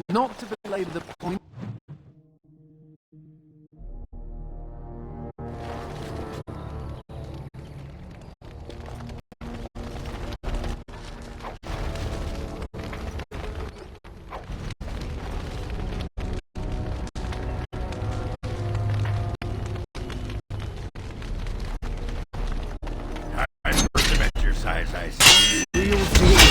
Not to belabor the point. Exercise, I see. Real deal.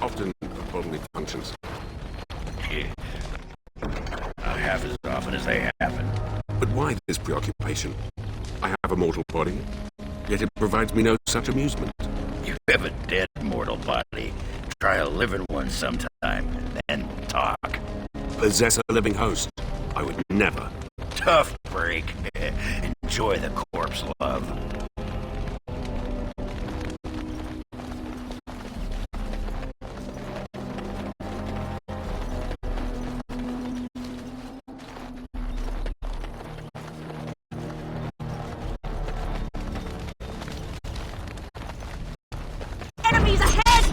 Often bodily functions. Yeah. Not half as often as they happen. But why this preoccupation? I have a mortal body, yet it provides me no such amusement. You have a dead mortal body. Try a living one sometime, then we'll talk. Possess a living host? I would never. Tough break. Enjoy the corpse love. Enemies ahead!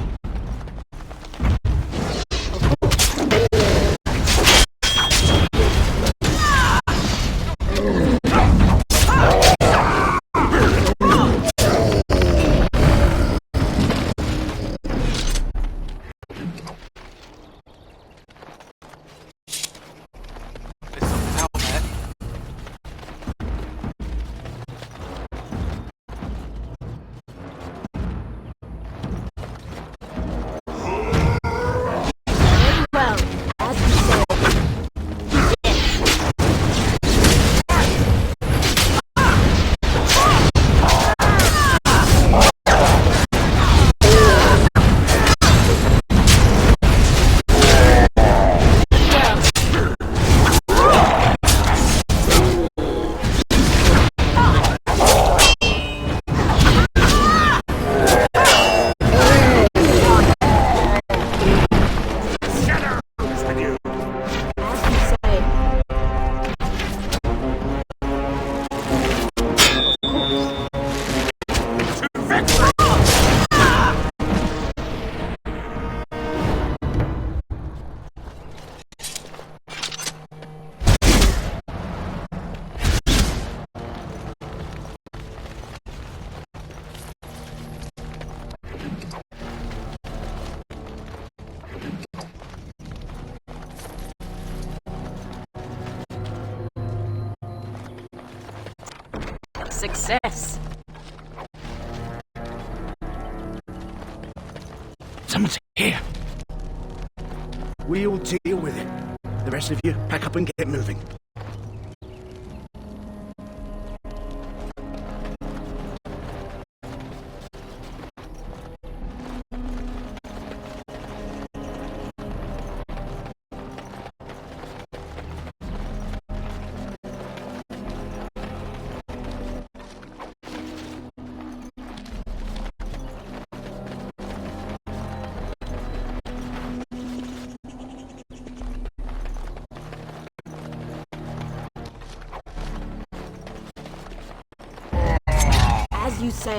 There's something out there. Well, as you said. Success. Someone's here. We'll deal with it. The rest of you, pack up and get moving. As you say.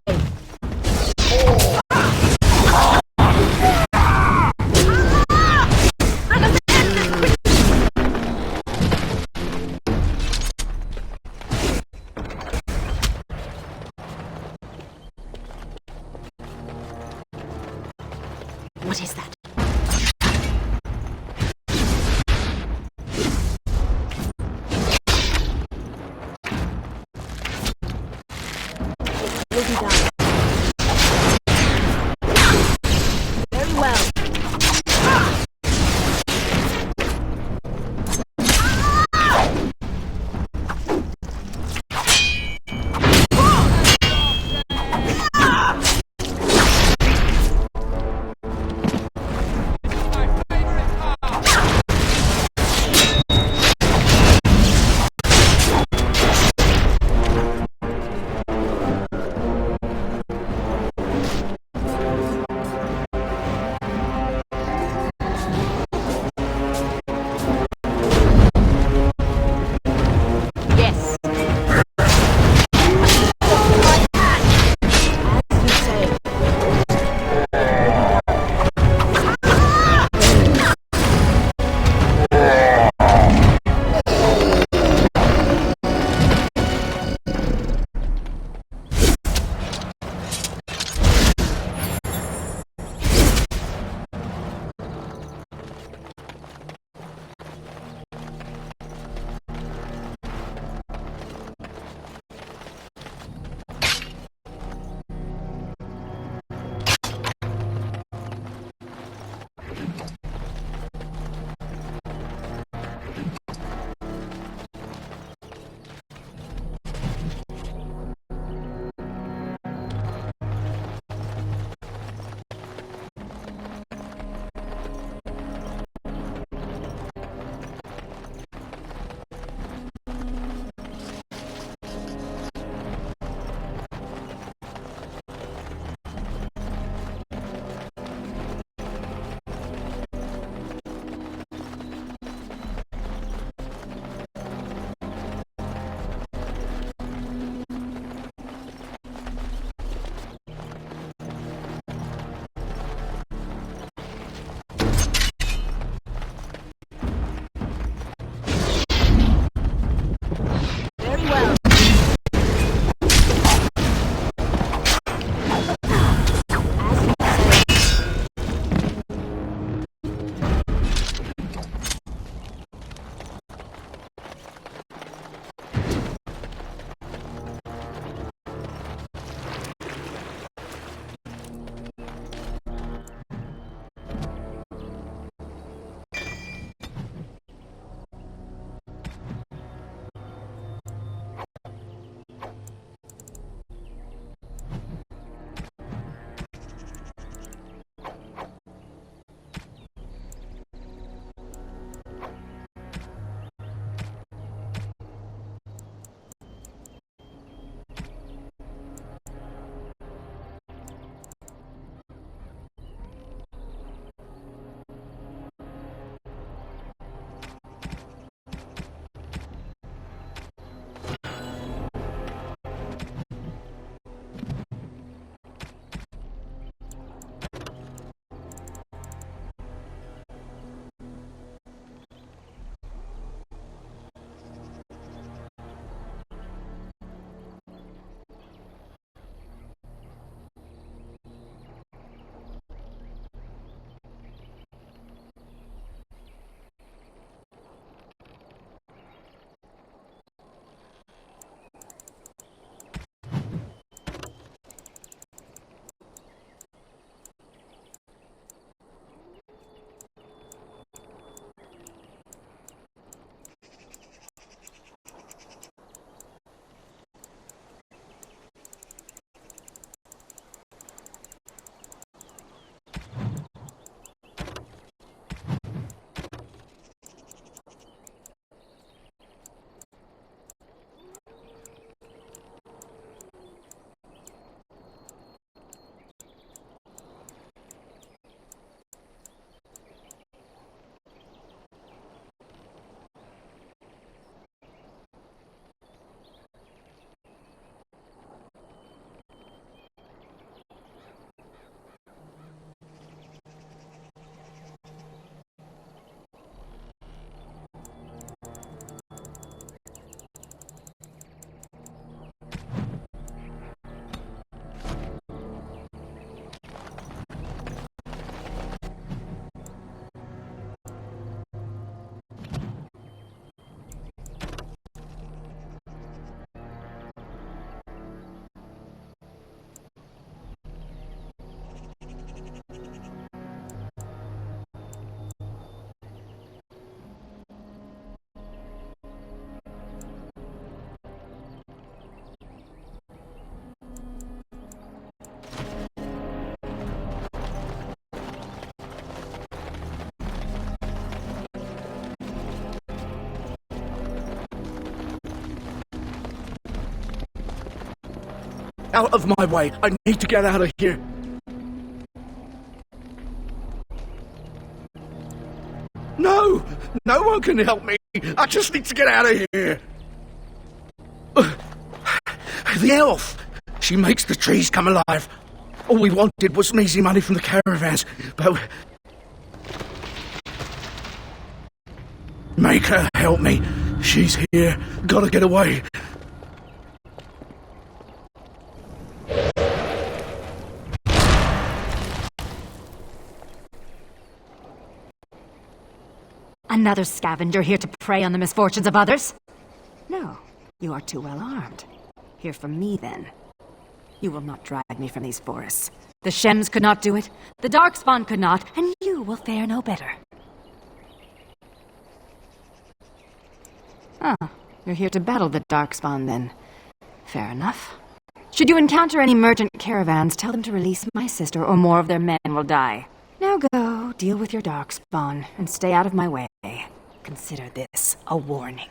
What is that? Out of my way. I need to get out of here. No! No one can help me. I just need to get out of here. The elf. She makes the trees come alive. All we wanted was some easy money from the caravans, but... Make her help me. She's here. Gotta get away. Another scavenger here to prey on the misfortunes of others? No, you are too well armed. Hear from me, then. You will not drag me from these forests. The Shems could not do it, the Darkspawn could not, and you will fare no better. Ah, you're here to battle the Darkspawn, then. Fair enough. Should you encounter any merchant caravans, tell them to release my sister, or more of their men will die. Now go, deal with your Darkspawn, and stay out of my way. Consider this a warning.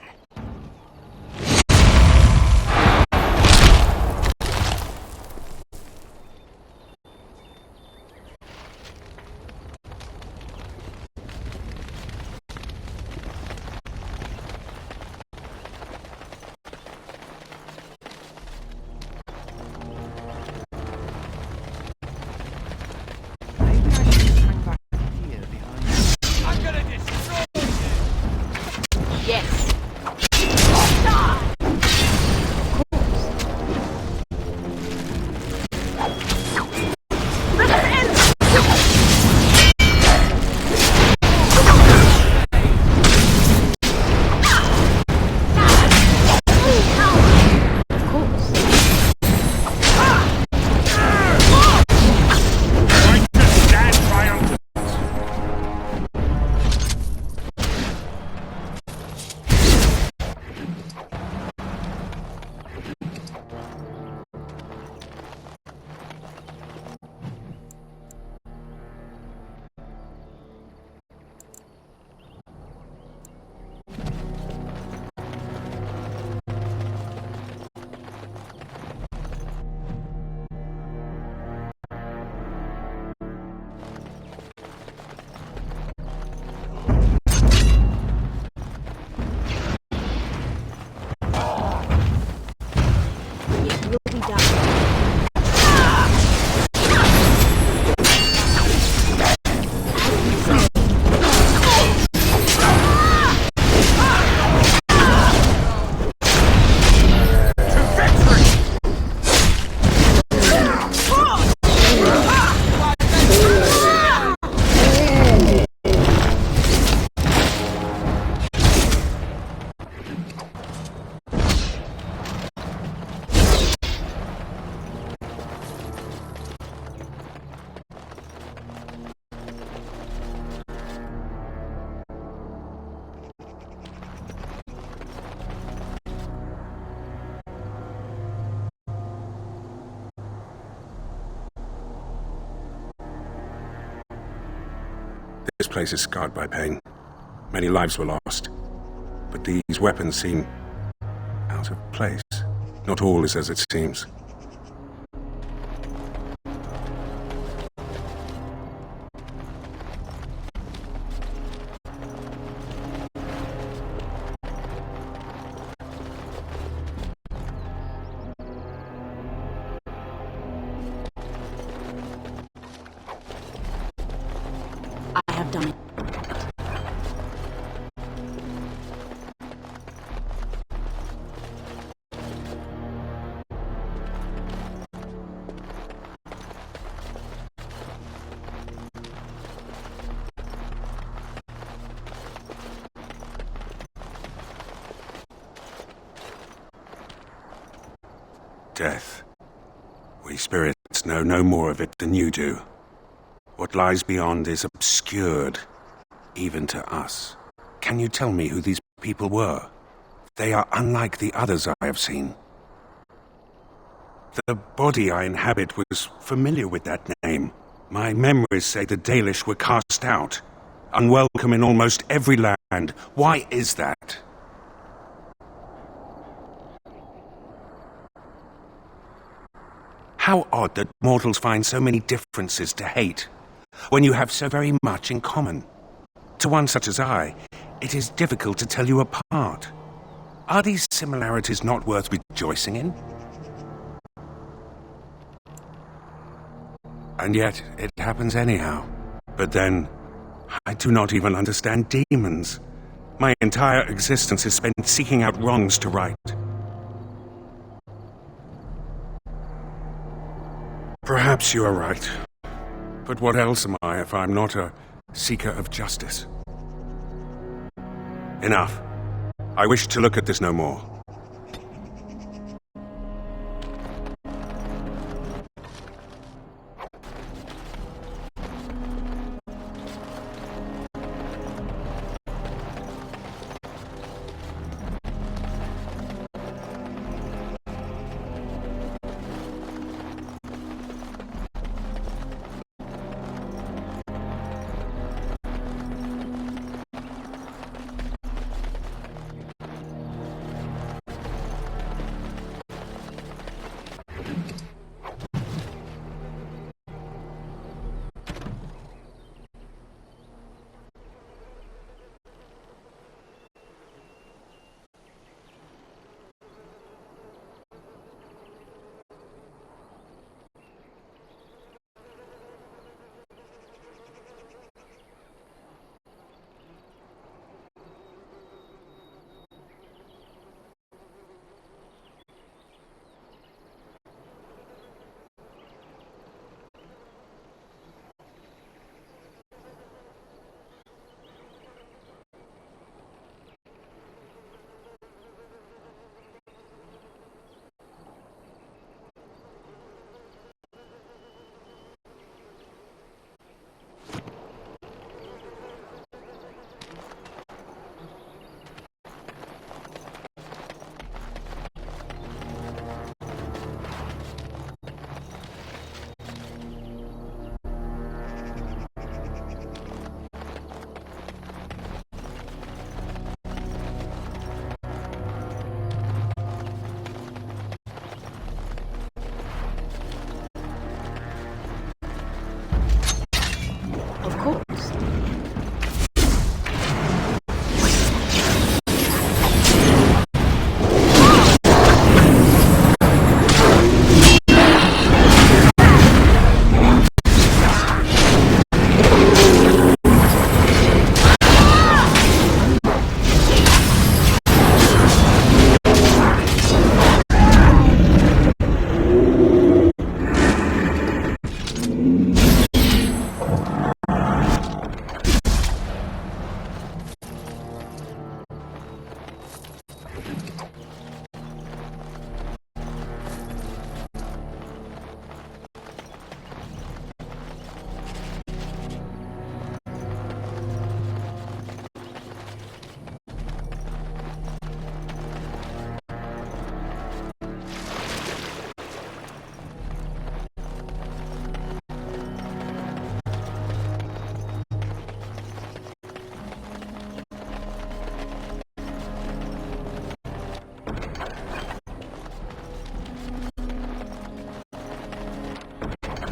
Yes. This place is scarred by pain. Many lives were lost. But these weapons seem out of place. Not all is as it seems. I have done it. Death. We spirits know no more of it than you do. What lies beyond is obscured, even to us. Can you tell me who these people were? They are unlike the others I have seen. The body I inhabit was familiar with that name. My memories say the Dalish were cast out, unwelcome in almost every land. Why is that? How odd that mortals find so many differences to hate, when you have so very much in common. To one such as I, it is difficult to tell you apart. Are these similarities not worth rejoicing in? And yet, it happens anyhow. But then, I do not even understand demons. My entire existence is spent seeking out wrongs to right. Perhaps you are right. But what else am I if I'm not a seeker of justice? Enough. I wish to look at this no more. Of course.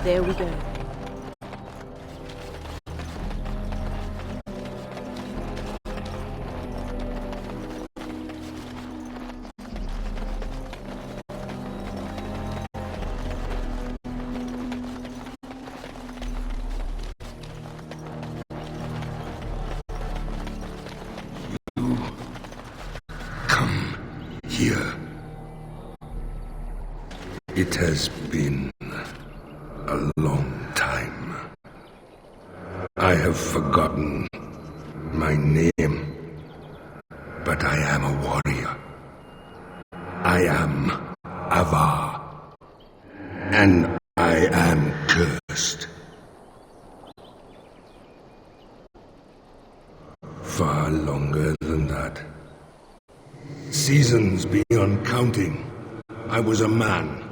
There we go. Come here. It has been a long time. I have forgotten my name, but I am a warrior. I am Avar, and I am cursed. Far longer than that. Seasons beyond counting, I was a man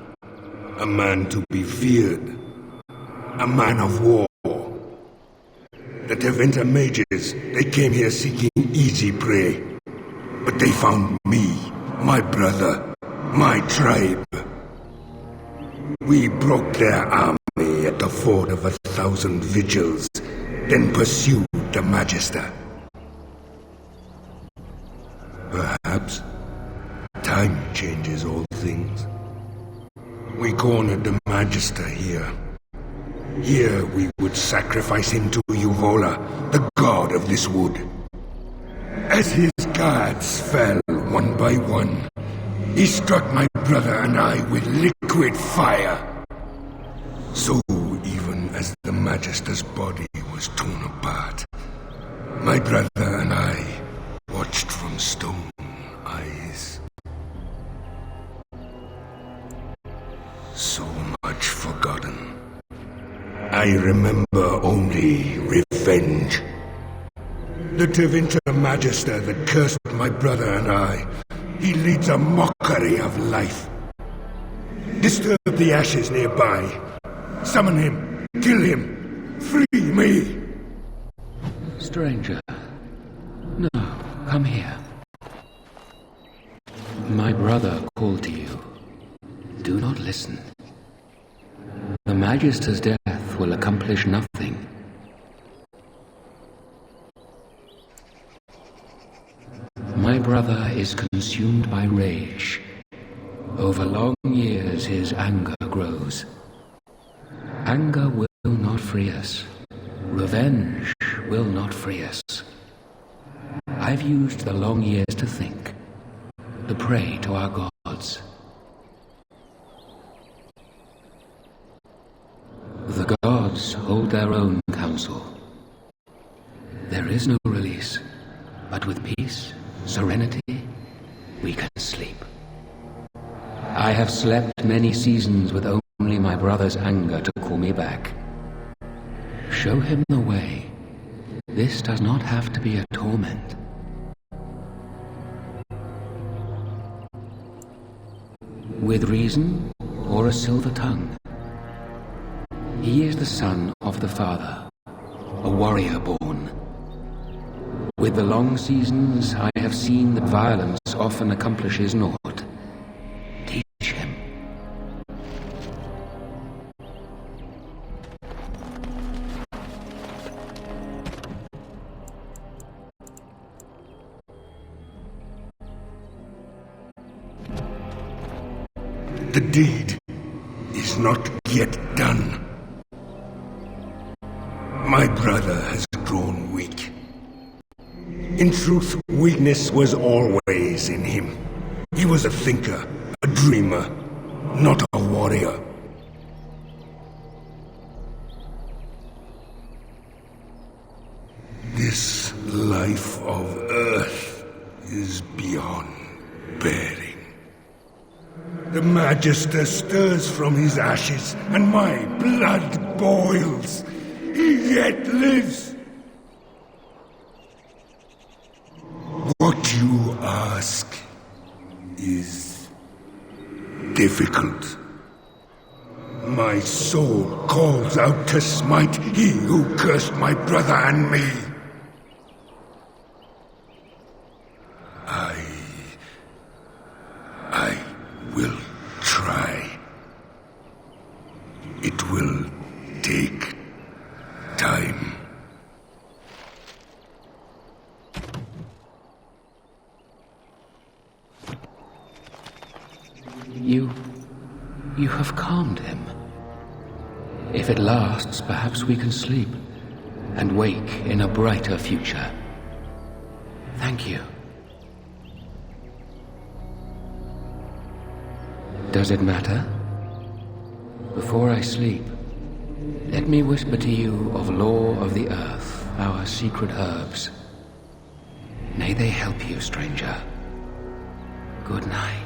to be feared, a man of war. The Tevinter mages, they came here seeking easy prey, but they found me, my brother, my tribe. We broke their army at the Ford of 1,000 Vigils, then pursued the Magister. Perhaps time changes all things. We cornered the Magister here. Here we would sacrifice him to Uvola, the god of this wood. As his guards fell one by one, he struck my brother and I with liquid fire. So even as the Magister's body was torn apart, my brother and I watched from stone eyes. So much forgotten. I remember only revenge. The Tevinter Magister that cursed my brother and I, he leads a mockery of life. Disturb the ashes nearby. Summon him. Kill him. Free me. Stranger. No, come here. My brother called to you. Do not listen. The Magister's death will accomplish nothing. My brother is consumed by rage. Over long years his anger grows. Anger will not free us. Revenge will not free us. I've used the long years to think, to pray to our gods. The gods hold their own counsel. There is no release, but with peace, serenity, we can sleep. I have slept many seasons with only my brother's anger to call me back. Show him the way. This does not have to be a torment. With reason or a silver tongue. He is the son of the father, a warrior born. With the long seasons, I have seen that violence often accomplishes naught. Teach him. The deed is not yet done. My brother has grown weak. In truth, weakness was always in him. He was a thinker, a dreamer, not a warrior. This life of Earth is beyond bearing. The Magister stirs from his ashes, and my blood boils. He yet lives. What you ask is difficult. My soul calls out to smite he who cursed my brother and me. I will try. It will take time. You have calmed him. If it lasts, perhaps we can sleep and wake in a brighter future. Thank you. Does it matter? Before I sleep, let me whisper to you of Law of the Earth, our secret herbs. May they help you, stranger. Good night.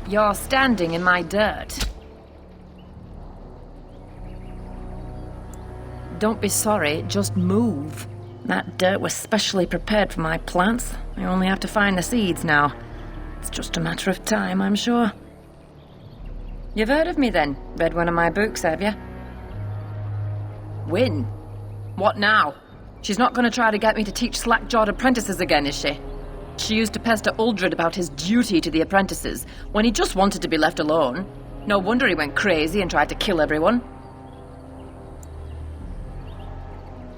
You're standing in my dirt. Don't be sorry, just move. That dirt was specially prepared for my plants. I only have to find the seeds now. It's just a matter of time, I'm sure. You've heard of me then? Read one of my books, have you? Wynne? What now? She's not going to try to get me to teach slack-jawed apprentices again, is she? She used to pester Uldred about his duty to the apprentices, when he just wanted to be left alone. No wonder he went crazy and tried to kill everyone.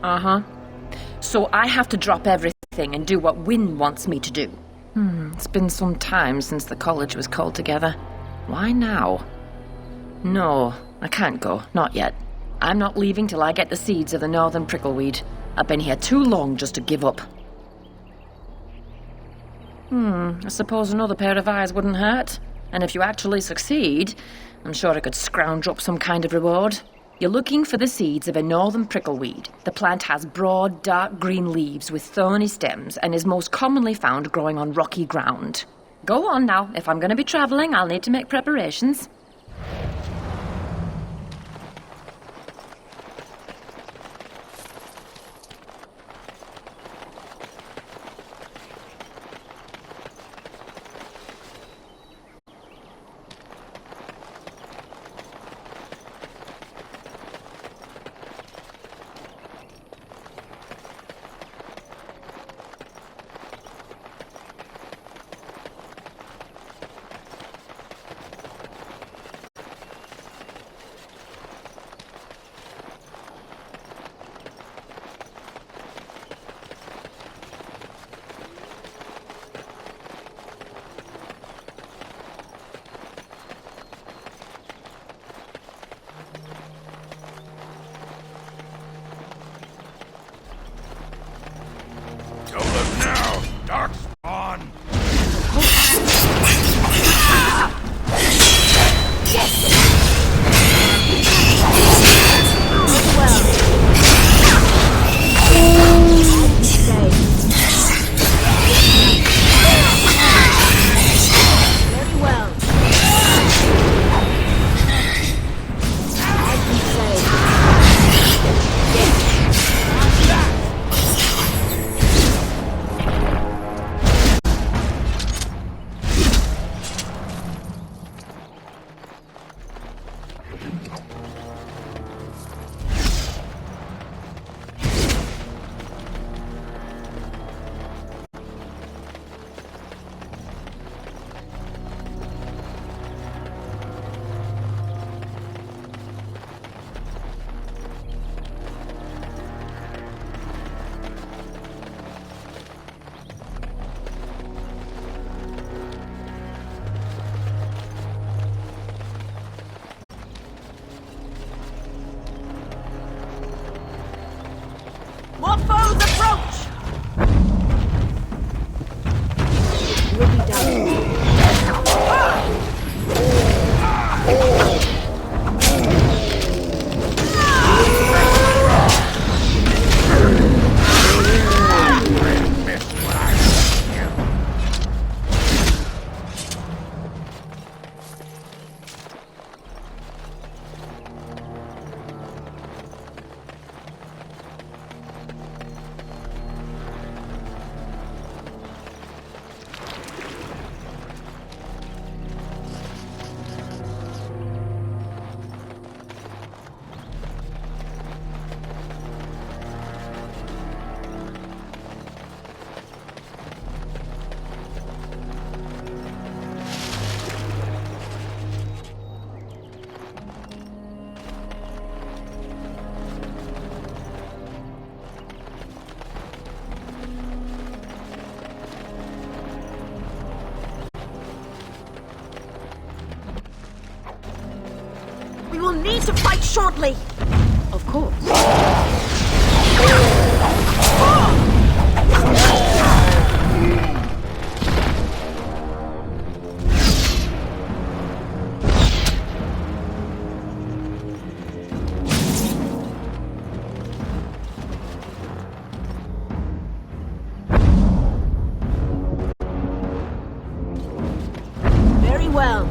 Uh-huh. So I have to drop everything and do what Wynne wants me to do. It's been some time since the college was called together. Why now? No, I can't go. Not yet. I'm not leaving till I get the seeds of the northern prickleweed. I've been here too long just to give up. I suppose another pair of eyes wouldn't hurt. And if you actually succeed, I'm sure I could scrounge up some kind of reward. You're looking for the seeds of a northern prickleweed. The plant has broad, dark green leaves with thorny stems and is most commonly found growing on rocky ground. Go on now. If I'm going to be travelling, I'll need to make preparations. More foes approach! We'll be done. We will need to fight shortly. Of course. Very well.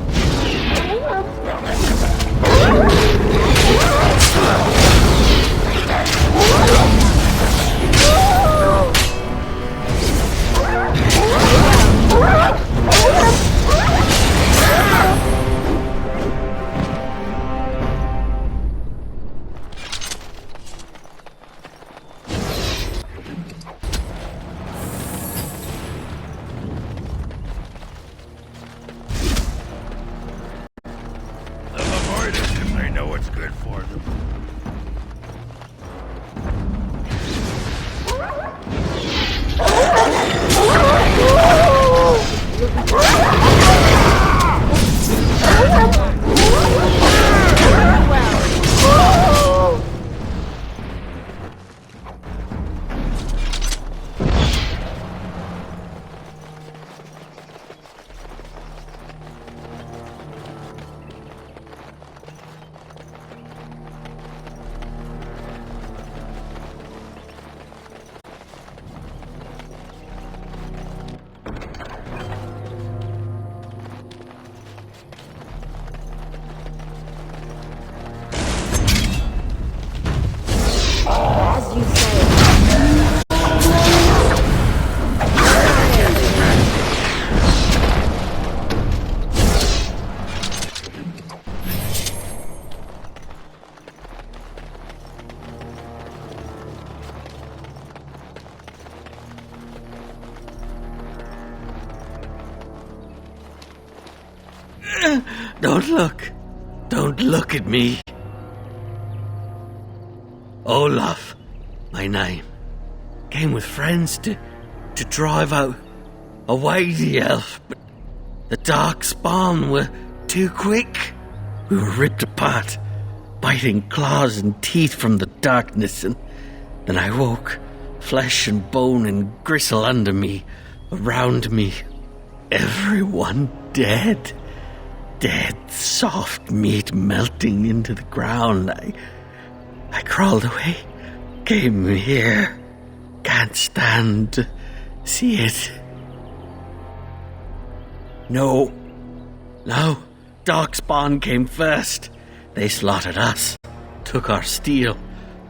good for them. As you say. Don't look. Don't look at me. Olaf, my name. Came with friends to drive out away the elf, but the dark spawn were too quick. We were ripped apart, biting claws and teeth from the darkness, and then I woke, flesh and bone and gristle under me, around me. Everyone dead. Dead, soft meat melting into the ground. I crawled away, came here. Can't stand to see it. No, Darkspawn came first. They slaughtered us, took our steel,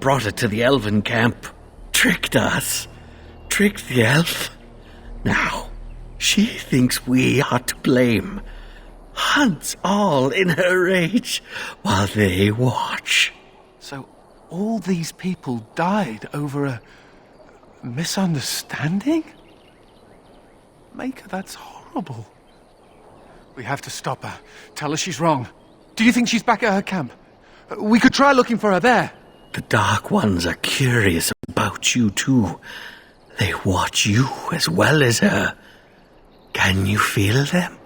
brought it to the elven camp, tricked us, tricked the elf. Now, she thinks we are to blame. Hunts all in her rage while they watch. So all these people died over a misunderstanding? Maker, that's horrible. We have to stop her. Tell her she's wrong. Do you think she's back at her camp? We could try looking for her there. The Dark Ones are curious about you too. They watch you as well as her. Can you feel them?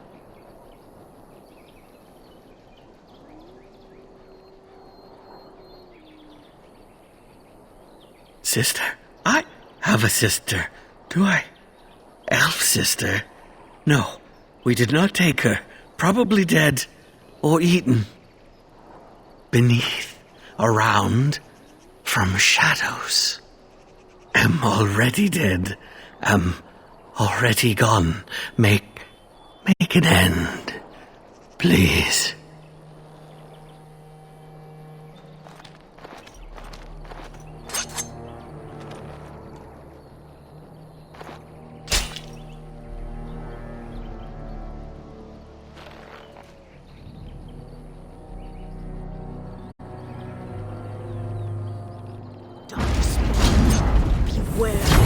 Sister? I have a sister. Do I? Elf sister? No, we did not take her. Probably dead or eaten. Beneath, around, from shadows. Am already dead. Am already gone. Make an end, please. Beware.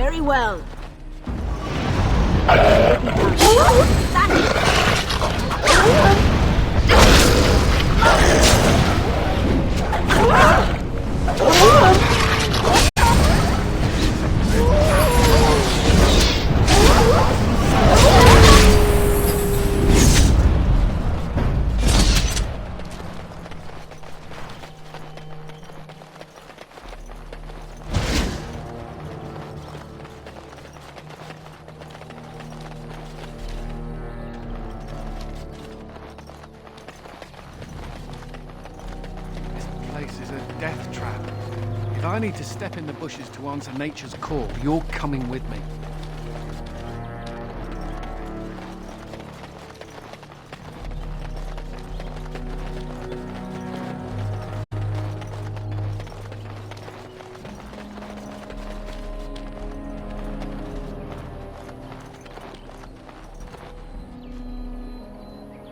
Very well. This place is a death trap. If I need to step in the bushes to answer nature's call, you're coming with me.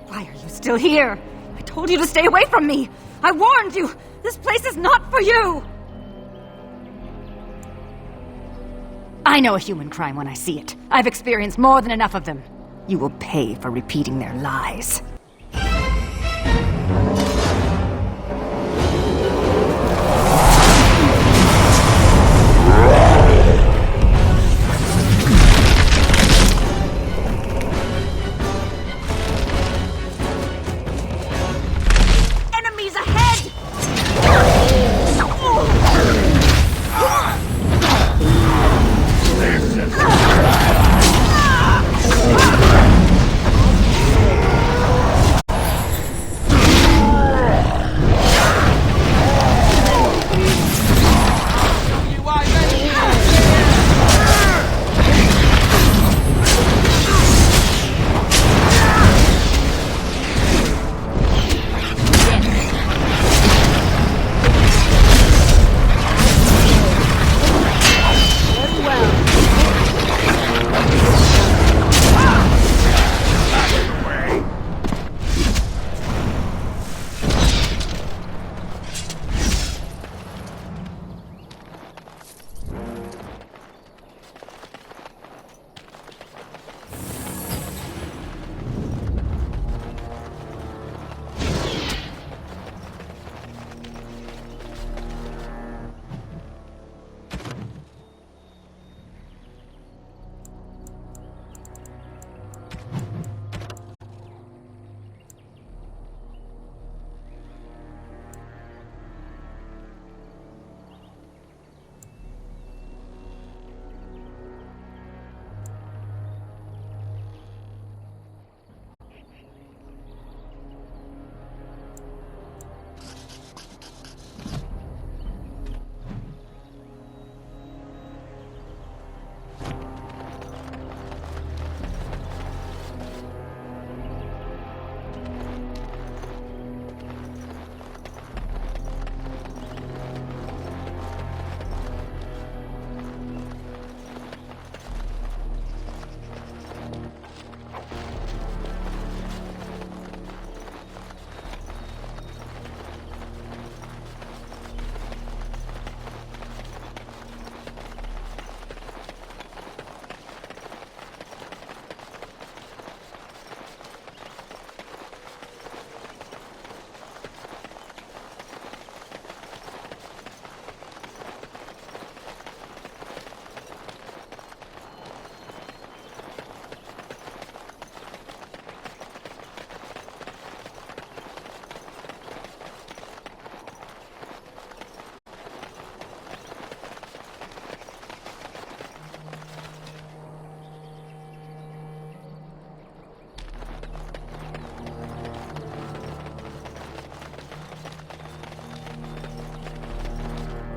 Why are you still here? I told you to stay away from me! I warned you! This place is not for you! I know a human crime when I see it. I've experienced more than enough of them. You will pay for repeating their lies. Enemies ahead!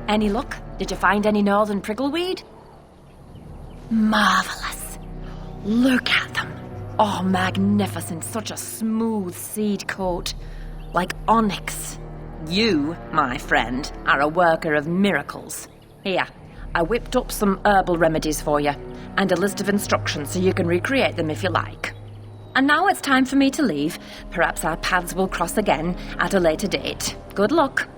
Any luck? Did you find any northern prickleweed? Marvelous. Look at them. Oh, magnificent. Such a smooth seed coat. Like onyx. You, my friend, are a worker of miracles. Here, I whipped up some herbal remedies for you, and a list of instructions so you can recreate them if you like. And now it's time for me to leave. Perhaps our paths will cross again at a later date. Good luck.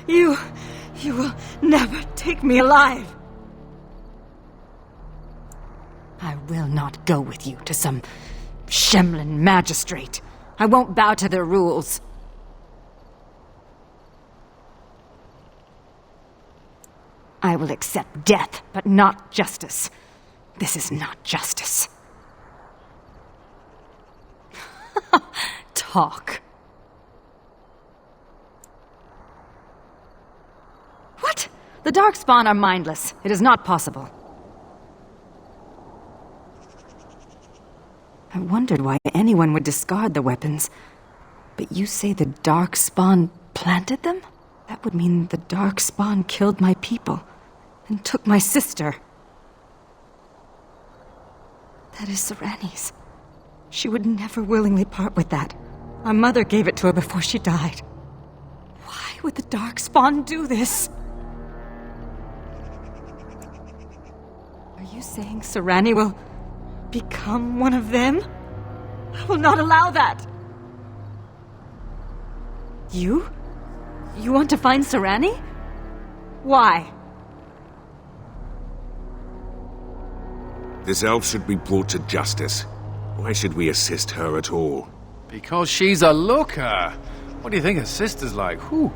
You will never take me alive. I will not go with you to some Shemlin magistrate. I won't bow to their rules. I will accept death, but not justice. This is not justice. Talk. What? The Darkspawn are mindless. It is not possible. I wondered why anyone would discard the weapons. But you say the Darkspawn planted them? That would mean the Darkspawn killed my people and took my sister. That is Sereni's. She would never willingly part with that. Our mother gave it to her before she died. Why would the Darkspawn do this? Are you saying Sereni will become one of them? I will not allow that! You? You want to find Sereni? Why? This elf should be brought to justice. Why should we assist her at all? Because she's a looker. What do you think her sister's like? Whew.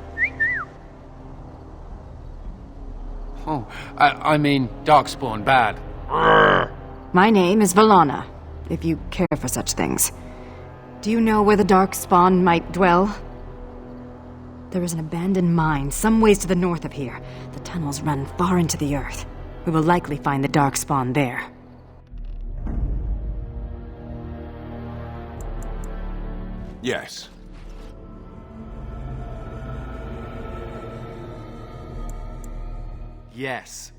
Oh, I mean, Darkspawn bad. My name is Valana, if you care for such things. Do you know where the Darkspawn might dwell? There is an abandoned mine some ways to the north of here. The tunnels run far into the earth. We will likely find the Darkspawn there. Yes. Yes.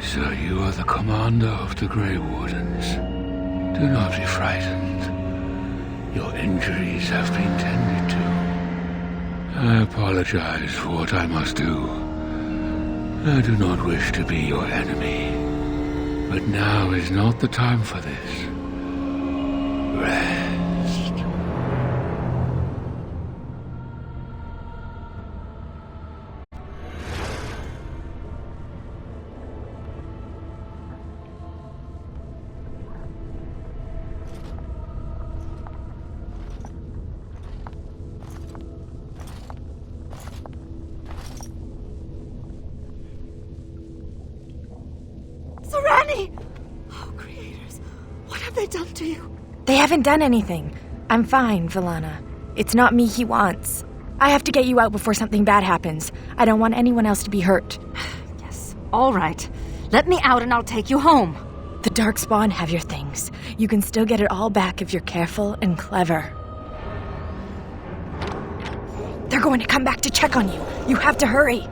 So you are the commander of the Grey Wardens. Do not be frightened. Your injuries have been tended to. I apologize for what I must do. I do not wish to be your enemy. But now is not the time for this. Rest. Serani! Oh, creators, what have they done to you? They haven't done anything. I'm fine, Villana. It's not me he wants. I have to get you out before something bad happens. I don't want anyone else to be hurt. Yes, all right. Let me out and I'll take you home. The Darkspawn have your things. You can still get it all back if you're careful and clever. They're going to come back to check on you. You have to hurry.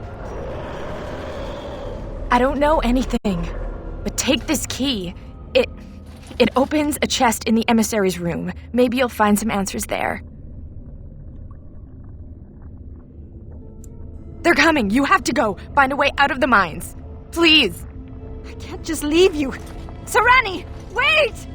I don't know anything, but take this key. It opens a chest in the emissary's room. Maybe you'll find some answers there. They're coming. You have to go. Find a way out of the mines. Please. I can't just leave you. Serani, wait!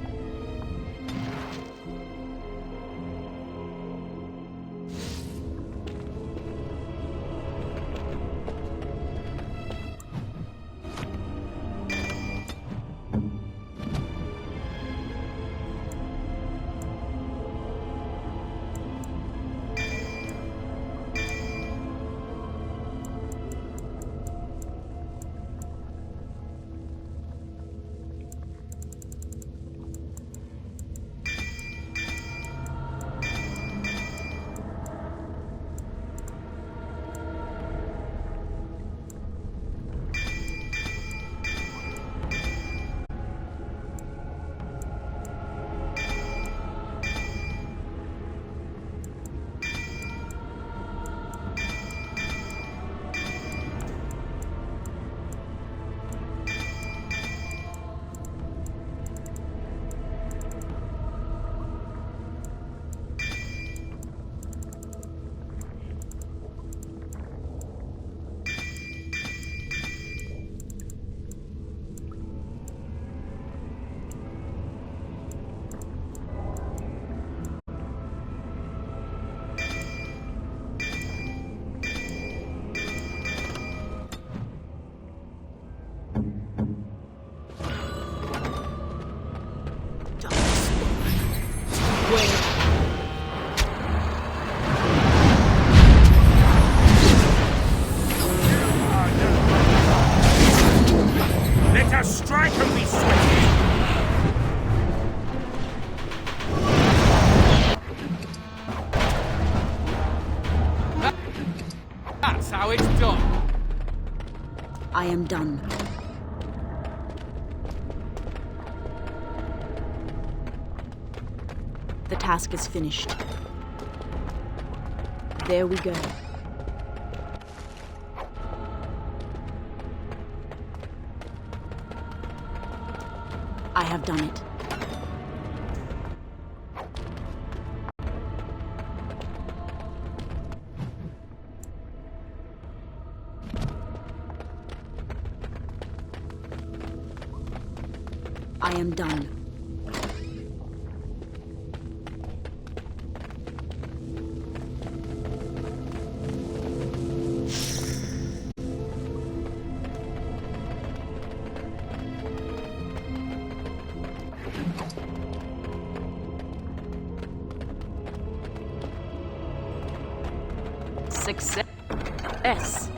Let us strike and be swift! That's how it's done. I am done. The task is finished. There we go. I have done it. I am done. Success.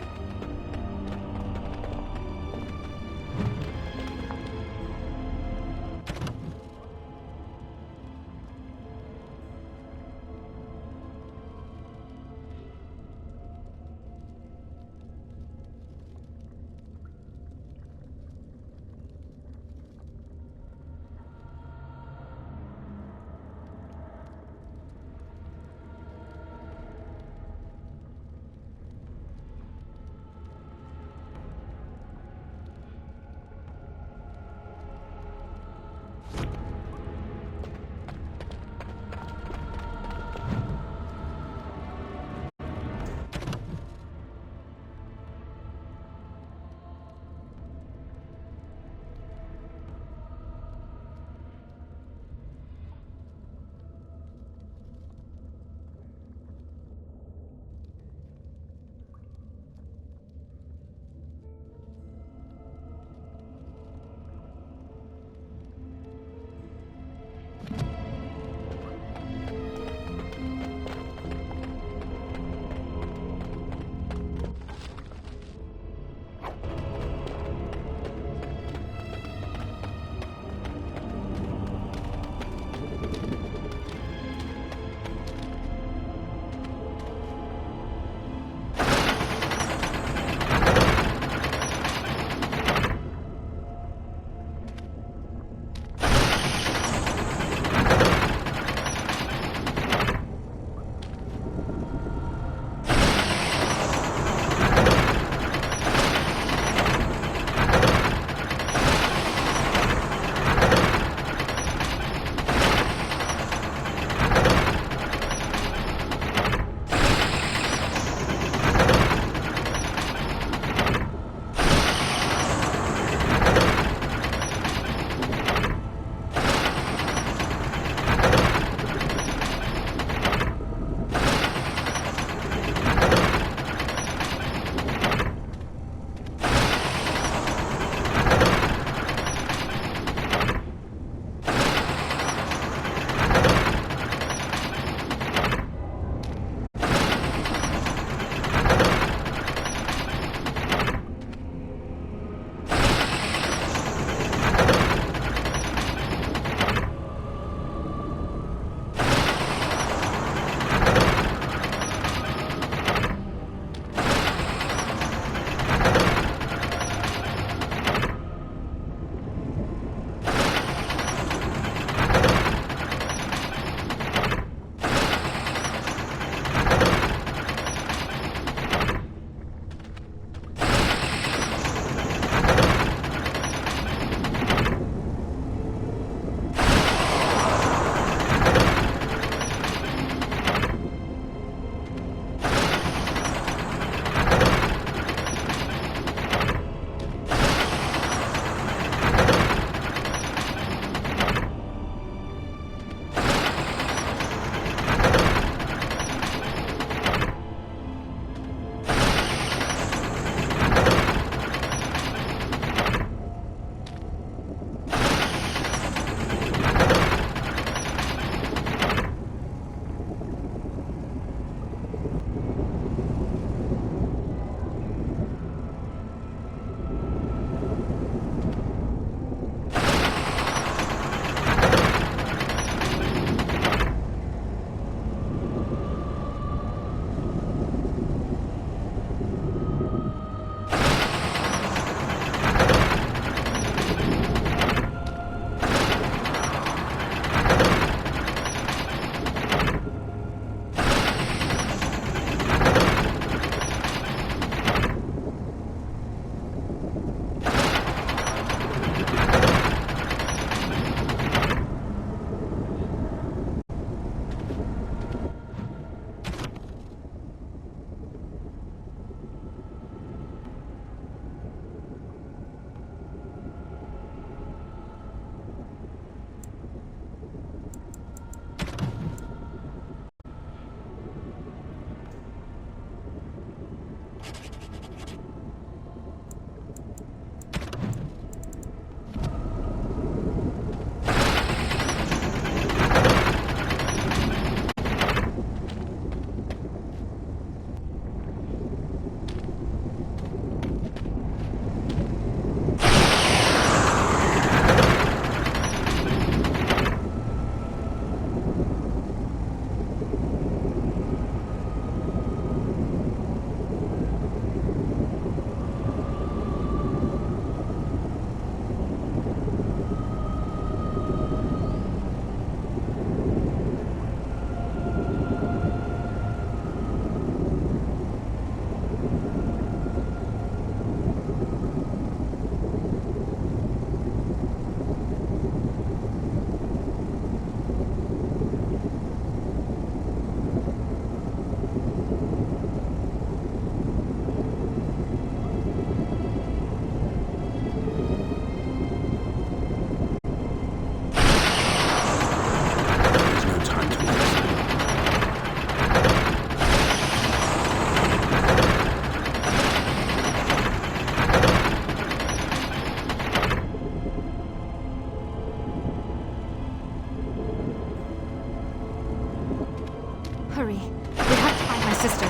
We have to find my sister.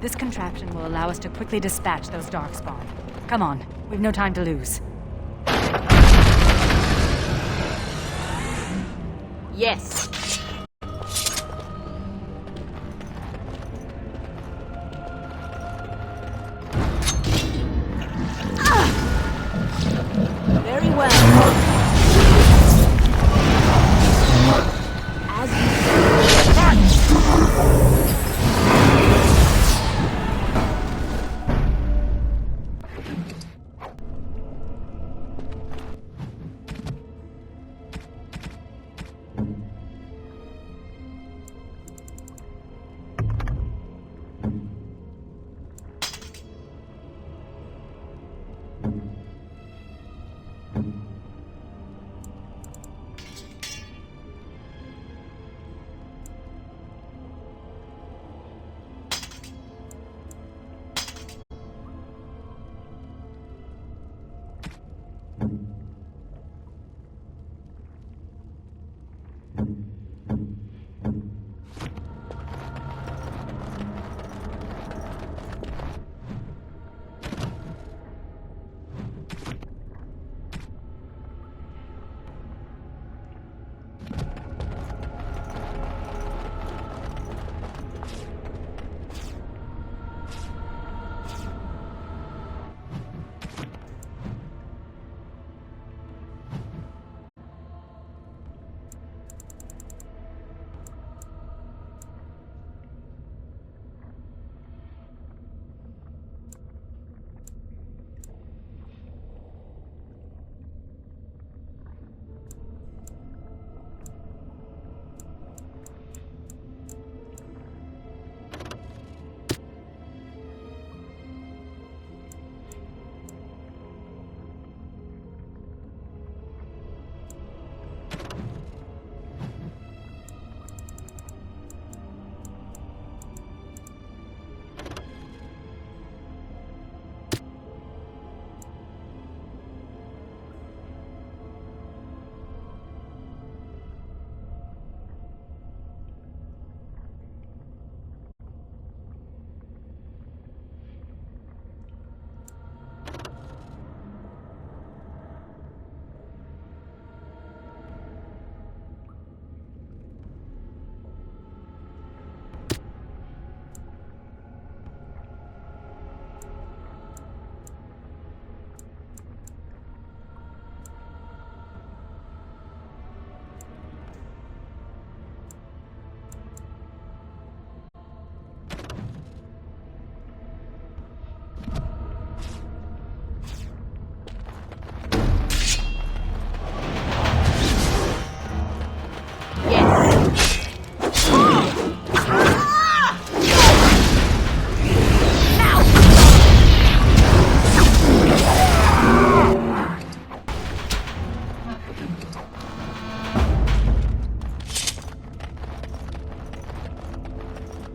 This contraption will allow us to quickly dispatch those Darkspawn. Come on, we've no time to lose. Yes. Very well. As you say.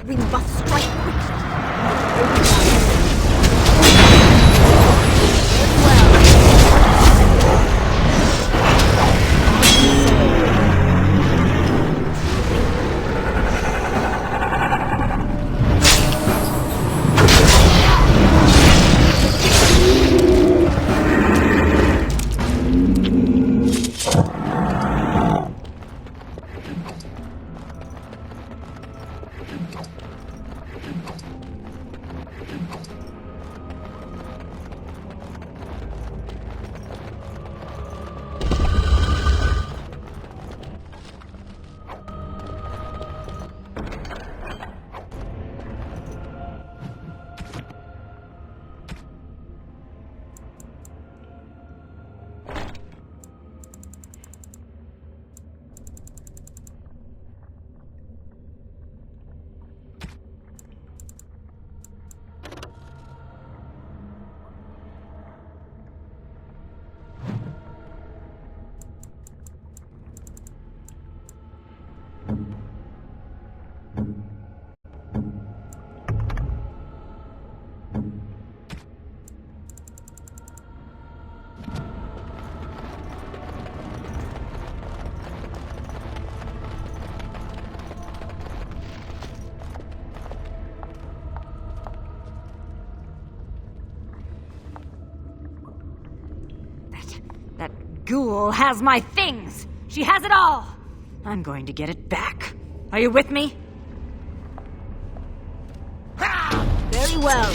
We must strike quickly. That ghoul has my things! She has it all! I'm going to get it back. Are you with me? Very well.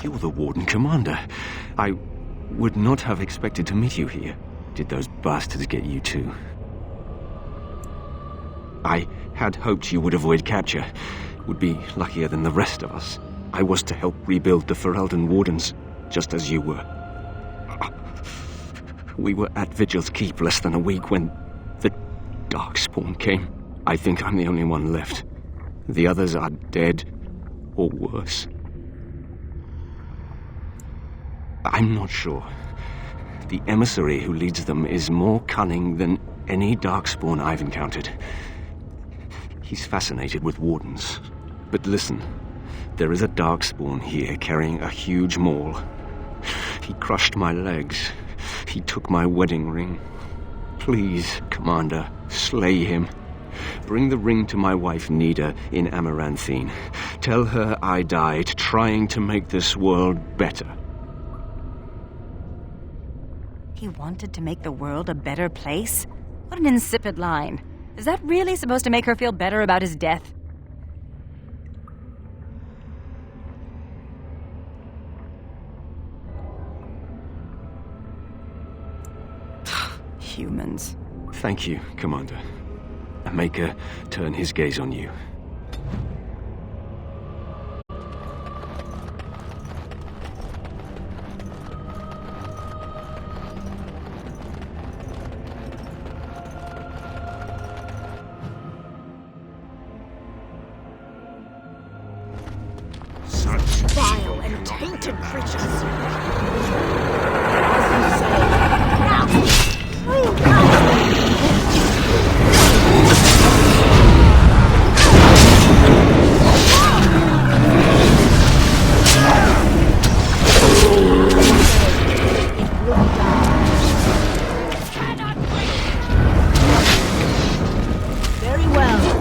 You're the Warden Commander. I would not have expected to meet you here. Did those bastards get you too? I had hoped you would avoid capture. Would be luckier than the rest of us. I was to help rebuild the Ferelden Wardens, just as you were. We were at Vigil's Keep less than a week when the Darkspawn came. I think I'm the only one left. The others are dead, or worse. I'm not sure. The emissary who leads them is more cunning than any Darkspawn I've encountered. He's fascinated with Wardens. But listen, there is a Darkspawn here carrying a huge maul. He crushed my legs. He took my wedding ring. Please, Commander, slay him. Bring the ring to my wife Nida in Amaranthine. Tell her I died trying to make this world better. He wanted to make the world a better place? What an insipid line. Is that really supposed to make her feel better about his death? humans. Thank you, Commander. Maker, turn his gaze on you. Vile and tainted creatures. Very well.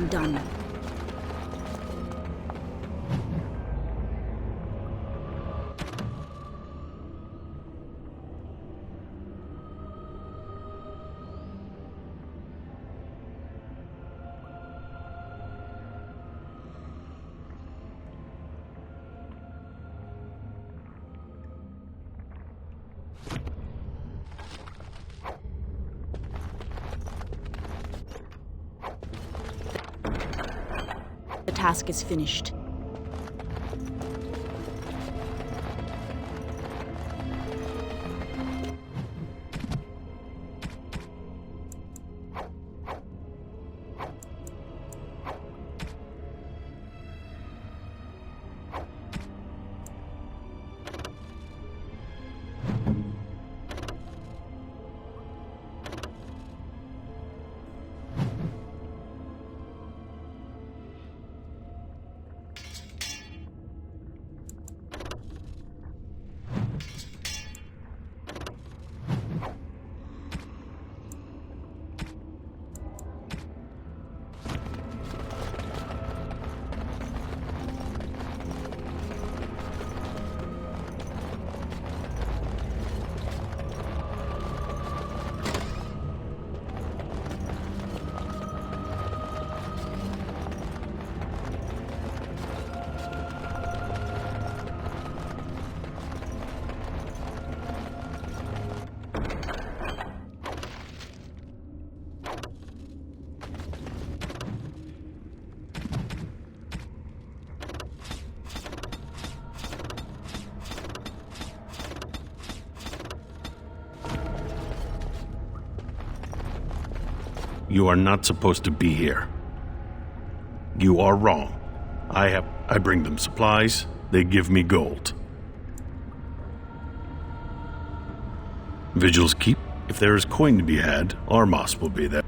being done. The task is finished. You are not supposed to be here. You are wrong. I bring them supplies, they give me gold. Vigil's Keep, if there is coin to be had, Armas will be there.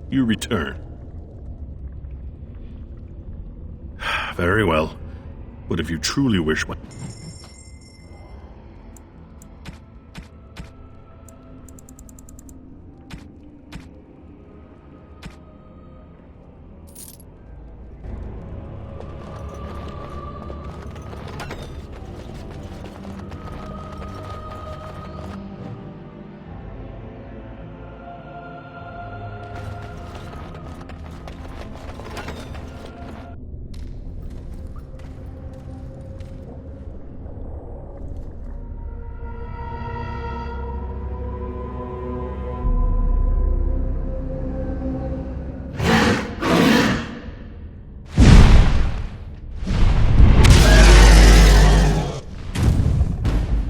You return. Very well. But if you truly wish what...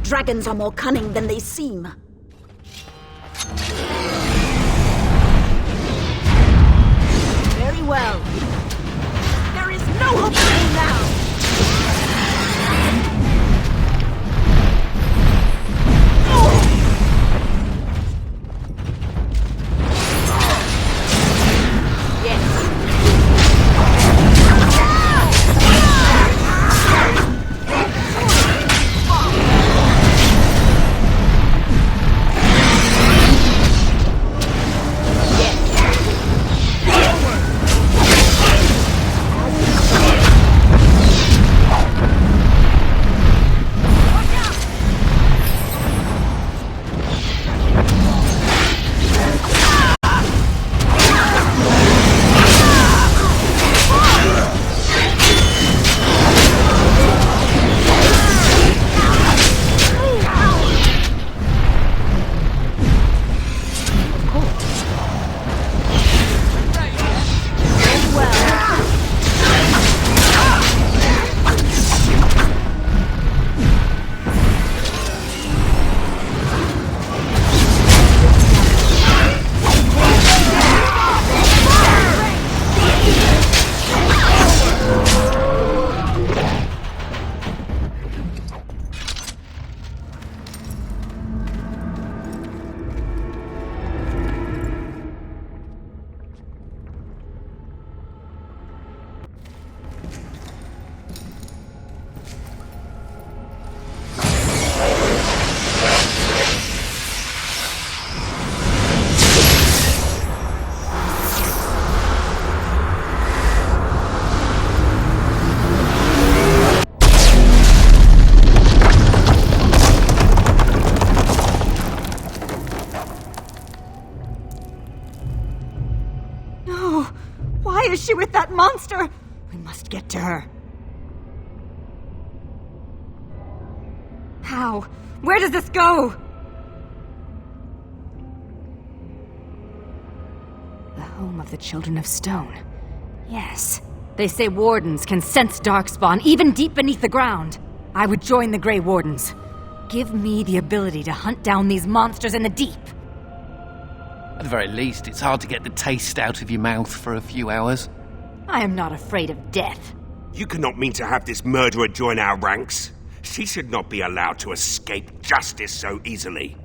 Dragons are more cunning than they seem. Very well. There is no hope for me now! Yes. is she with that monster? We must get to her. How? Where does this go? The home of the Children of Stone. Yes. They say wardens can sense darkspawn even deep beneath the ground. I would join the Grey Wardens. Give me the ability to hunt down these monsters in the deep. At the very least, it's hard to get the taste out of your mouth for a few hours. I am not afraid of death. You cannot mean to have this murderer join our ranks. She should not be allowed to escape justice so easily.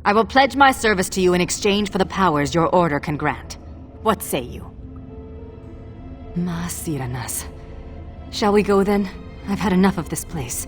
I will pledge my service to you in exchange for the powers your order can grant. What say you? Masiranas. Shall we go then? I've had enough of this place.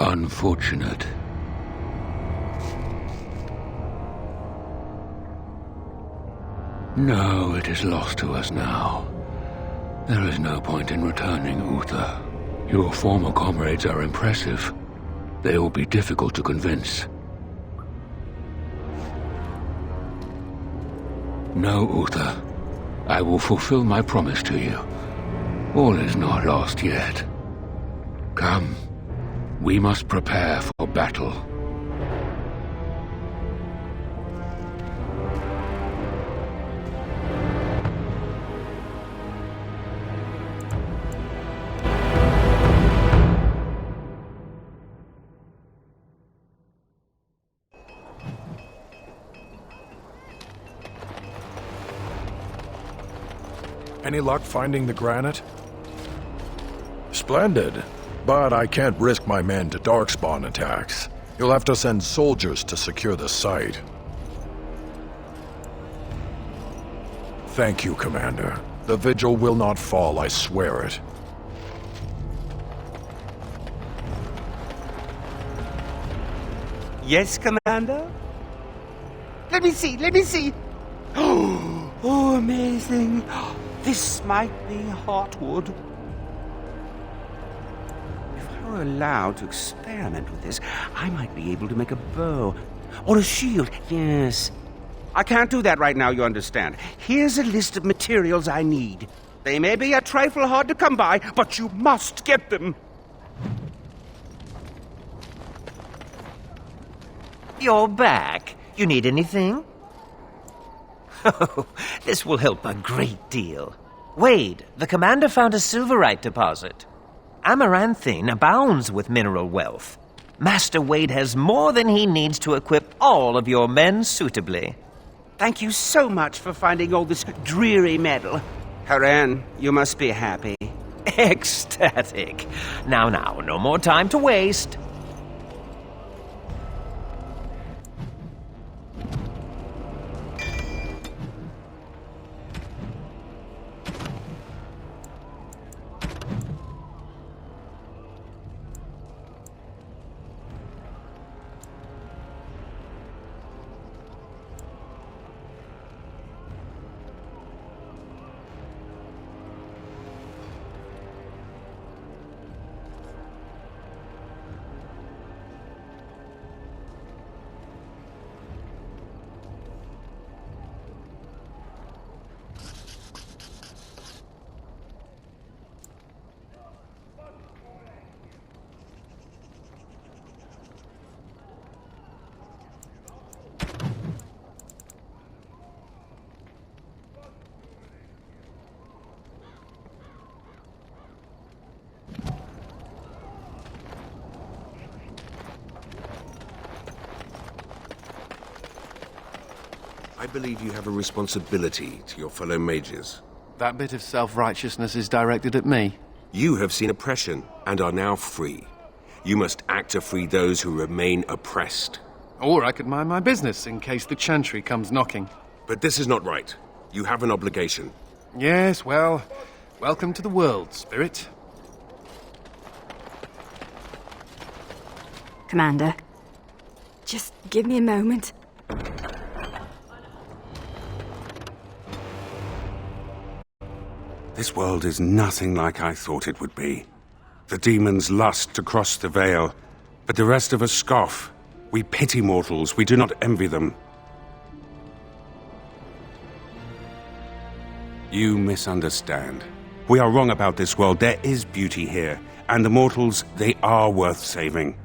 Unfortunate. No, it is lost to us now. There is no point in returning, Uther. Your former comrades are impressive. They will be difficult to convince. No, Uther. I will fulfill my promise to you. All is not lost yet. Come. We must prepare for battle. Any luck finding the granite? Splendid. But I can't risk my men to darkspawn attacks. You'll have to send soldiers to secure the site. Thank you, Commander. The vigil will not fall, I swear it. Yes, Commander? Let me see. Oh, amazing. This might be Heartwood. If I were allowed to experiment with this, I might be able to make a bow. Or a shield, yes. I can't do that right now, you understand. Here's a list of materials I need. They may be a trifle hard to come by, but you must get them. You're back. You need anything? Oh, this will help a great deal. Wade, the commander found a silverite deposit. Amaranthine abounds with mineral wealth. Master Wade has more than he needs to equip all of your men suitably. Thank you so much for finding all this dreary metal. Haran, you must be happy. Ecstatic. Now, no more time to waste. I believe you have a responsibility to your fellow mages. That bit of self-righteousness is directed at me. You have seen oppression and are now free. You must act to free those who remain oppressed. Or I could mind my business in case the Chantry comes knocking. But this is not right. You have an obligation. Yes, well, welcome to the world, Spirit. Commander, just give me a moment. This world is nothing like I thought it would be. The demons lust to cross the veil, but the rest of us scoff. We pity mortals, we do not envy them. You misunderstand. We are wrong about this world. There is beauty here, and the mortals, they are worth saving.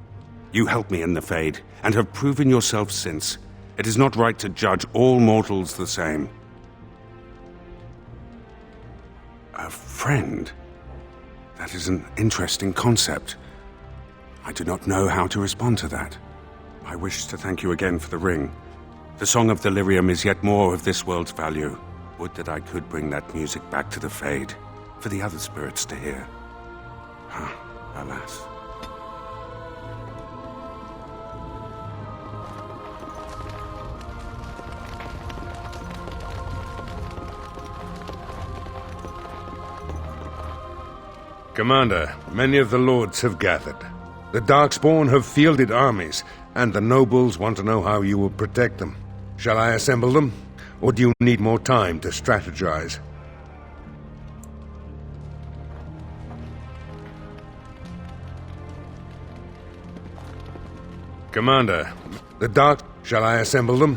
You helped me in the Fade, and have proven yourself since. It is not right to judge all mortals the same. A friend? That is an interesting concept. I do not know how to respond to that. I wish to thank you again for the ring. The Song of Delirium is yet more of this world's value. Would that I could bring that music back to the Fade, for the other spirits to hear. Alas. Commander, many of the lords have gathered. The Darkspawn have fielded armies, and the nobles want to know how you will protect them. Shall I assemble them, or do you need more time to strategize? Commander, shall I assemble them?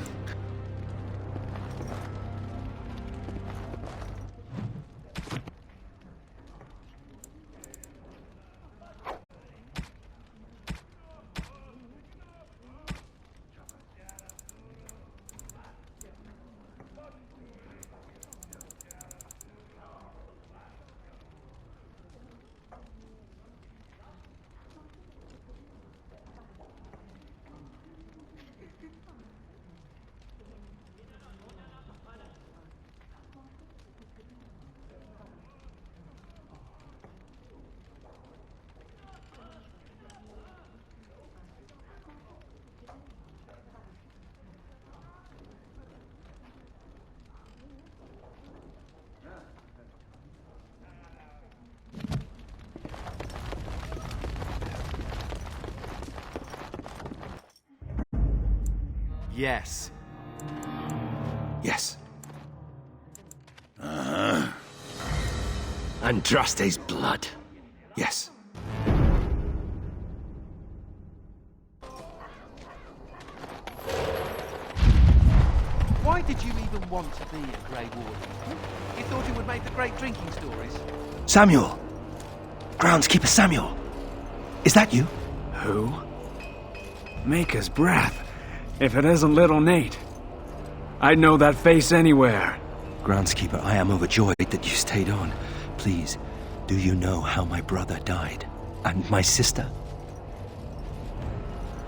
Yes. Yes. Andraste's blood. Yes. Why did you even want to be a Grey Warden? You thought it would make for great drinking stories? Samuel! Groundskeeper Samuel! Is that you? Who? Maker's breath. If it isn't little Nate. I'd know that face anywhere. Groundskeeper, I am overjoyed that you stayed on. Please, do you know how my brother died? And my sister?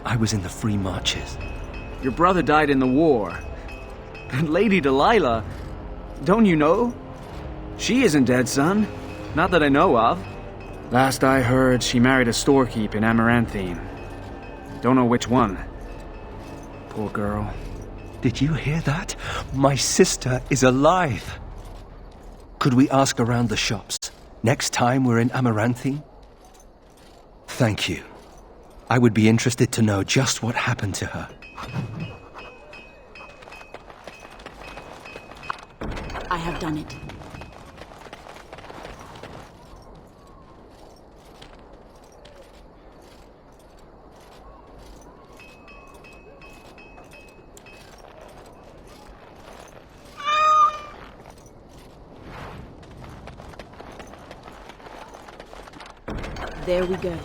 I was in the Free Marches. Your brother died in the war. And Lady Delilah, don't you know? She isn't dead, son. Not that I know of. Last I heard, she married a storekeep in Amaranthine. Don't know which one. Poor girl. Did you hear that? My sister is alive. Could we ask around the shops next time we're in Amaranthine? Thank you. I would be interested to know just what happened to her. I have done it. There we go.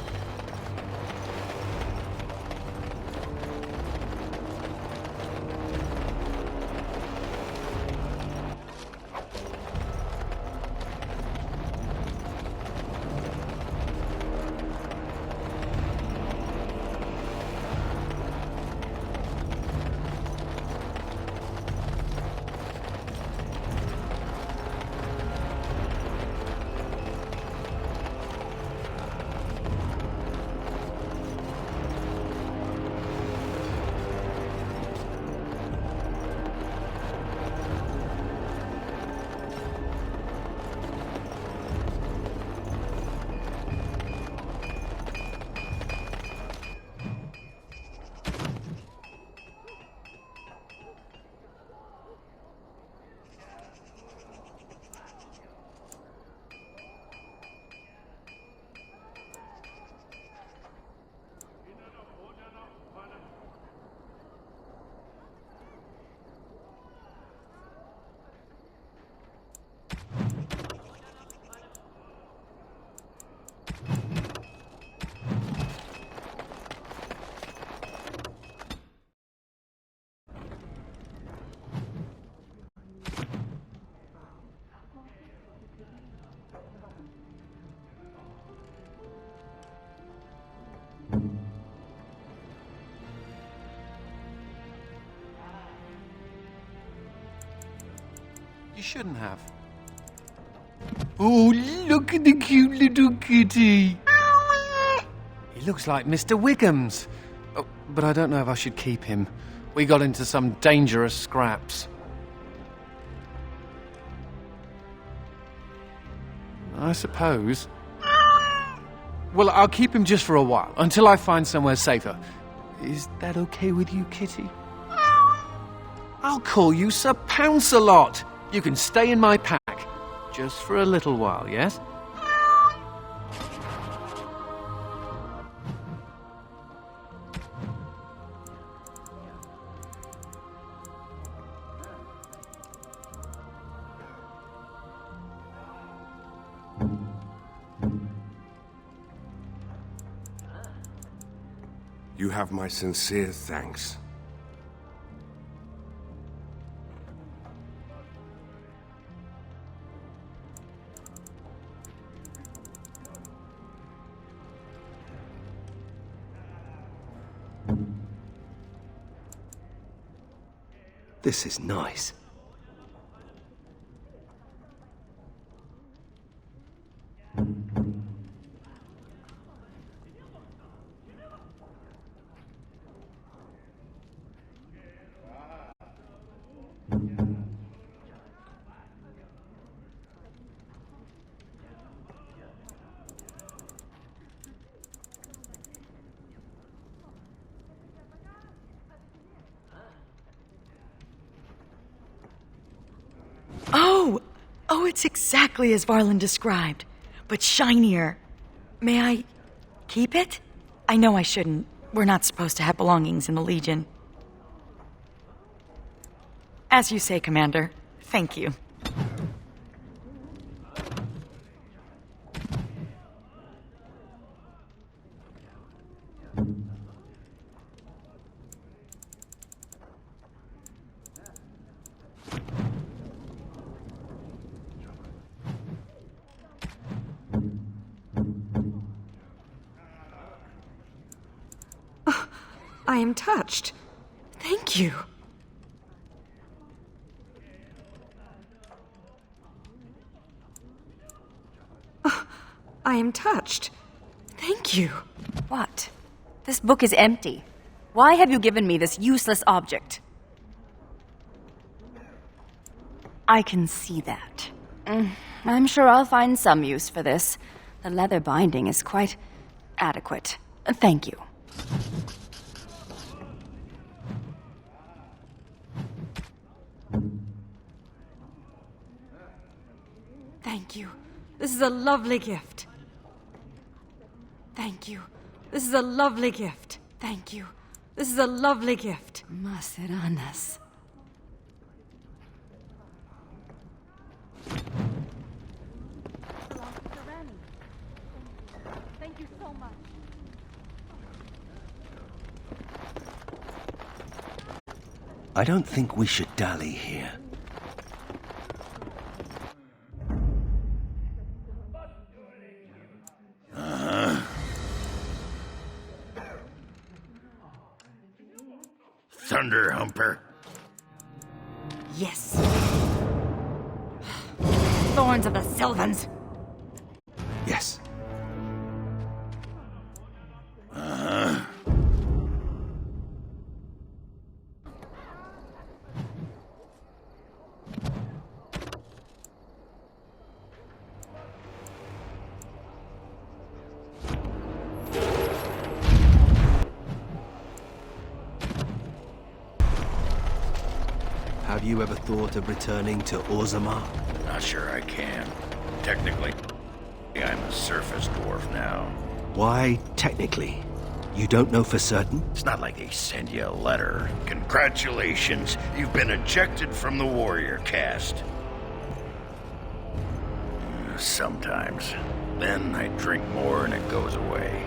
shouldn't have. Oh, look at the cute little kitty. He looks like Mr. Wiggums. Oh, but I don't know if I should keep him. We got into some dangerous scraps. I suppose. Well, I'll keep him just for a while, until I find somewhere safer. Is that okay with you, Kitty? I'll call you Sir Pounce-a-Lot. You can stay in my pack. Just for a little while, yes? You have my sincere thanks. This is nice. Oh, it's exactly as Varlin described, but shinier. May I keep it? I know I shouldn't. We're not supposed to have belongings in the Legion. As you say, Commander. Thank you. I am touched. Thank you. I am touched. Thank you. What? This book is empty. Why have you given me this useless object? I can see that. I'm sure I'll find some use for this. The leather binding is quite adequate. Thank you. Thank you. This is a lovely gift. Thank you. This is a lovely gift. Thank you. This is a lovely gift. Maceranas. Thank you so much. I don't think we should dally here. Thunder Humper. Yes. Thorns of the Sylvans. Yes. Have you ever thought of returning to Orzammar? Not sure I can. Technically, I'm a surface dwarf now. Why technically? You don't know for certain? It's not like they send you a letter. Congratulations, you've been ejected from the warrior caste. Sometimes. Then I drink more and it goes away.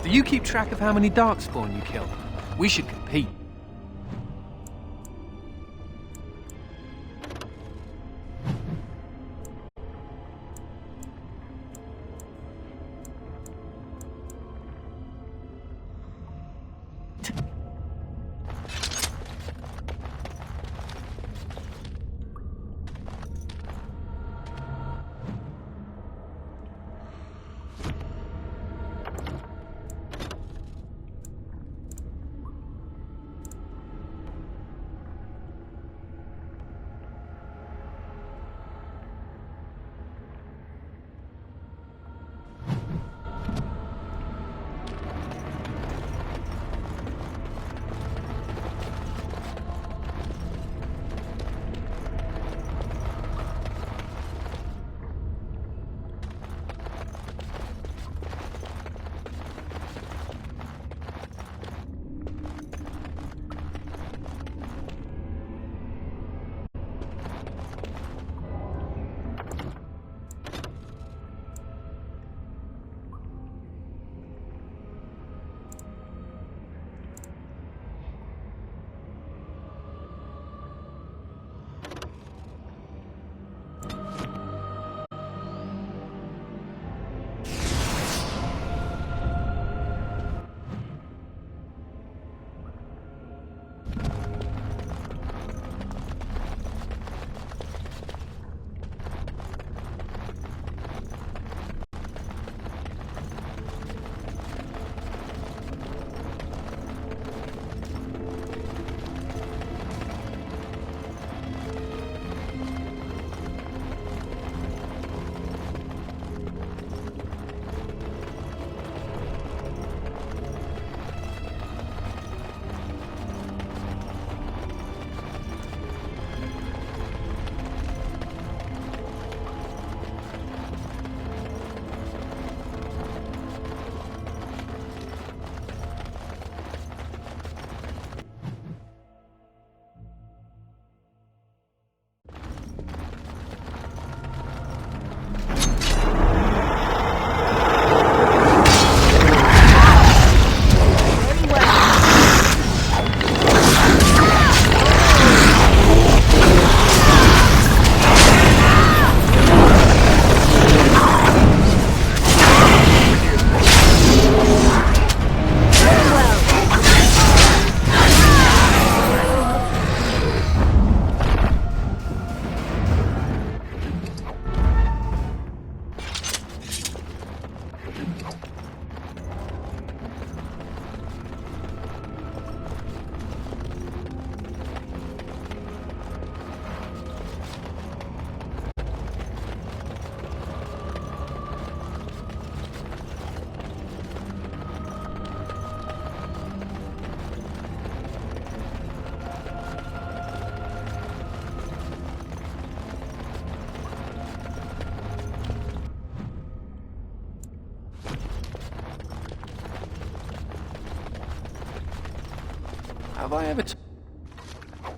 Do you keep track of how many Darkspawn you kill? We should compete. Have I ever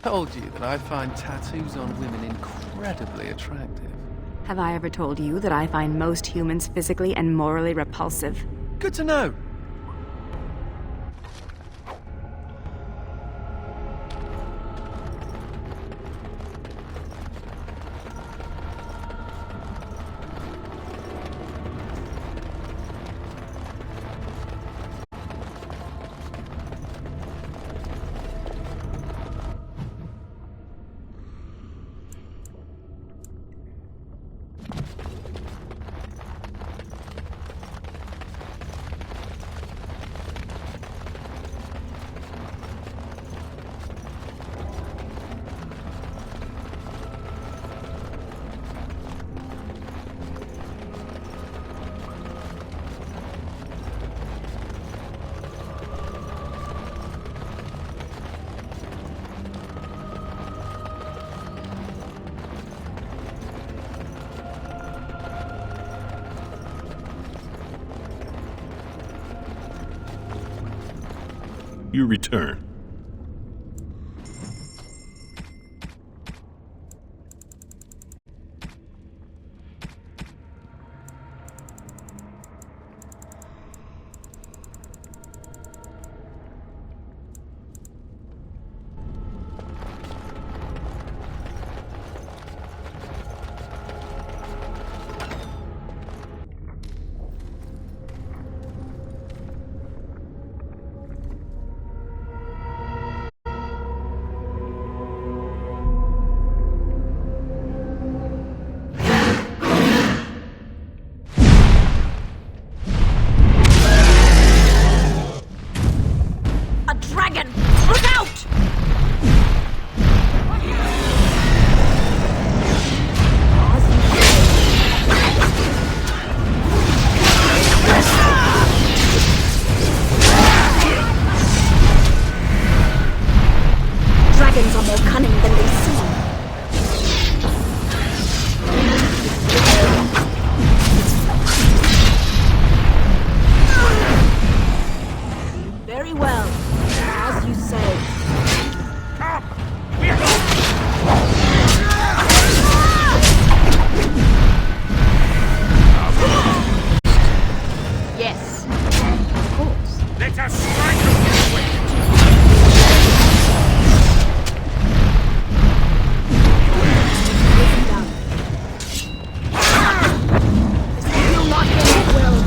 told you that I find tattoos on women incredibly attractive? Have I ever told you that I find most humans physically and morally repulsive? Good to know. You return. Dragons are more cunning than they seem. Very well. As you say. Yes, of course. Let us strike them! This will not end well.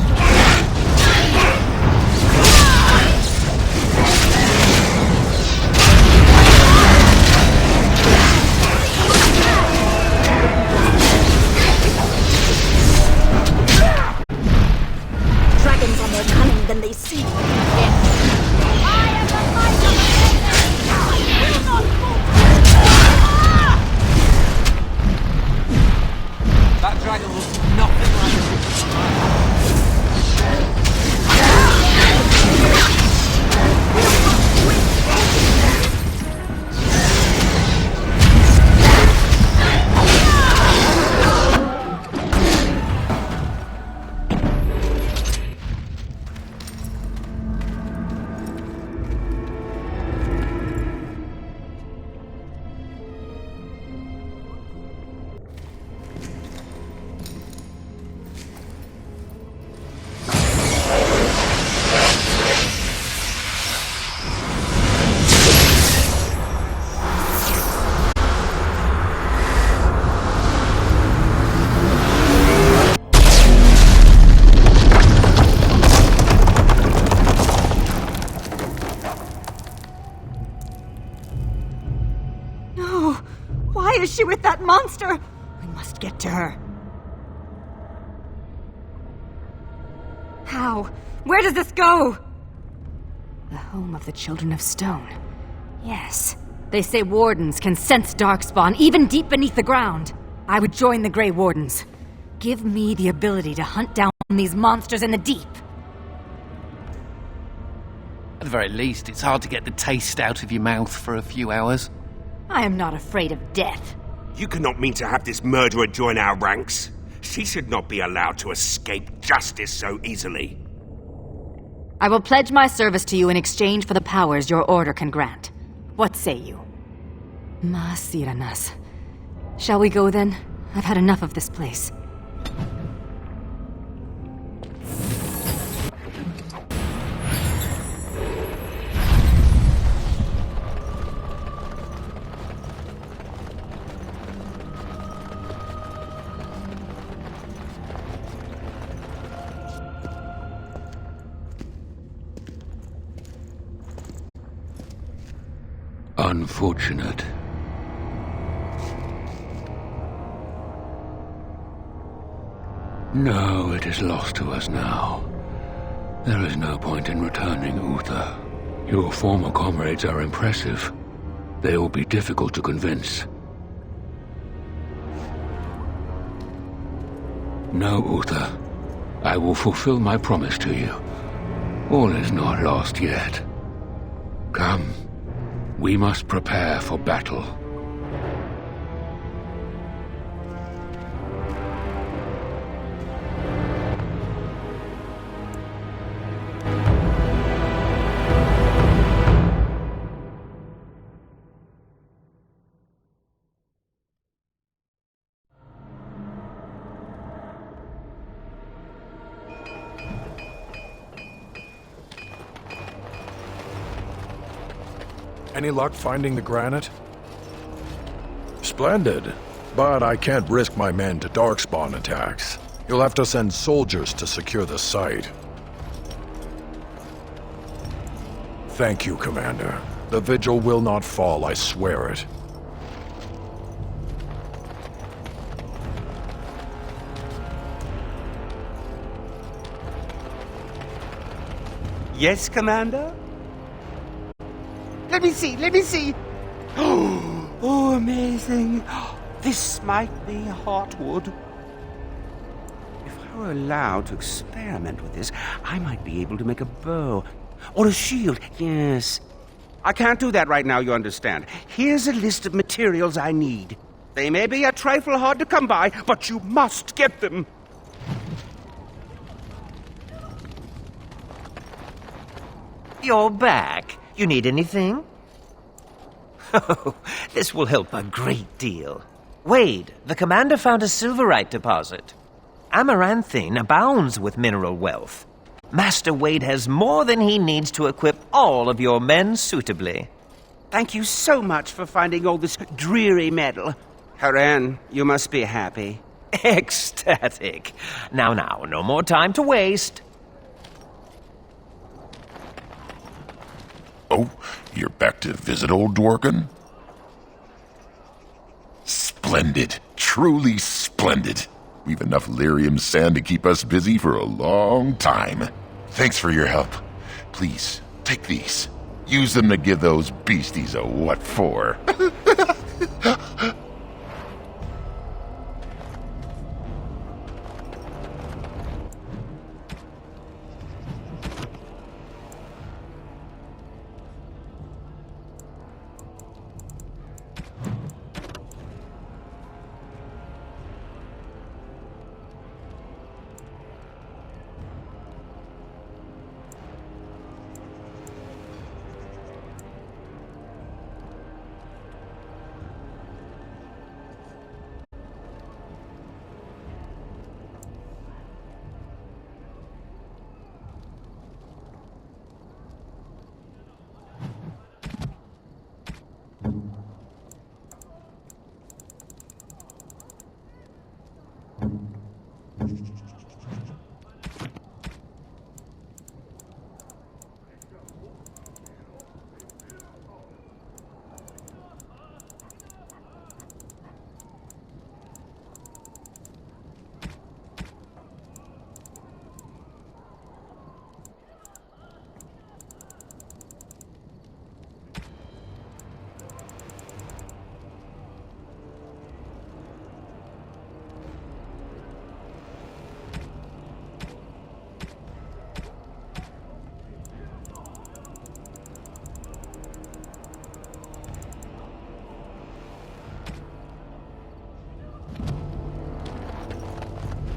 Dragons are more cunning than they seem. Yes. I am the might of the I will not fall. That dragon looks nothing like No! Why is she with that monster? We must get to her. How? Where does this go? The home of the Children of Stone. Yes. They say wardens can sense darkspawn even deep beneath the ground. I would join the Grey Wardens. Give me the ability to hunt down these monsters in the deep. At the very least, it's hard to get the taste out of your mouth for a few hours. I am not afraid of death. You cannot mean to have this murderer join our ranks. She should not be allowed to escape justice so easily. I will pledge my service to you in exchange for the powers your order can grant. What say you? Masiranas. Shall we go then? I've had enough of this place. Unfortunate. No, it is lost to us now. There is no point in returning, Uther. Your former comrades are impressive. They will be difficult to convince. No, Uther. I will fulfill my promise to you. All is not lost yet. Come. We must prepare for battle. Any luck finding the granite? Splendid. But I can't risk my men to darkspawn attacks. You'll have to send soldiers to secure the site. Thank you, Commander. The vigil will not fall, I swear it. Yes, Commander? Let me see. Oh, amazing. This might be Heartwood. If I were allowed to experiment with this, I might be able to make a bow. Or a shield, yes. I can't do that right now, you understand. Here's a list of materials I need. They may be a trifle hard to come by, but you must get them. You're back. You need anything? Oh, this will help a great deal. Wade, the commander found a silverite deposit. Amaranthine abounds with mineral wealth. Master Wade has more than he needs to equip all of your men suitably. Thank you so much for finding all this dreary metal. Haran, you must be happy. Ecstatic. Now, no more time to waste. Oh, you're back to visit old Dworkin? Splendid. Truly splendid. We've enough lyrium sand to keep us busy for a long time. Thanks for your help. Please, take these. Use them to give those beasties a what for.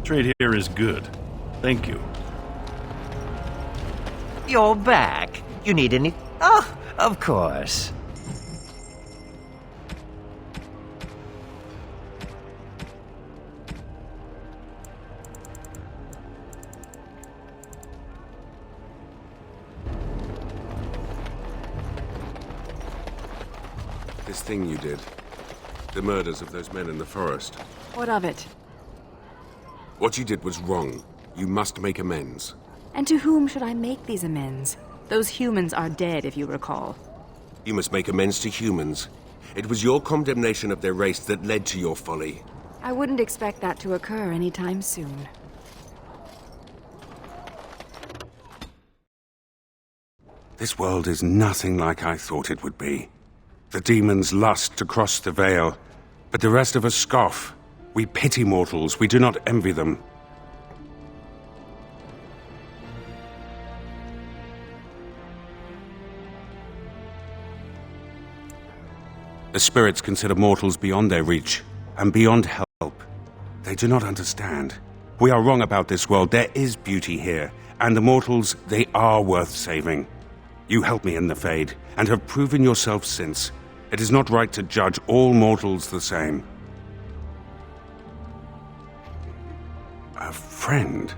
Trade here is good. Thank you. You're back. You need any... Oh, of course. This thing you did. The murders of those men in the forest. What of it? What you did was wrong. You must make amends. And to whom should I make these amends? Those humans are dead, if you recall. You must make amends to humans. It was your condemnation of their race that led to your folly. I wouldn't expect that to occur anytime soon. This world is nothing like I thought it would be. The demons lust to cross the veil, but the rest of us scoff. We pity mortals, we do not envy them. The spirits consider mortals beyond their reach, and beyond help. They do not understand. We are wrong about this world. There is beauty here, and the mortals, they are worth saving. You helped me in the Fade, and have proven yourself since. It is not right to judge all mortals the same. A friend?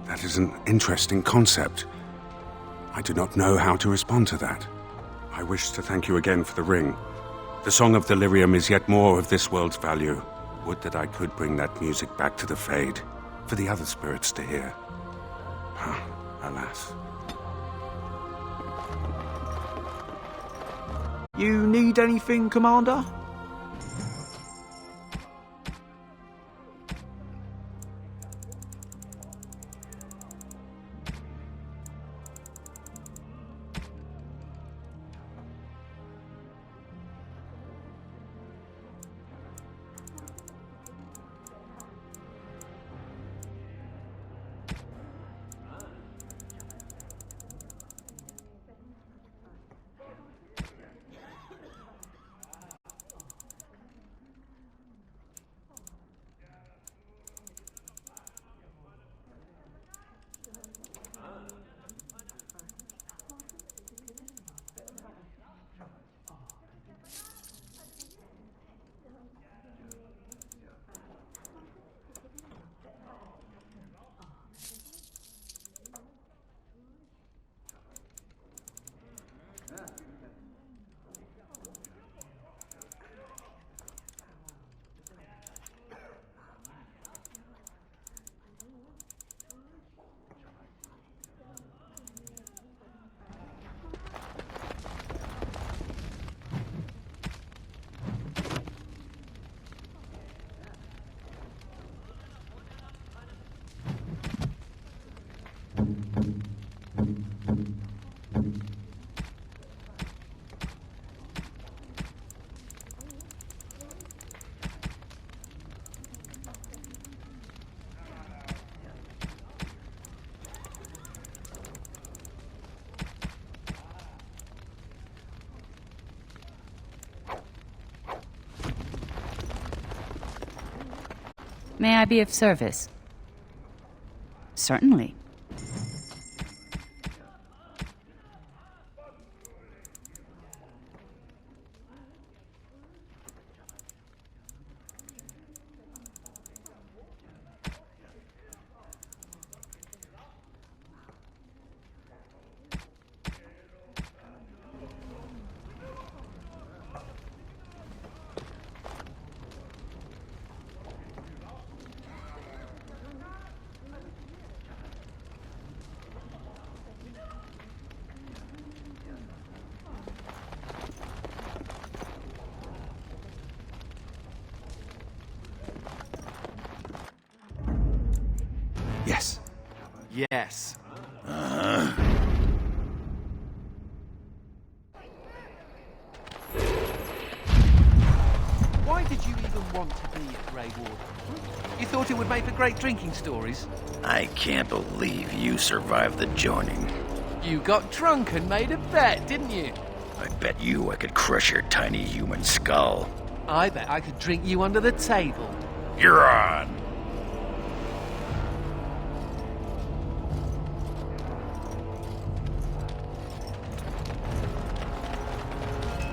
That is an interesting concept. I do not know how to respond to that. I wish to thank you again for the ring. The Song of Delirium is yet more of this world's value. Would that I could bring that music back to the Fade, for the other spirits to hear. Alas. You need anything, Commander? May I be of service? Certainly. Yes. Yes. Why did you even want to be a Grey Warden? You thought it would make for great drinking stories? I can't believe you survived the joining. You got drunk and made a bet, didn't you? I bet you I could crush your tiny human skull. I bet I could drink you under the table. You're on!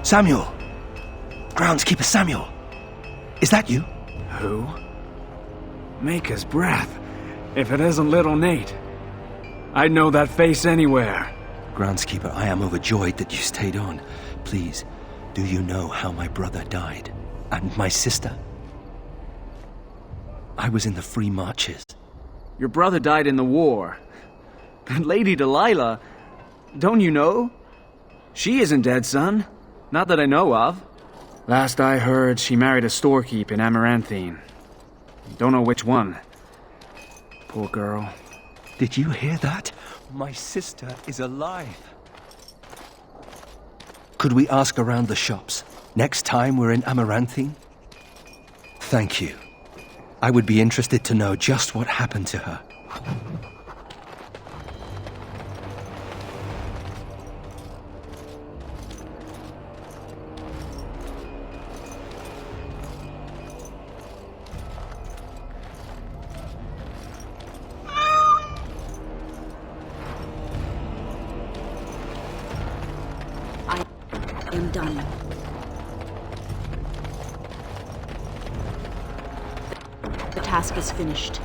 Samuel! Groundskeeper Samuel! Is that you? Who? Maker's breath. If it isn't little Nate. I'd know that face anywhere. Groundskeeper, I am overjoyed that you stayed on. Please, do you know how my brother died? And my sister? I was in the Free Marches. Your brother died in the war. But Lady Delilah, don't you know? She isn't dead, son. Not that I know of. Last I heard, she married a storekeep in Amaranthine. Don't know which one. Poor girl. Did you hear that? My sister is alive. Could we ask around the shops next time we're in Amaranthine? Thank you. I would be interested to know just what happened to her. I am done. The task is finished.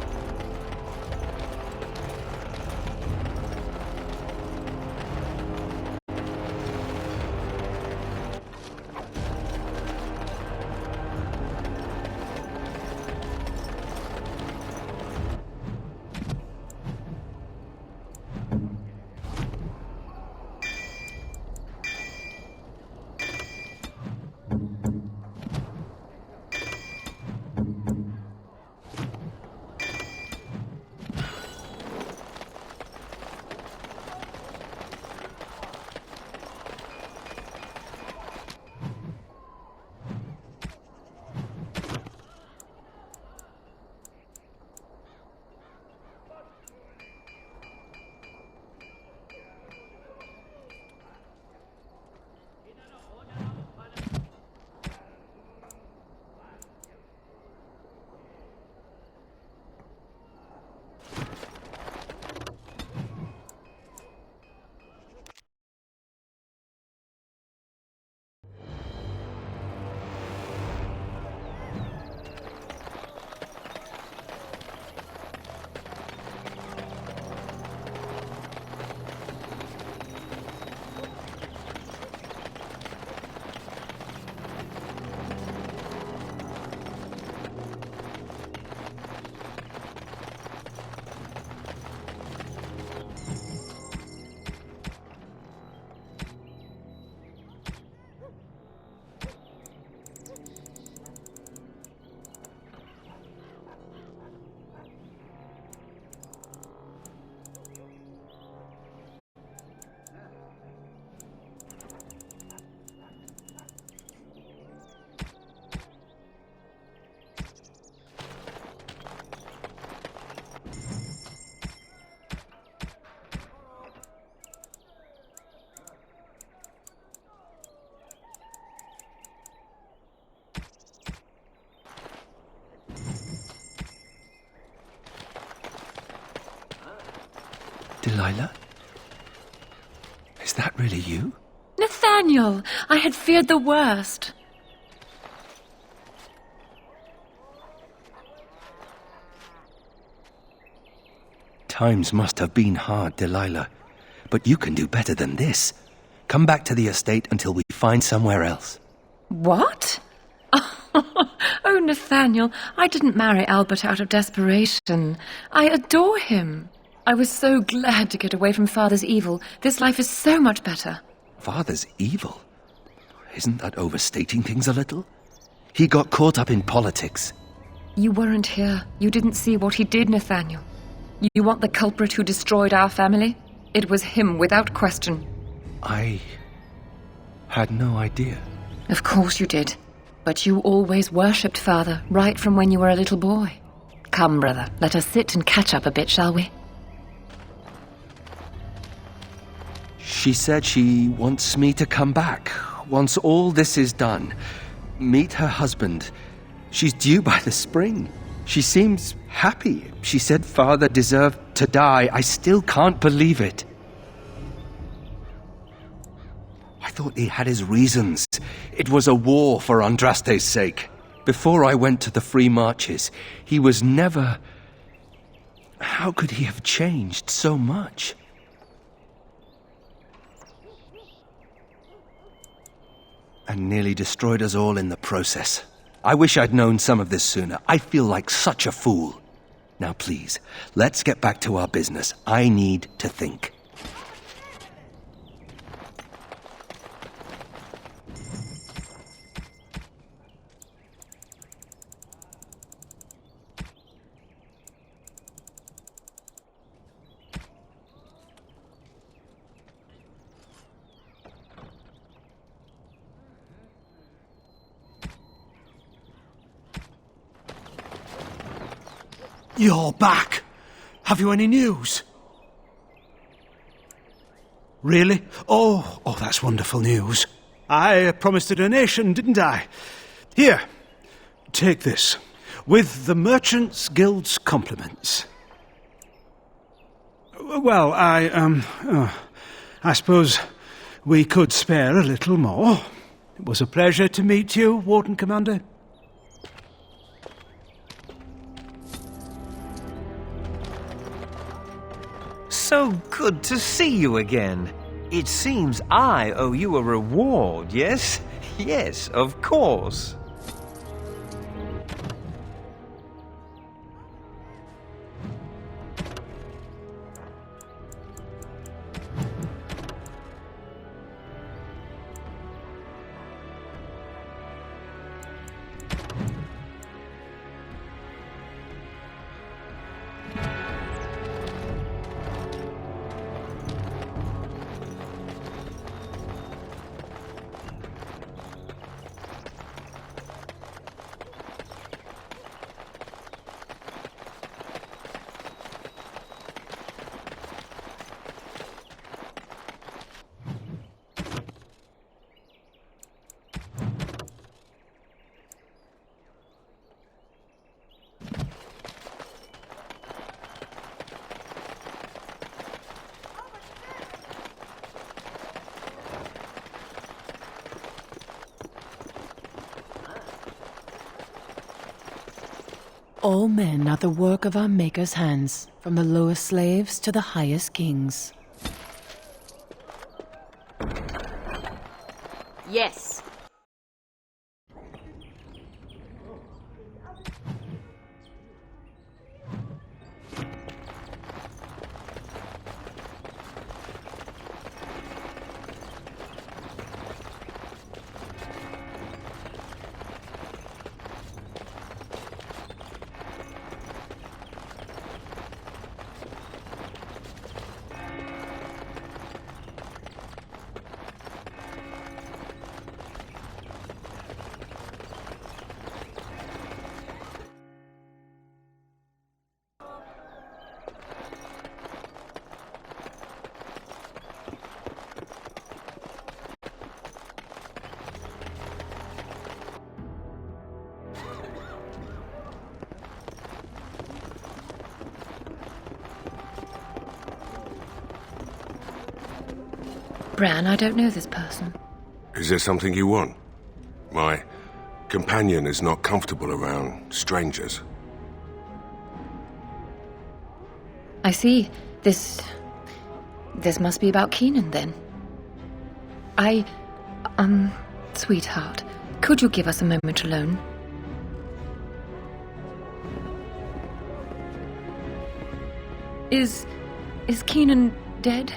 Delilah? Is that really you? Nathaniel, I had feared the worst. Times must have been hard, Delilah. But you can do better than this. Come back to the estate until we find somewhere else. What? Oh, Nathaniel, I didn't marry Albert out of desperation. I adore him. I was so glad to get away from Father's evil. This life is so much better. Father's evil? Isn't that overstating things a little? He got caught up in politics. You weren't here. You didn't see what he did, Nathaniel. You want the culprit who destroyed our family? It was him, without question. I had no idea. Of course you did. But you always worshipped Father, right from when you were a little boy. Come, brother, let us sit and catch up a bit, shall we? She said she wants me to come back. Once all this is done. Meet her husband. She's due by the spring. She seems happy. She said Father deserved to die. I still can't believe it. I thought he had his reasons. It was a war for Andraste's sake. Before I went to the Free Marches, he was never... How could he have changed so much? And nearly destroyed us all in the process. I wish I'd known some of this sooner. I feel like such a fool. Now please, let's get back to our business. I need to think. You're back. Have you any news? Really? Oh, that's wonderful news. I promised a donation, didn't I? Here, take this. With the Merchants Guild's compliments. Well, I suppose we could spare a little more. It was a pleasure to meet you, Warden Commander. So good to see you again. It seems I owe you a reward, yes? Yes, of course. All men are the work of our Maker's hands, from the lowest slaves to the highest kings. Yes. Bran, I don't know this person. Is there something you want? My companion is not comfortable around strangers. I see. This must be about Keenan, then. Sweetheart, could you give us a moment alone? Is Keenan dead?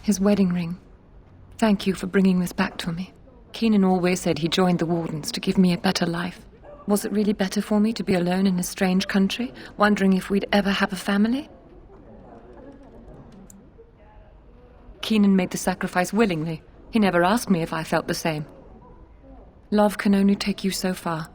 His wedding ring. Thank you for bringing this back to me. Keenan always said he joined the Wardens to give me a better life. Was it really better for me to be alone in a strange country, wondering if we'd ever have a family? Keenan made the sacrifice willingly. He never asked me if I felt the same. Love can only take you so far.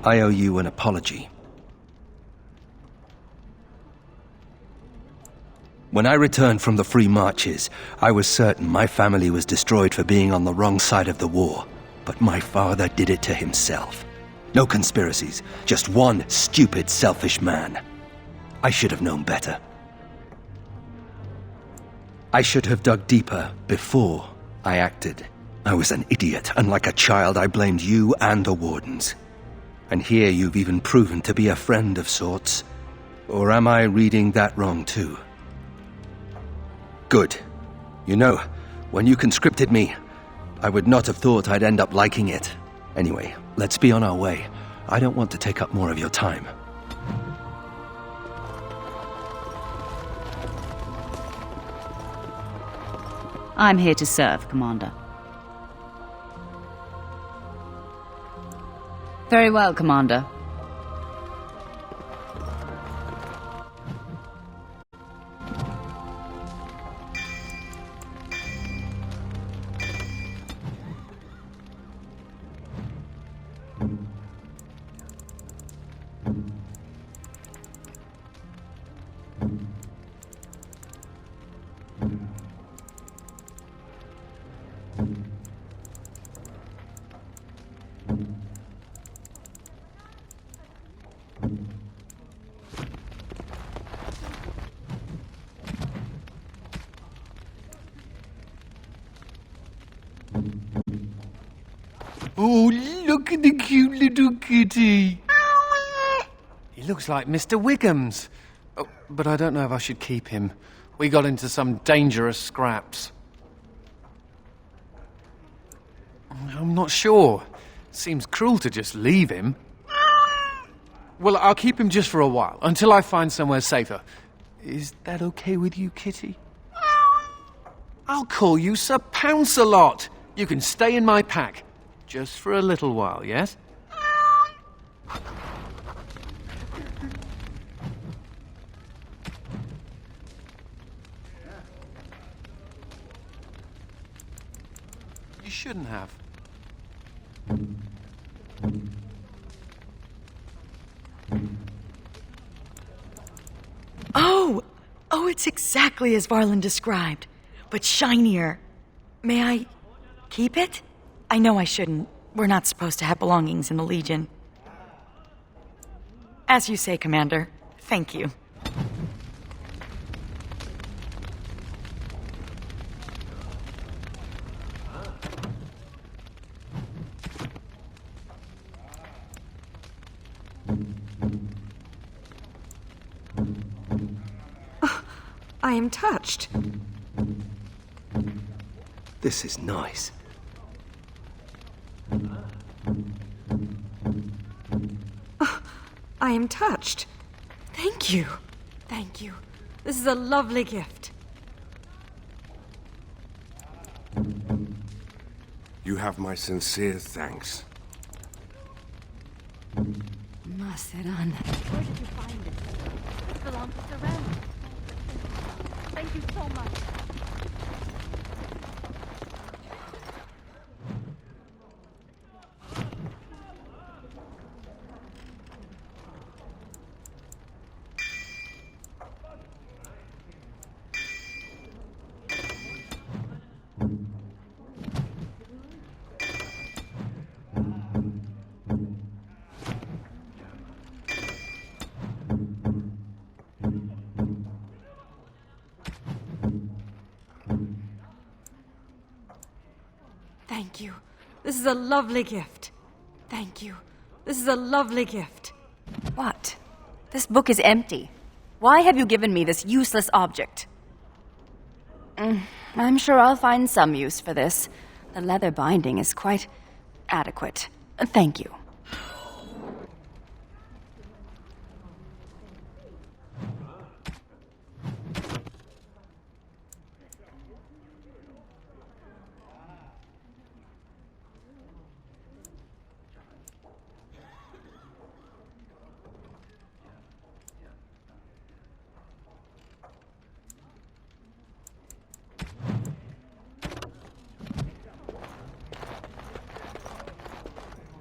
I owe you an apology. When I returned from the Free Marches, I was certain my family was destroyed for being on the wrong side of the war. But my father did it to himself. No conspiracies, just one stupid, selfish man. I should have known better. I should have dug deeper before I acted. I was an idiot, and like a child I blamed you and the Wardens. And here you've even proven to be a friend of sorts. Or am I reading that wrong too? Good. You know, when you conscripted me, I would not have thought I'd end up liking it. Anyway, let's be on our way. I don't want to take up more of your time. I'm here to serve, Commander. Very well, Commander. Oh, look at the cute little kitty. He looks like Mr. Wiggums. Oh, but I don't know if I should keep him. We got into some dangerous scraps. I'm not sure. Seems cruel to just leave him. Well, I'll keep him just for a while, until I find somewhere safer. Is that okay with you, Kitty? I'll call you Sir Pounce-a-Lot. You can stay in my pack. Just for a little while, yes? You shouldn't have. Oh, it's exactly as Varlin described, but shinier. May I keep it? I know I shouldn't. We're not supposed to have belongings in the Legion. As you say, Commander. Thank you. I am touched. This is nice. I am touched. Thank you. Thank you. This is a lovely gift. You have my sincere thanks. Maseran. Where did you find it? It belongs to Seren. Thank you so much. Thank you. This is a lovely gift. Thank you. This is a lovely gift. What? This book is empty. Why have you given me this useless object? I'm sure I'll find some use for this. The leather binding is quite adequate. Thank you.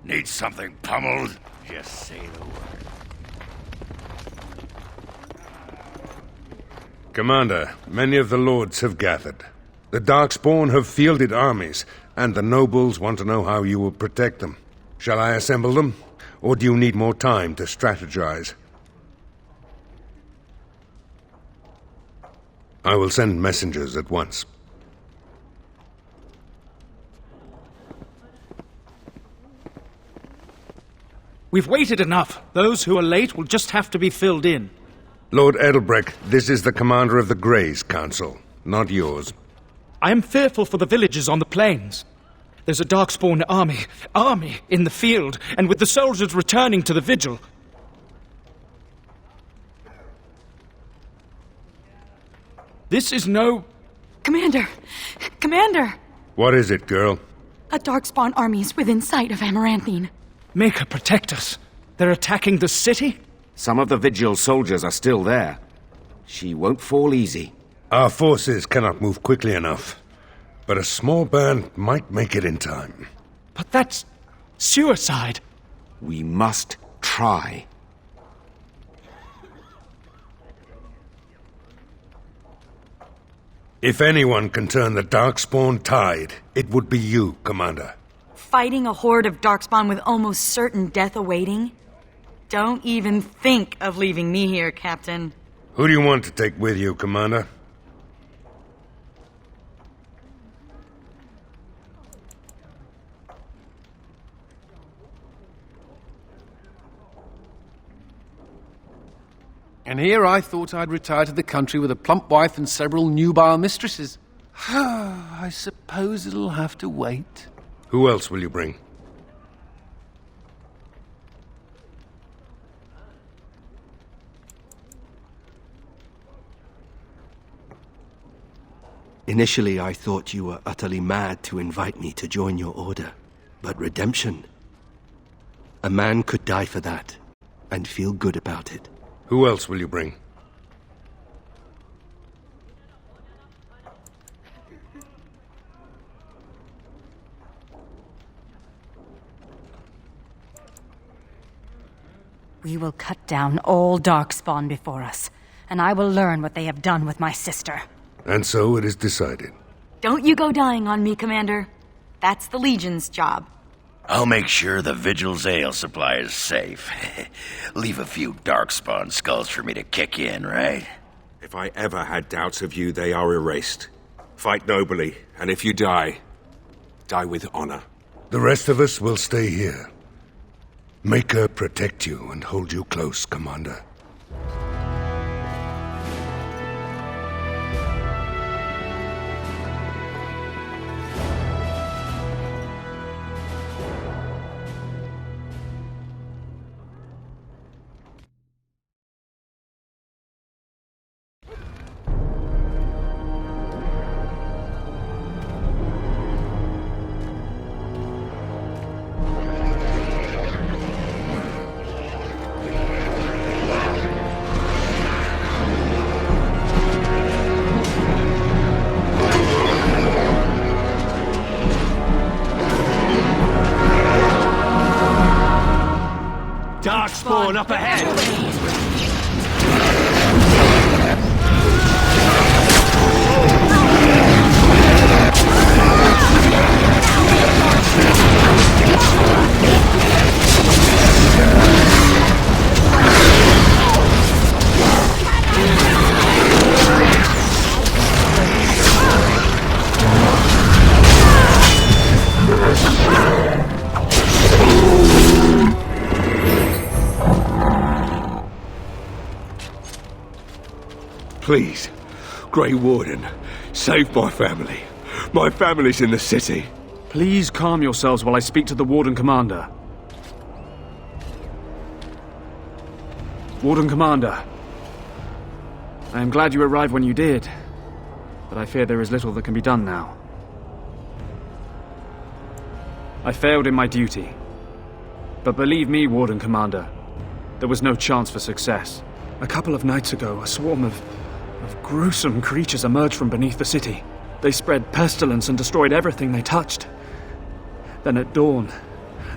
Need something pummeled? Just say the word. Commander, many of the lords have gathered. The Darkspawn have fielded armies, and the nobles want to know how you will protect them. Shall I assemble them, or do you need more time to strategize? I will send messengers at once. We've waited enough. Those who are late will just have to be filled in. Lord Edelbrecht, this is the commander of the Greys Council, not yours. I am fearful for the villagers on the plains. There's a Darkspawn army in the field, and with the soldiers returning to the vigil. This is no... Commander! Commander! What is it, girl? A Darkspawn army is within sight of Amaranthine. Make her protect us. They're attacking the city? Some of the Vigil soldiers are still there. She won't fall easy. Our forces cannot move quickly enough, but a small band might make it in time. But that's suicide. We must try. If anyone can turn the Darkspawn tide, it would be you, Commander. Fighting a horde of Darkspawn with almost certain death awaiting? Don't even think of leaving me here, Captain. Who do you want to take with you, Commander? And here I thought I'd retire to the country with a plump wife and several nubile mistresses. I suppose it'll have to wait. Who else will you bring? Initially, I thought you were utterly mad to invite me to join your order. But redemption... a man could die for that, and feel good about it. Who else will you bring? We will cut down all Darkspawn before us, and I will learn what they have done with my sister. And so it is decided. Don't you go dying on me, Commander. That's the Legion's job. I'll make sure the Vigil's ale supply is safe. Leave a few Darkspawn skulls for me to kick in, right? If I ever had doubts of you, they are erased. Fight nobly, and if you die, die with honor. The rest of us will stay here. Maker protect you and hold you close, Commander. Darkspawn up ahead! Please, Grey Warden, save my family. My family's in the city. Please calm yourselves while I speak to the Warden Commander. Warden Commander, I am glad you arrived when you did, but I fear there is little that can be done now. I failed in my duty, but believe me, Warden Commander, there was no chance for success. A couple of nights ago, a swarm of gruesome creatures emerged from beneath the city. They spread pestilence and destroyed everything they touched. Then at dawn,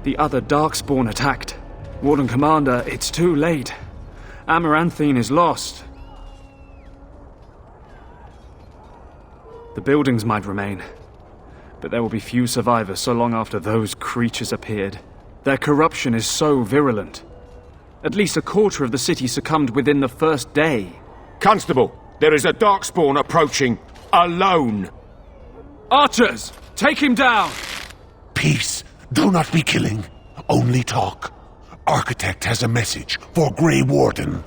the other Darkspawn attacked. Warden Commander, it's too late. Amaranthine is lost. The buildings might remain, but there will be few survivors so long after those creatures appeared. Their corruption is so virulent. At least a quarter of the city succumbed within the first day. Constable, there is a Darkspawn approaching, alone. Archers, take him down! Peace. Do not be killing. Only talk. Architect has a message for Grey Warden.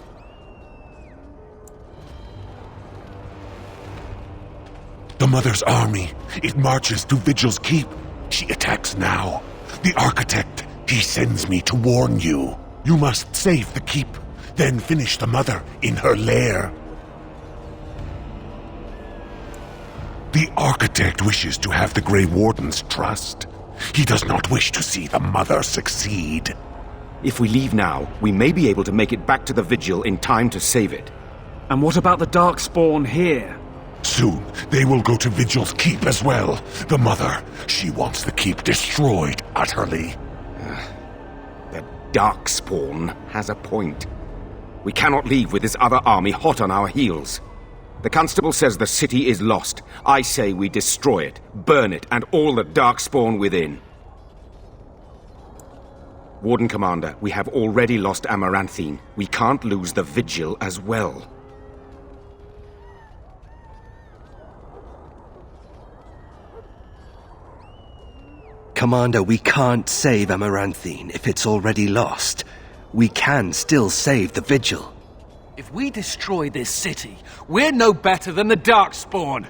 The Mother's army. It marches to Vigil's Keep. She attacks now. The Architect, he sends me to warn you. You must save the Keep, then finish the Mother in her lair. The Architect wishes to have the Grey Warden's trust. He does not wish to see the Mother succeed. If we leave now, we may be able to make it back to the Vigil in time to save it. And what about the Darkspawn here? Soon, they will go to Vigil's Keep as well. The Mother, she wants the Keep destroyed utterly. The Darkspawn has a point. We cannot leave with this other army hot on our heels. The Constable says the city is lost. I say we destroy it, burn it, and all the Darkspawn within. Warden Commander, we have already lost Amaranthine. We can't lose the Vigil as well. Commander, we can't save Amaranthine if it's already lost. We can still save the Vigil. If we destroy this city, we're no better than the Darkspawn.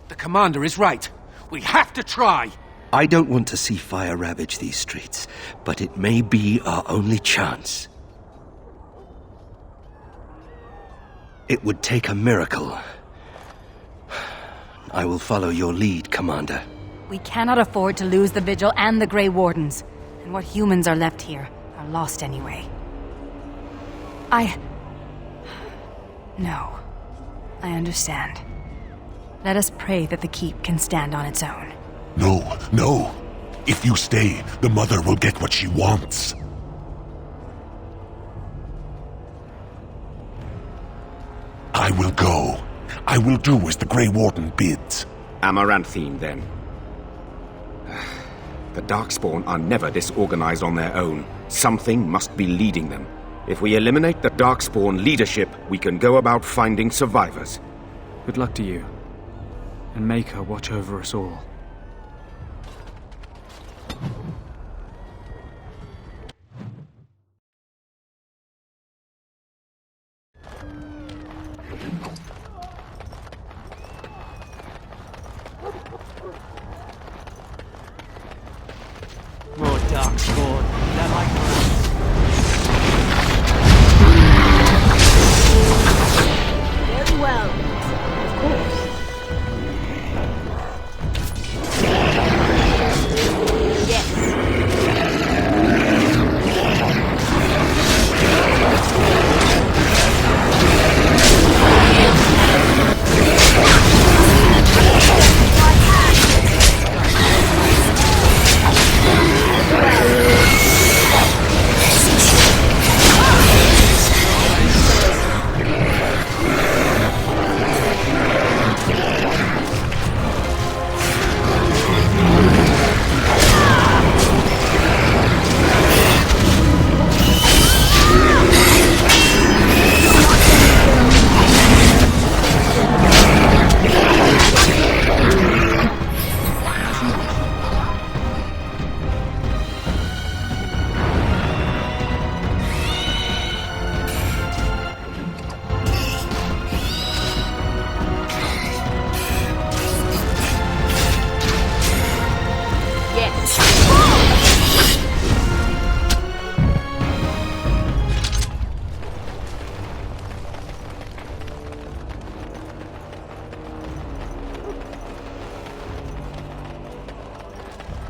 The commander is right. We have to try. I don't want to see fire ravage these streets, but it may be our only chance. It would take a miracle. I will follow your lead, Commander. We cannot afford to lose the Vigil and the Grey Wardens. And what humans are left here are lost anyway. No. I understand. Let us pray that the Keep can stand on its own. No, no. If you stay, the Mother will get what she wants. I will go. I will do as the Grey Warden bids. Amaranthine, then. The Darkspawn are never disorganized on their own. Something must be leading them. If we eliminate the Darkspawn leadership, we can go about finding survivors. Good luck to you. And make her watch over us all. More Darkspawn. They're like rats. Very well. Of course.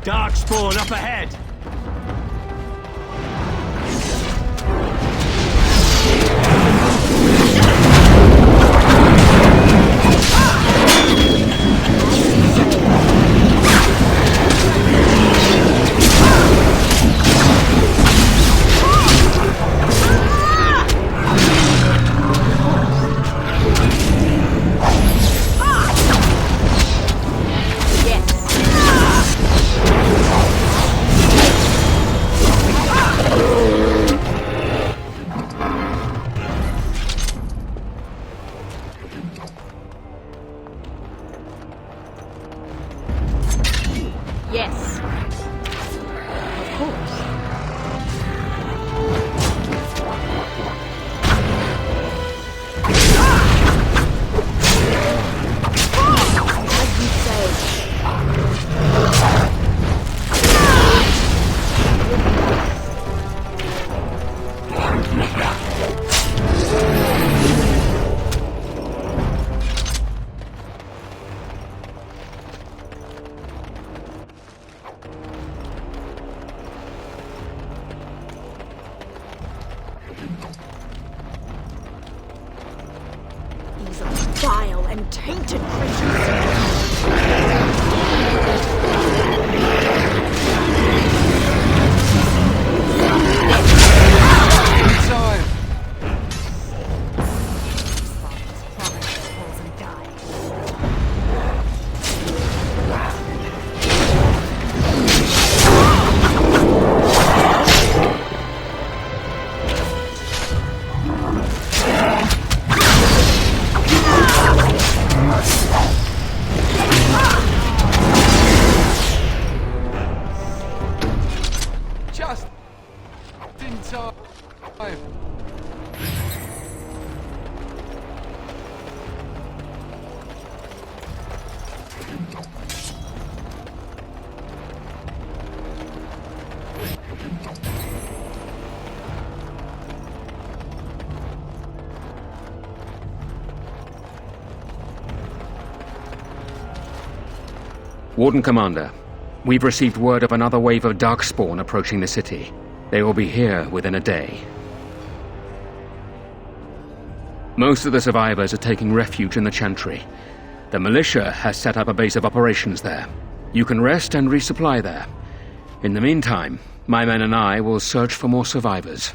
Darkspawn up ahead! Yes. Of course. As you say. These are vile and tainted Warden Commander, we've received word of another wave of Darkspawn approaching the city. They will be here within a day. Most of the survivors are taking refuge in the Chantry. The militia has set up a base of operations there. You can rest and resupply there. In the meantime, my men and I will search for more survivors.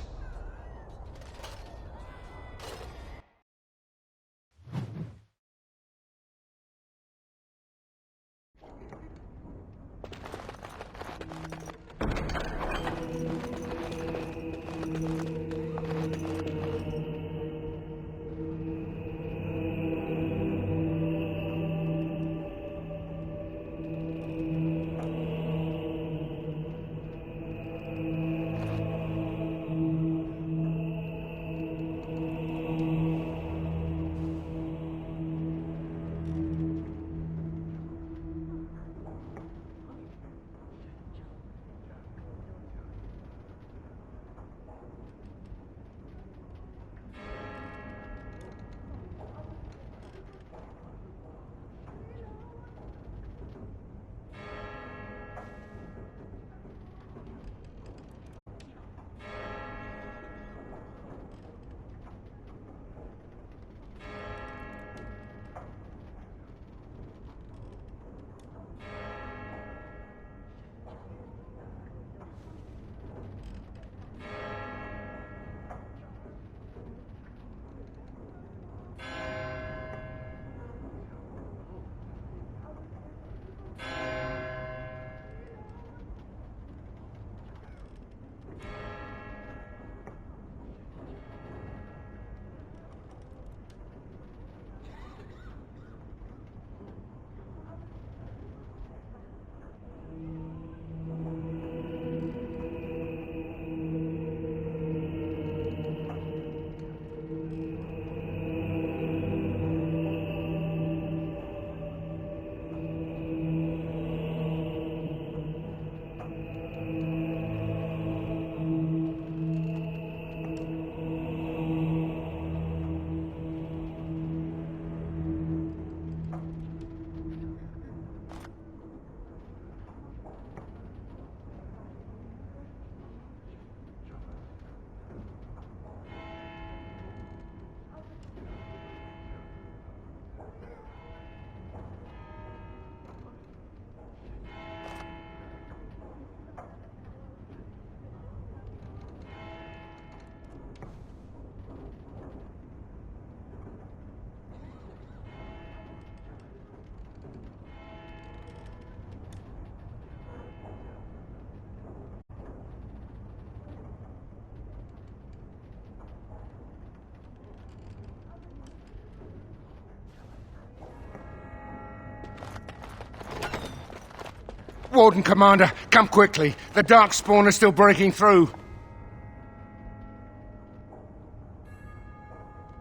Warden Commander, come quickly. The Darkspawn are still breaking through.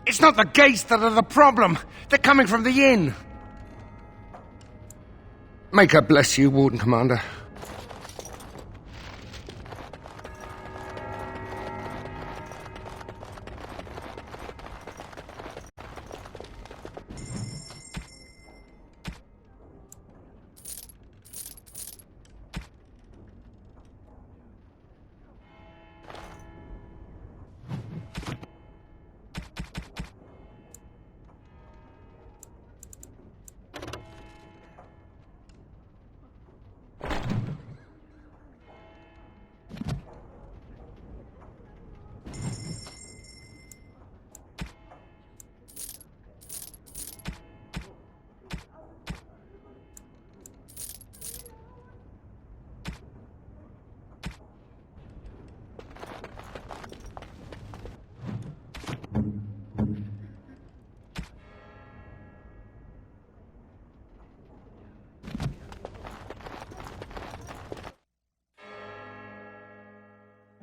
It's not the gates that are the problem. They're coming from the inn. May God bless you, Warden Commander.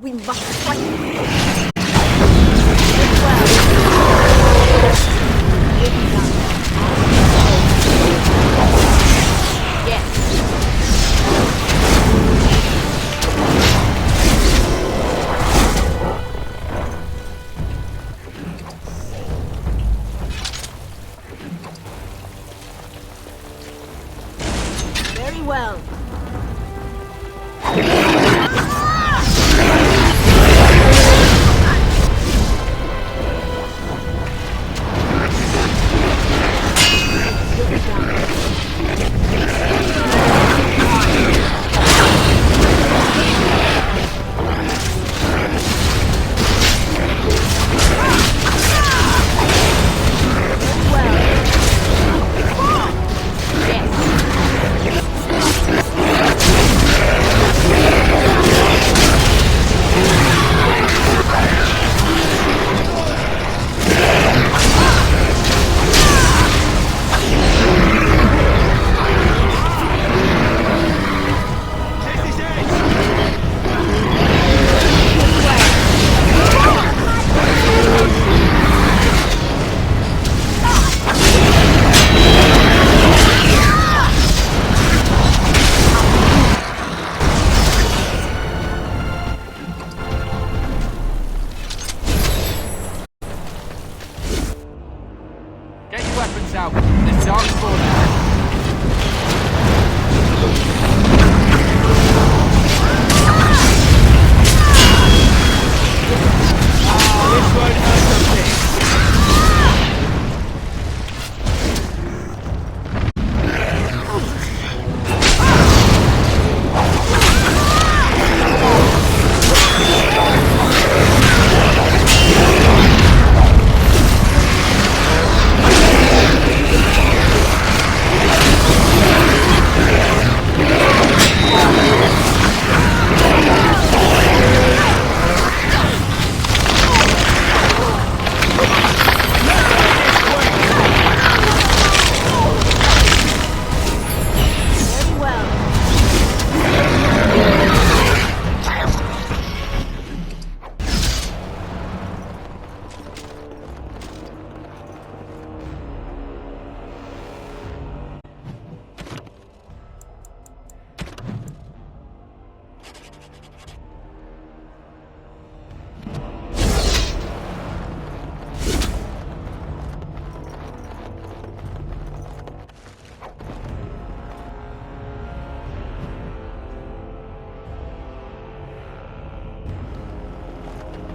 We must fight. Very well.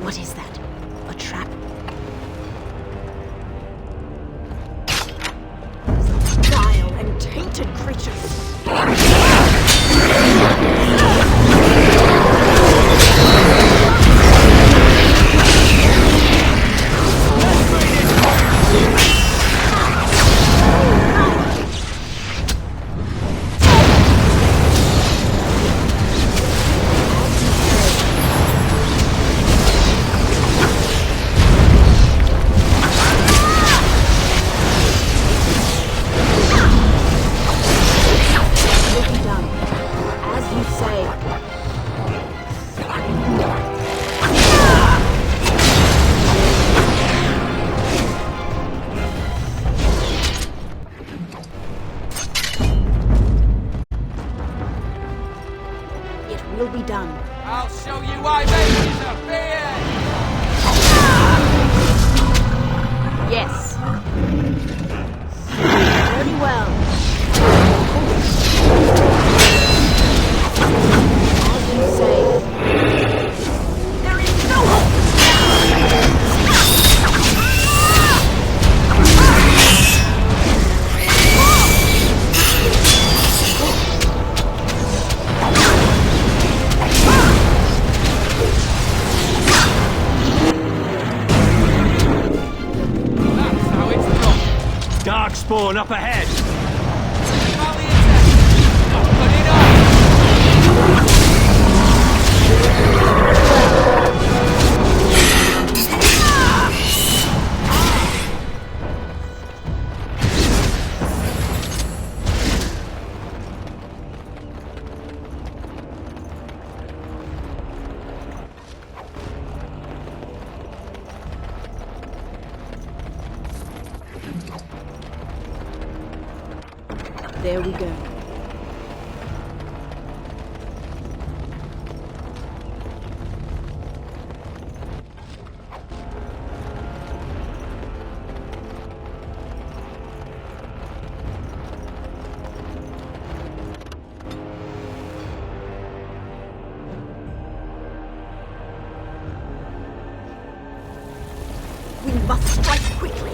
What is that? A trap? Vile and tainted creatures! Will be done. I'll show you why mages are feared! Yes. Very well. As you say. There is no hope! Darkspawn up ahead! There we go. must strike quickly.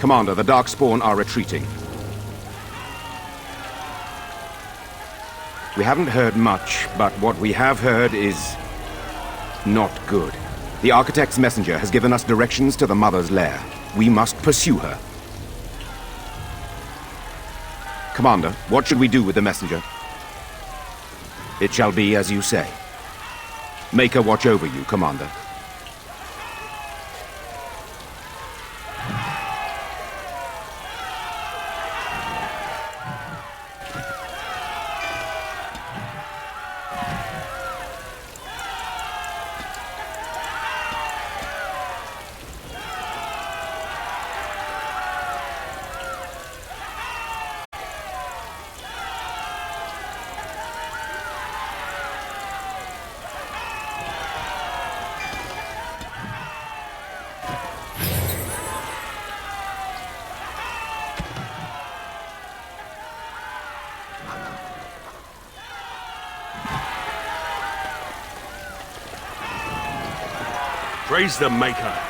Commander, the Darkspawn are retreating. We haven't heard much, but what we have heard is not good. The Architect's messenger has given us directions to the Mother's lair. We must pursue her. Commander, what should we do with the messenger? It shall be as you say. Make her watch over you, Commander. Praise the Maker.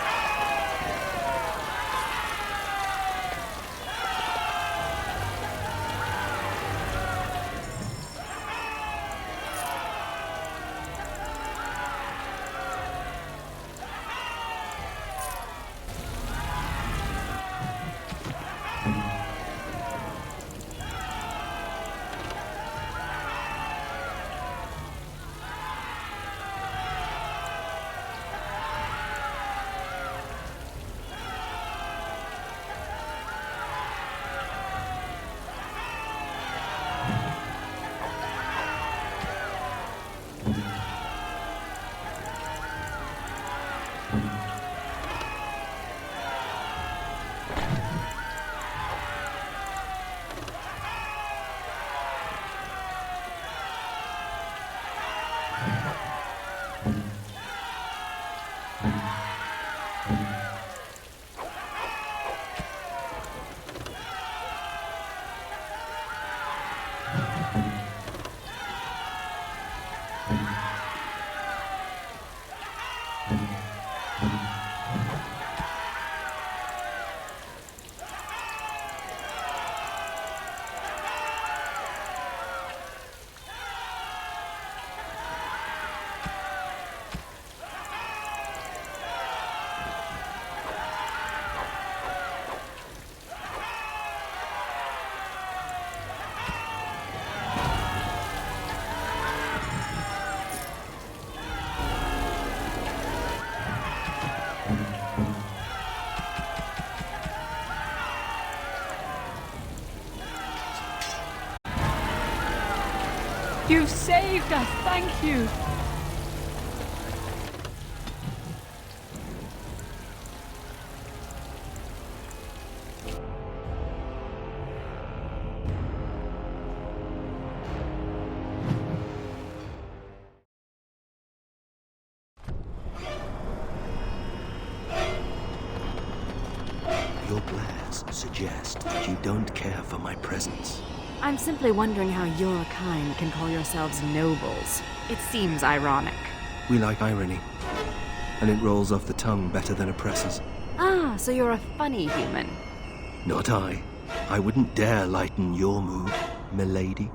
You've saved us, thank you. signs suggest that you don't care for my presence. I'm simply wondering how your kind can call yourselves nobles. It seems ironic. We like irony, and it rolls off the tongue better than oppressors. Ah, so you're a funny human. Not I. I wouldn't dare lighten your mood, milady.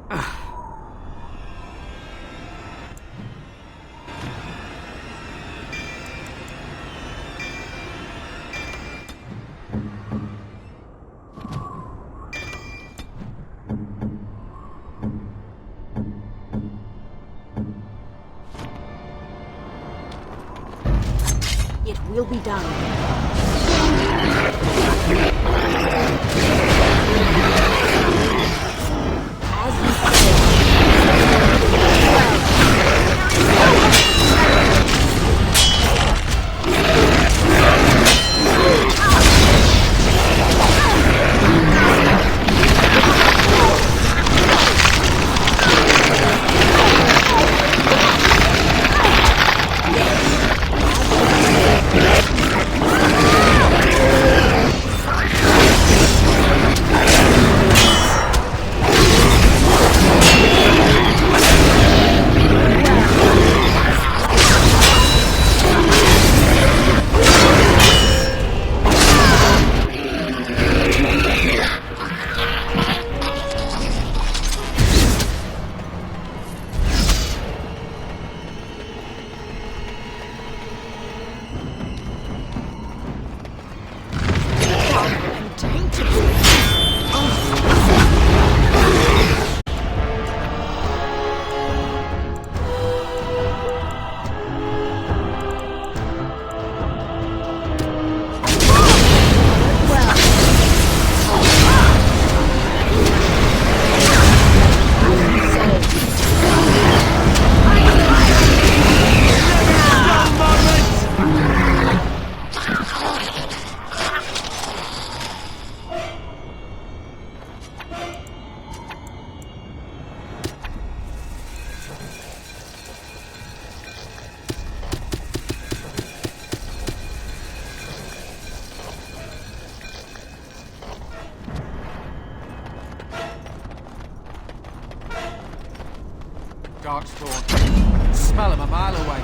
It will be done. As you Darkspawn. Smell him a mile away.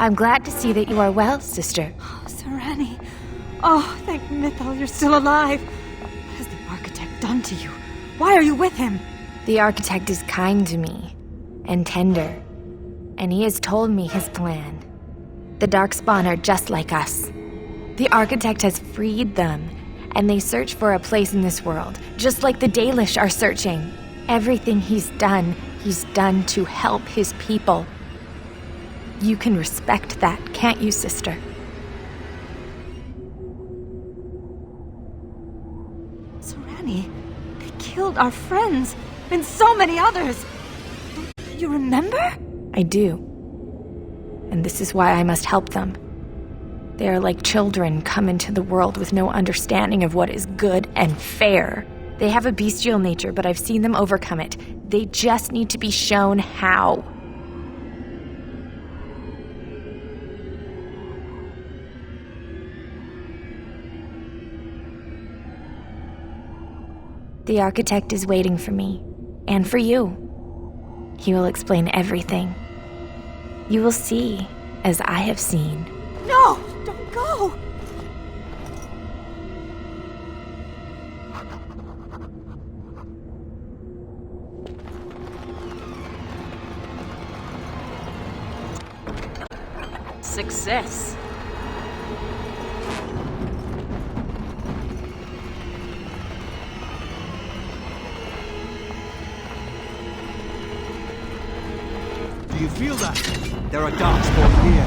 I'm glad to see that you are well, sister. Oh, Serani. Oh, thank Mythal, you're still alive. What has the Architect done to you? Why are you with him? The Architect is kind to me, and tender, and he has told me his plan. The Darkspawn are just like us. The Architect has freed them, and they search for a place in this world, just like the Dalish are searching. Everything he's done to help his people. You can respect that, can't you, sister? Serani, they killed our friends, and so many others. You remember? I do. And this is why I must help them. They are like children come into the world with no understanding of what is good and fair. They have a bestial nature, but I've seen them overcome it. They just need to be shown how. The Architect is waiting for me, and for you. He will explain everything. You will see, as I have seen. No! Don't go! Success. Do you feel that? There are Darkspawn here.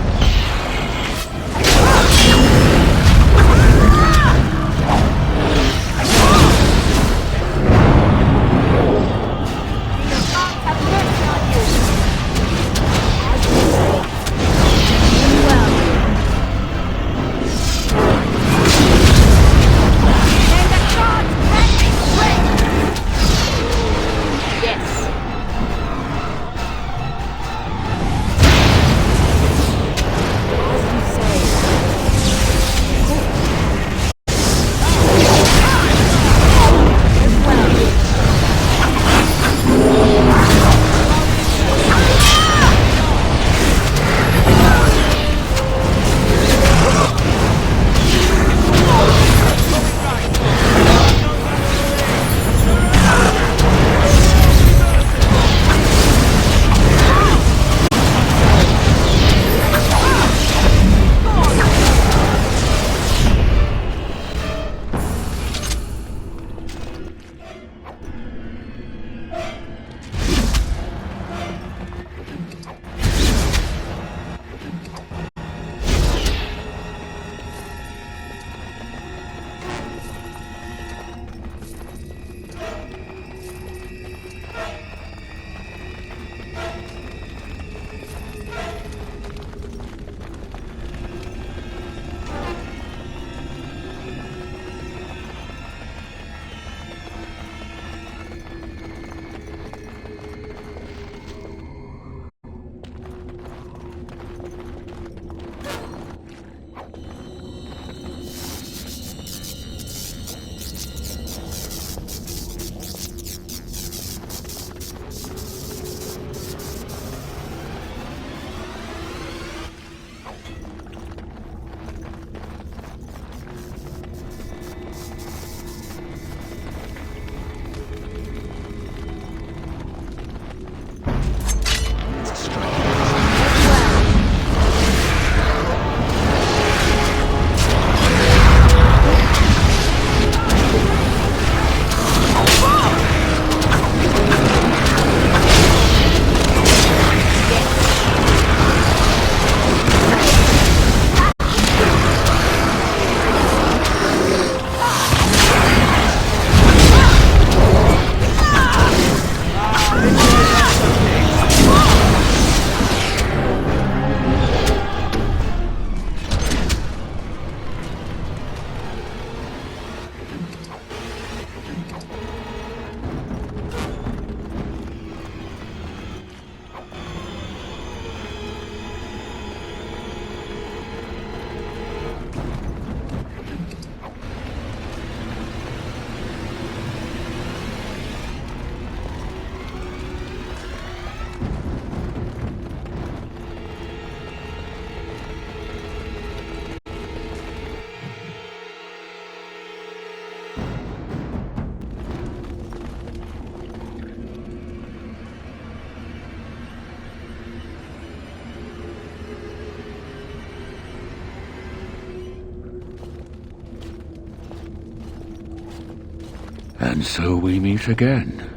And so we meet again.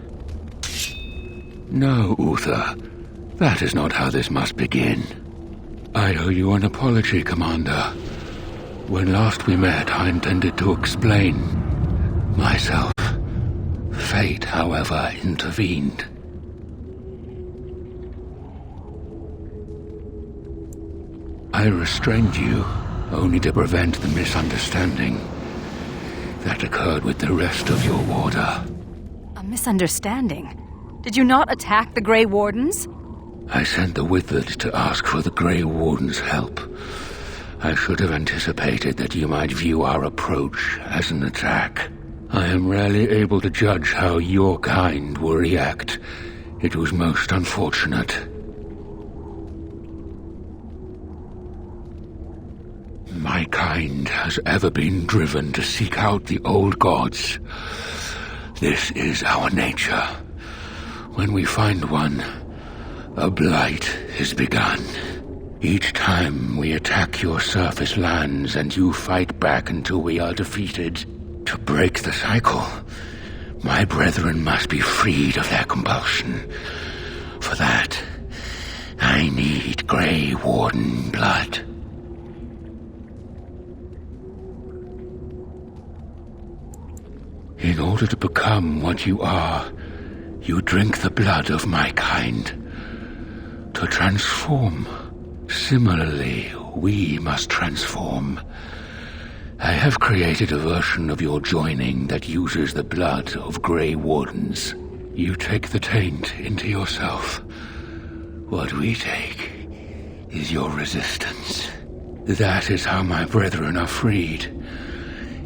No, Uther. That is not how this must begin. I owe you an apology, Commander. When last we met, I intended to explain myself. Fate, however, intervened. I restrained you, only to prevent the misunderstanding that occurred with the rest of your order. A misunderstanding? Did you not attack the Grey Wardens? I sent the Withered to ask for the Grey Warden's help. I should have anticipated that you might view our approach as an attack. I am rarely able to judge how your kind will react. It was most unfortunate. My kind has ever been driven to seek out the old gods. This is our nature. When we find one, a blight is begun. Each time we attack your surface lands and you fight back until we are defeated. To break the cycle, my brethren must be freed of their compulsion. For that, I need Grey Warden blood. In order to become what you are, you drink the blood of my kind. To transform, similarly, we must transform. I have created a version of your joining that uses the blood of Grey Wardens. You take the taint into yourself. What we take is your resistance. That is how my brethren are freed.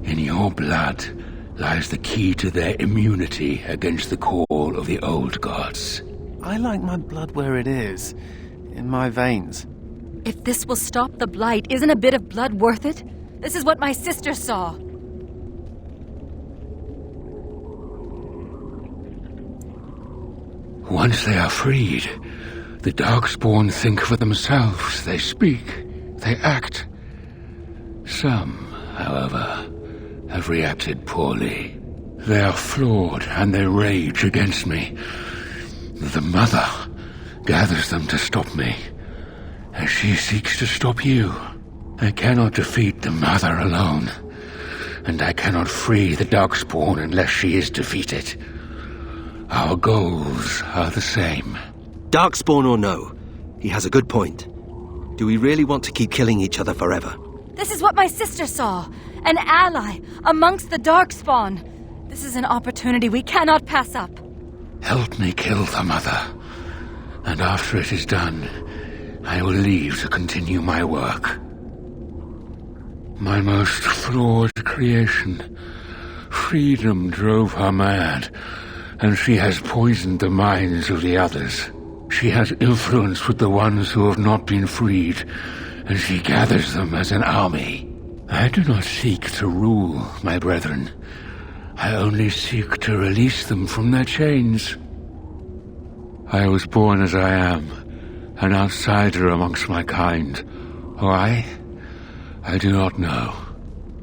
In your blood lies the key to their immunity against the call of the old gods. I like my blood where it is, in my veins. If this will stop the blight, isn't a bit of blood worth it? This is what my sister saw. Once they are freed, the Darkspawn think for themselves. They speak, they act. Some, however, have reacted poorly. They are flawed and they rage against me. The Mother gathers them to stop me, as she seeks to stop you. I cannot defeat the Mother alone, and I cannot free the Darkspawn unless she is defeated. Our goals are the same. Darkspawn or no, he has a good point. Do we really want to keep killing each other forever? This is what my sister saw. An ally amongst the Darkspawn. This is an opportunity we cannot pass up. Help me kill the Mother, and after it is done, I will leave to continue my work. My most flawed creation. Freedom drove her mad, and she has poisoned the minds of the others. She has influence with the ones who have not been freed, and she gathers them as an army. I do not seek to rule, my brethren. I only seek to release them from their chains. I was born as I am, an outsider amongst my kind. Why? I do not know.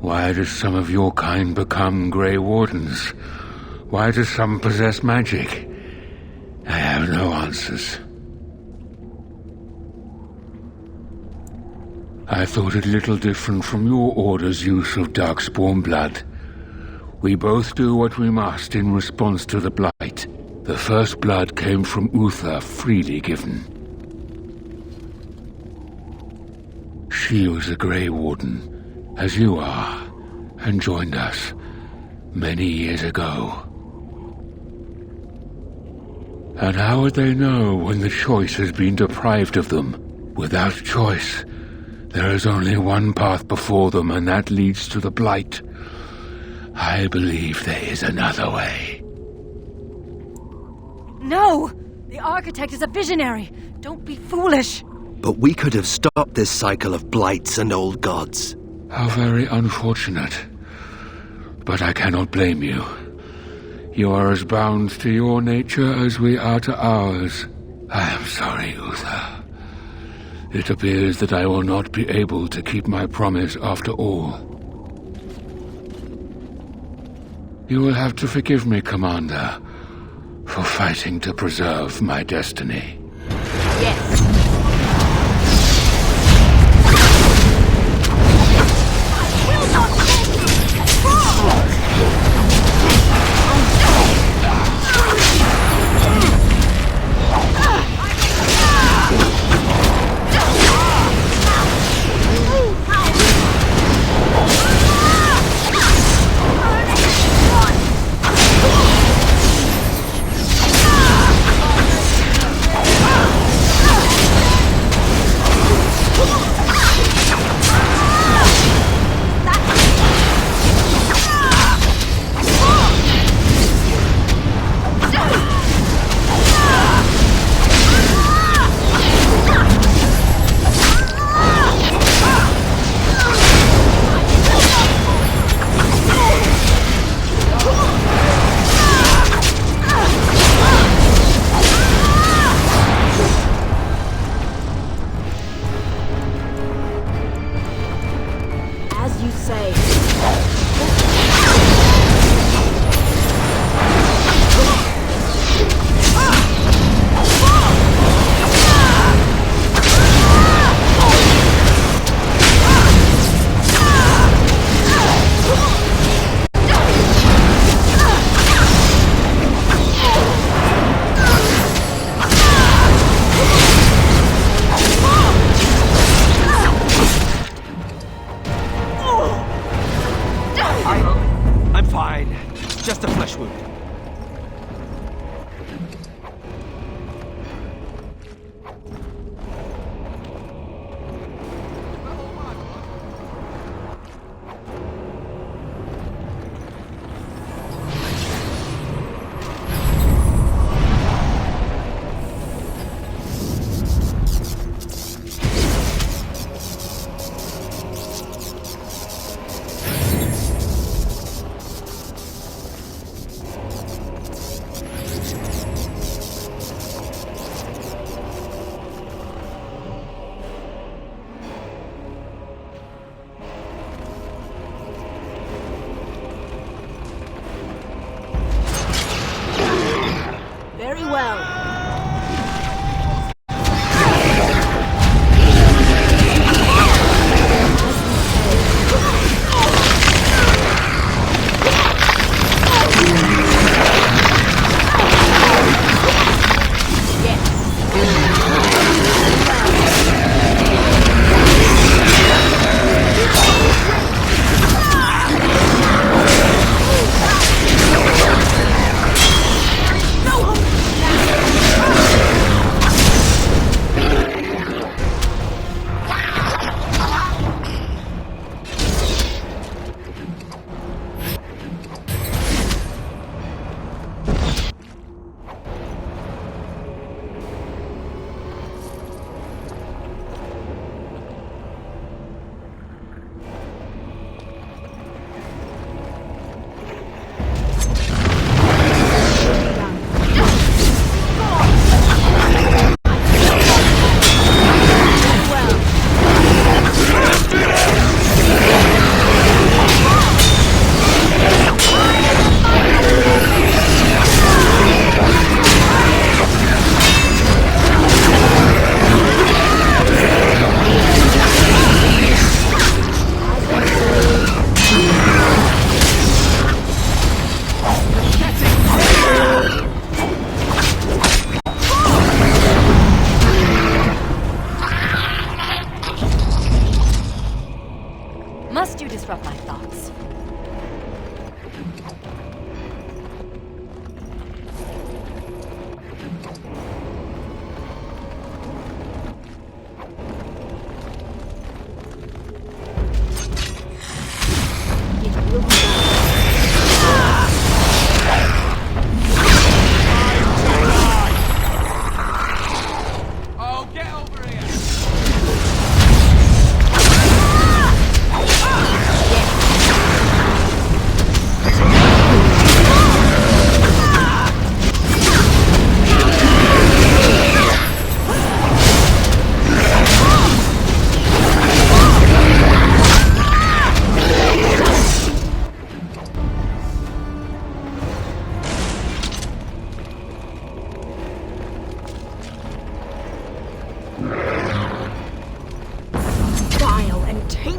Why does some of your kind become Grey Wardens? Why do some possess magic? I have no answers. I thought it little different from your order's use of Darkspawn blood. We both do what we must in response to the blight. The first blood came from Uther, freely given. She was a Grey Warden, as you are, and joined us many years ago. And how would they know when the choice has been deprived of them? Without choice, there is only one path before them, and that leads to the blight. I believe there is another way. No! The Architect is a visionary. Don't be foolish. But we could have stopped this cycle of blights and old gods. How very unfortunate. But I cannot blame you. You are as bound to your nature as we are to ours. I am sorry, Uther. It appears that I will not be able to keep my promise after all. You will have to forgive me, Commander, for fighting to preserve my destiny. Yes. I will not let you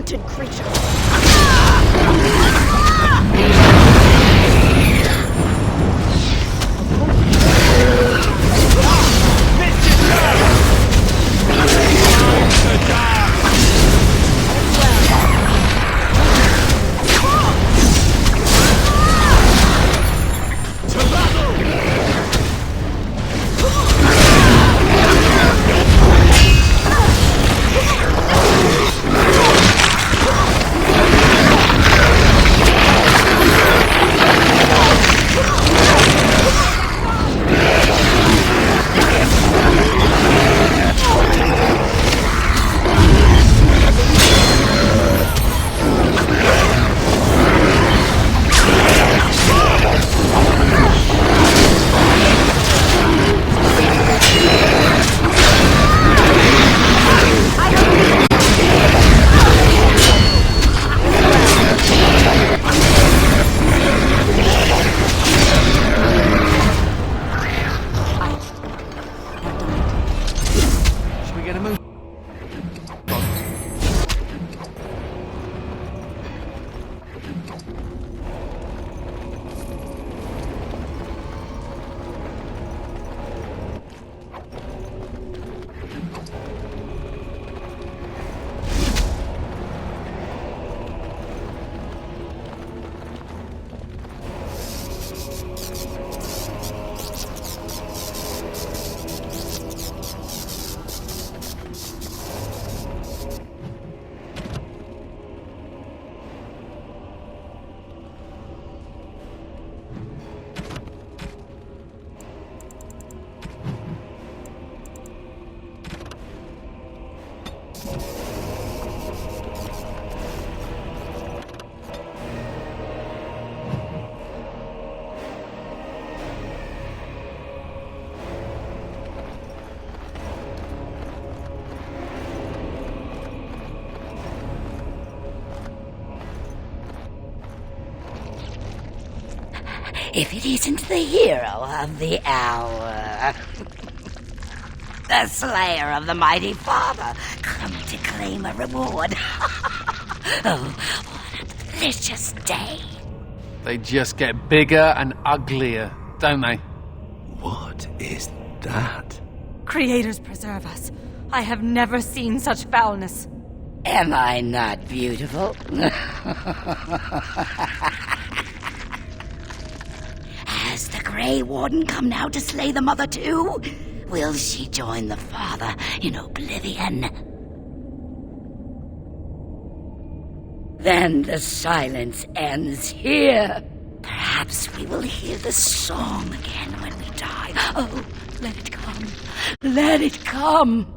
mutant creature. If it isn't the hero of the hour. The slayer of the mighty father, come to claim a reward. Oh, what a delicious day. They just get bigger and uglier, don't they? What is that? Creators preserve us. I have never seen such foulness. Am I not beautiful? Has the Grey Warden come now to slay the mother too? Will she join the father in oblivion? Then the silence ends here. Perhaps we will hear the song again when we die. Oh, let it come. Let it come.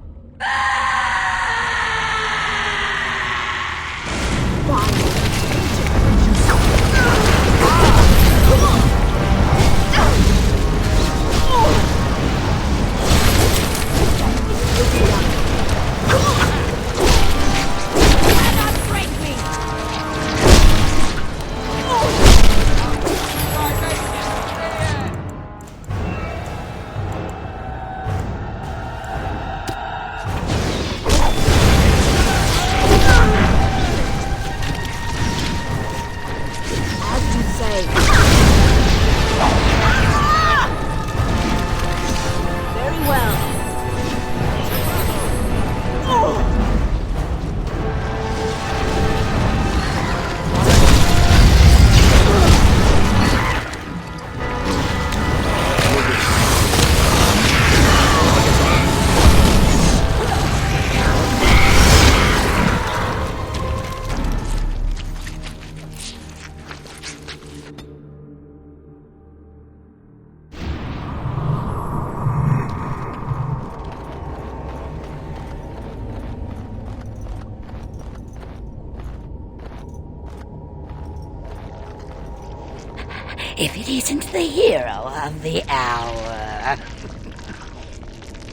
If it isn't the hero of the hour.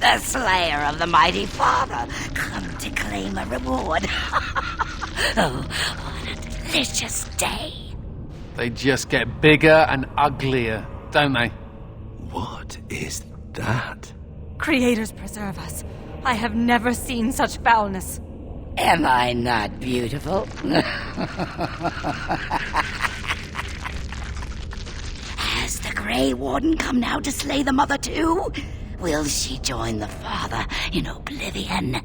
The slayer of the mighty father, come to claim a reward. Oh, what a delicious day. They just get bigger and uglier, don't they? What is that? Creators preserve us. I have never seen such foulness. Am I not beautiful? Has the Grey Warden come now to slay the mother too? Will she join the father in oblivion?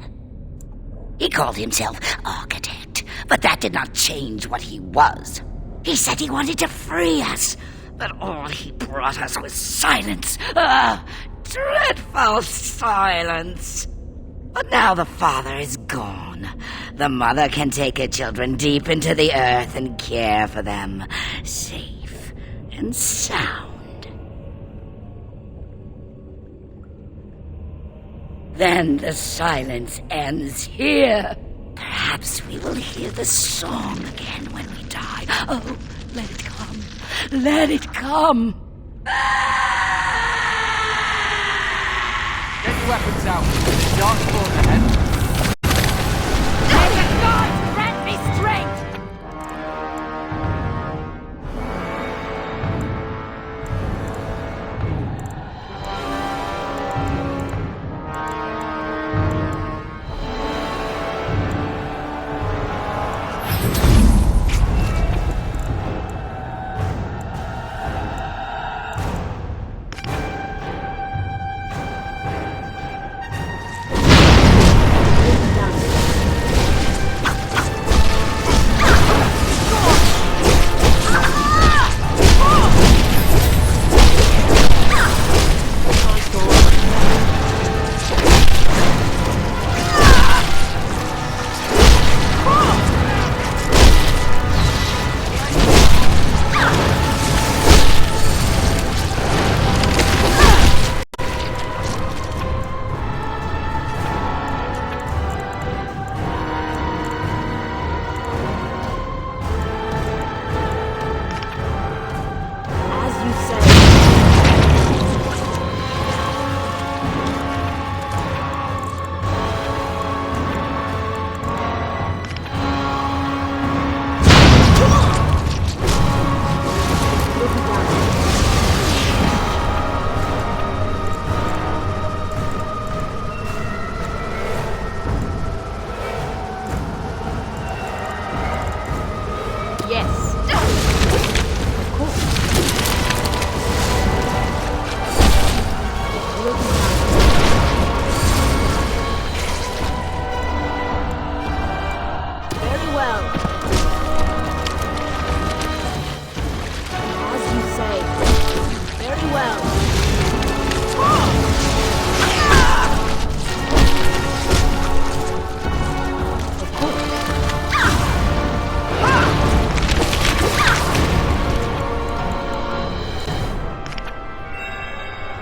He called himself Architect, but that did not change what he was. He said he wanted to free us, but all he brought us was silence. Dreadful silence. But now the father is gone. The mother can take her children deep into the earth and care for them, safe and sound. Then the silence ends here. Perhaps we will hear the song again when we die. Oh, let it come. Let it come. Get your weapons out. Darkspawn ahead. May the gods grant me strength!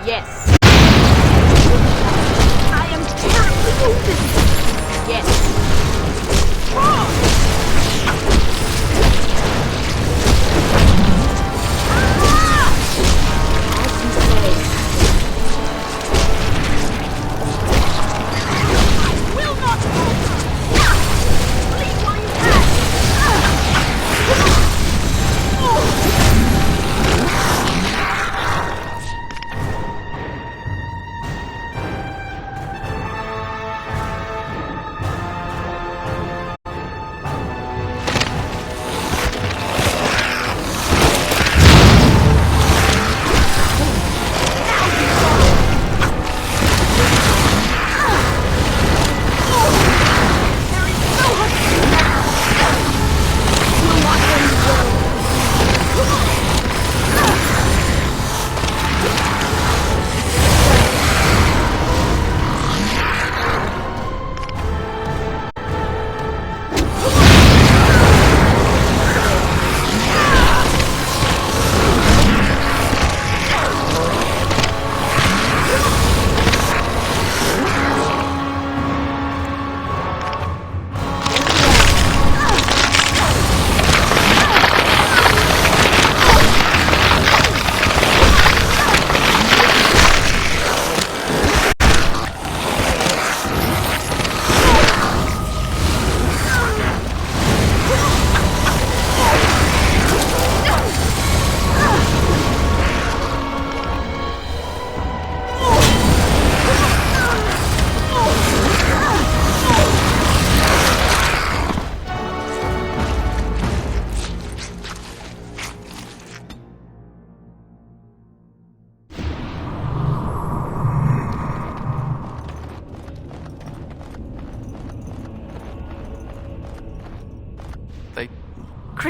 Yes. I am terribly wounded. Yes.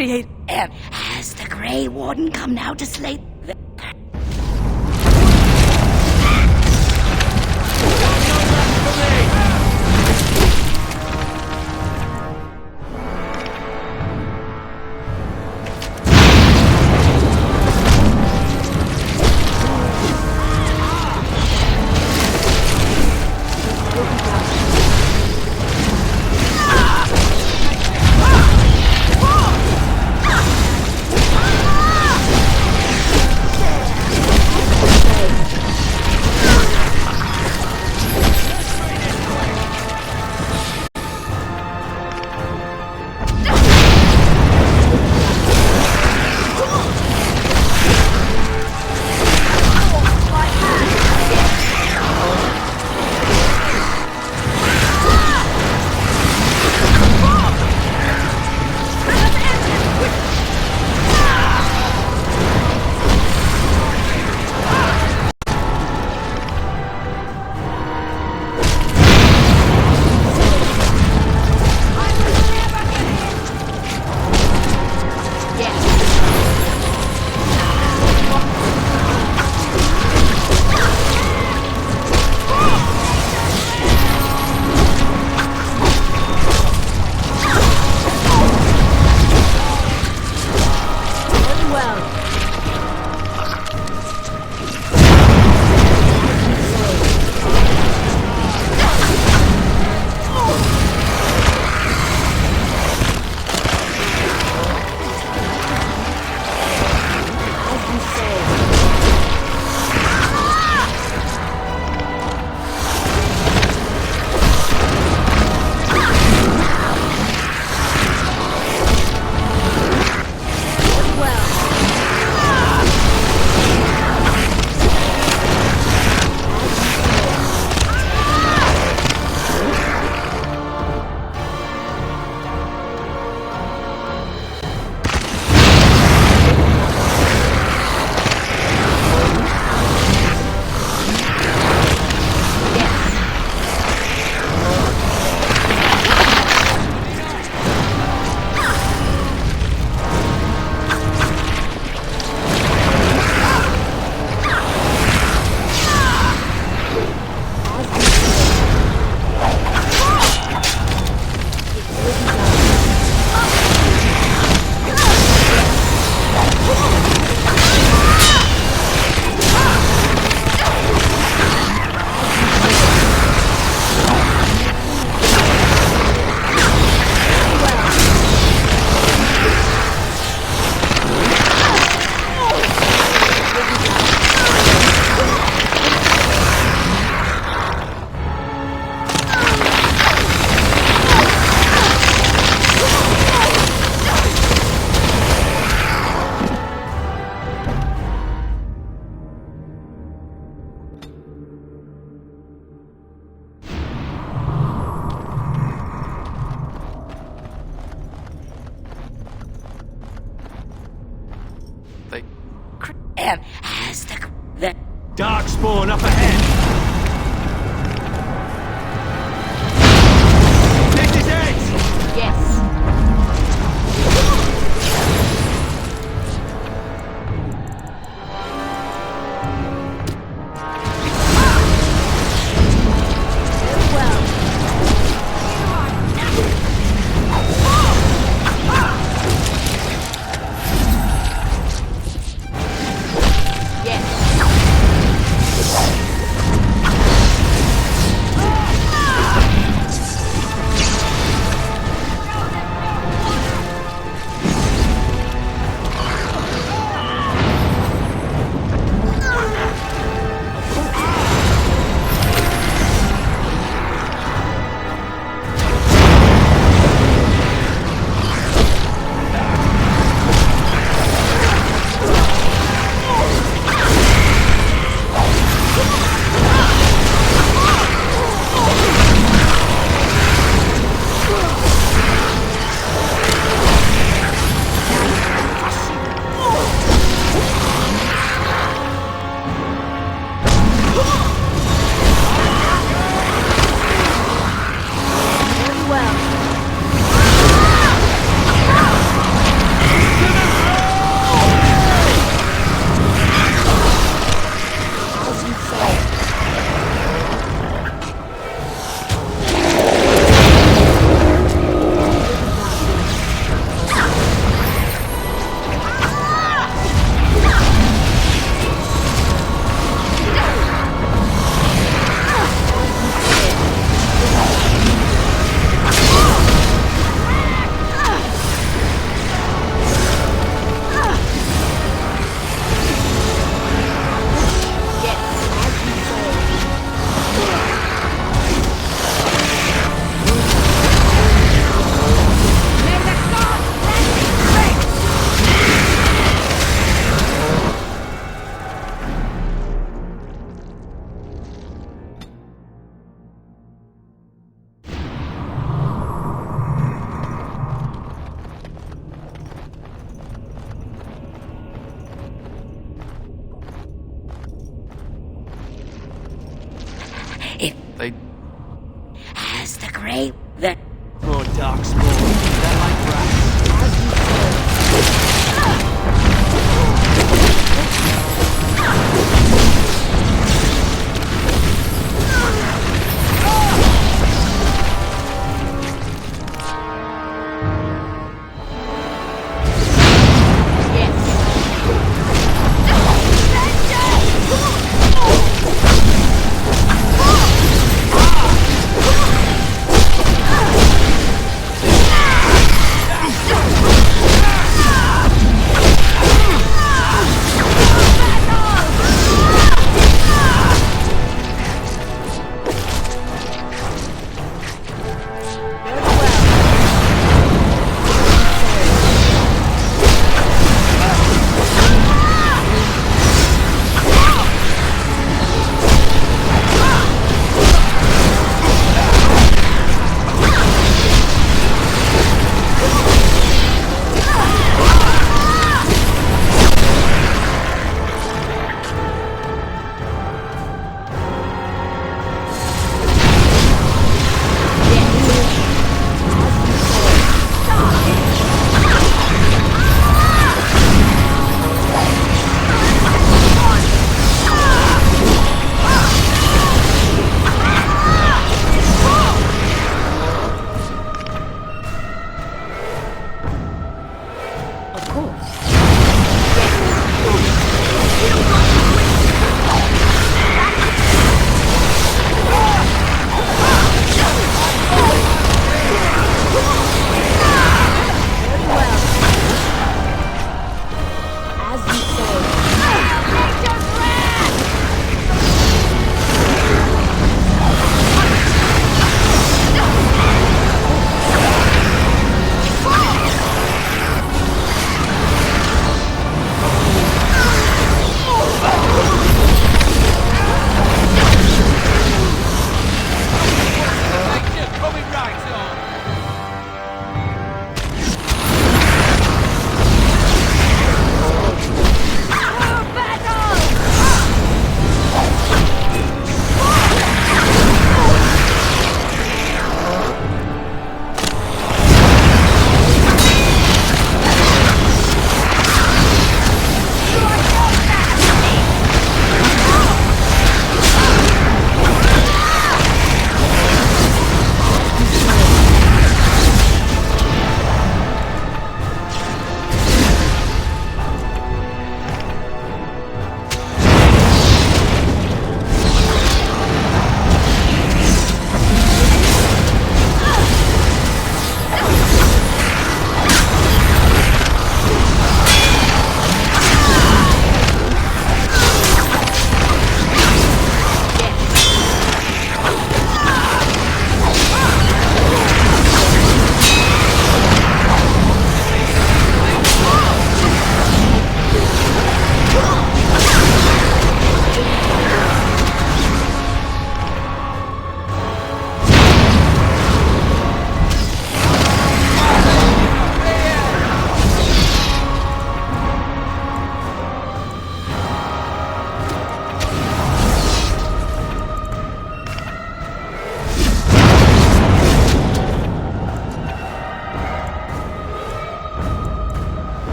create... Has the Grey Warden come now to slay... Has the Darkspawn up ahead! Take his eggs! Yes. They... As the great... Oh, Darkspawn. They're like rats. Ah!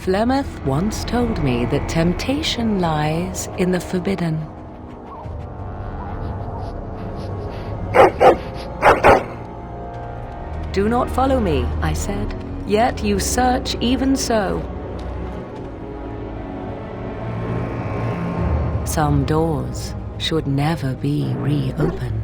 Flemeth once told me that temptation lies in the forbidden. Do not follow me, I said, yet you search even so. Some doors should never be reopened.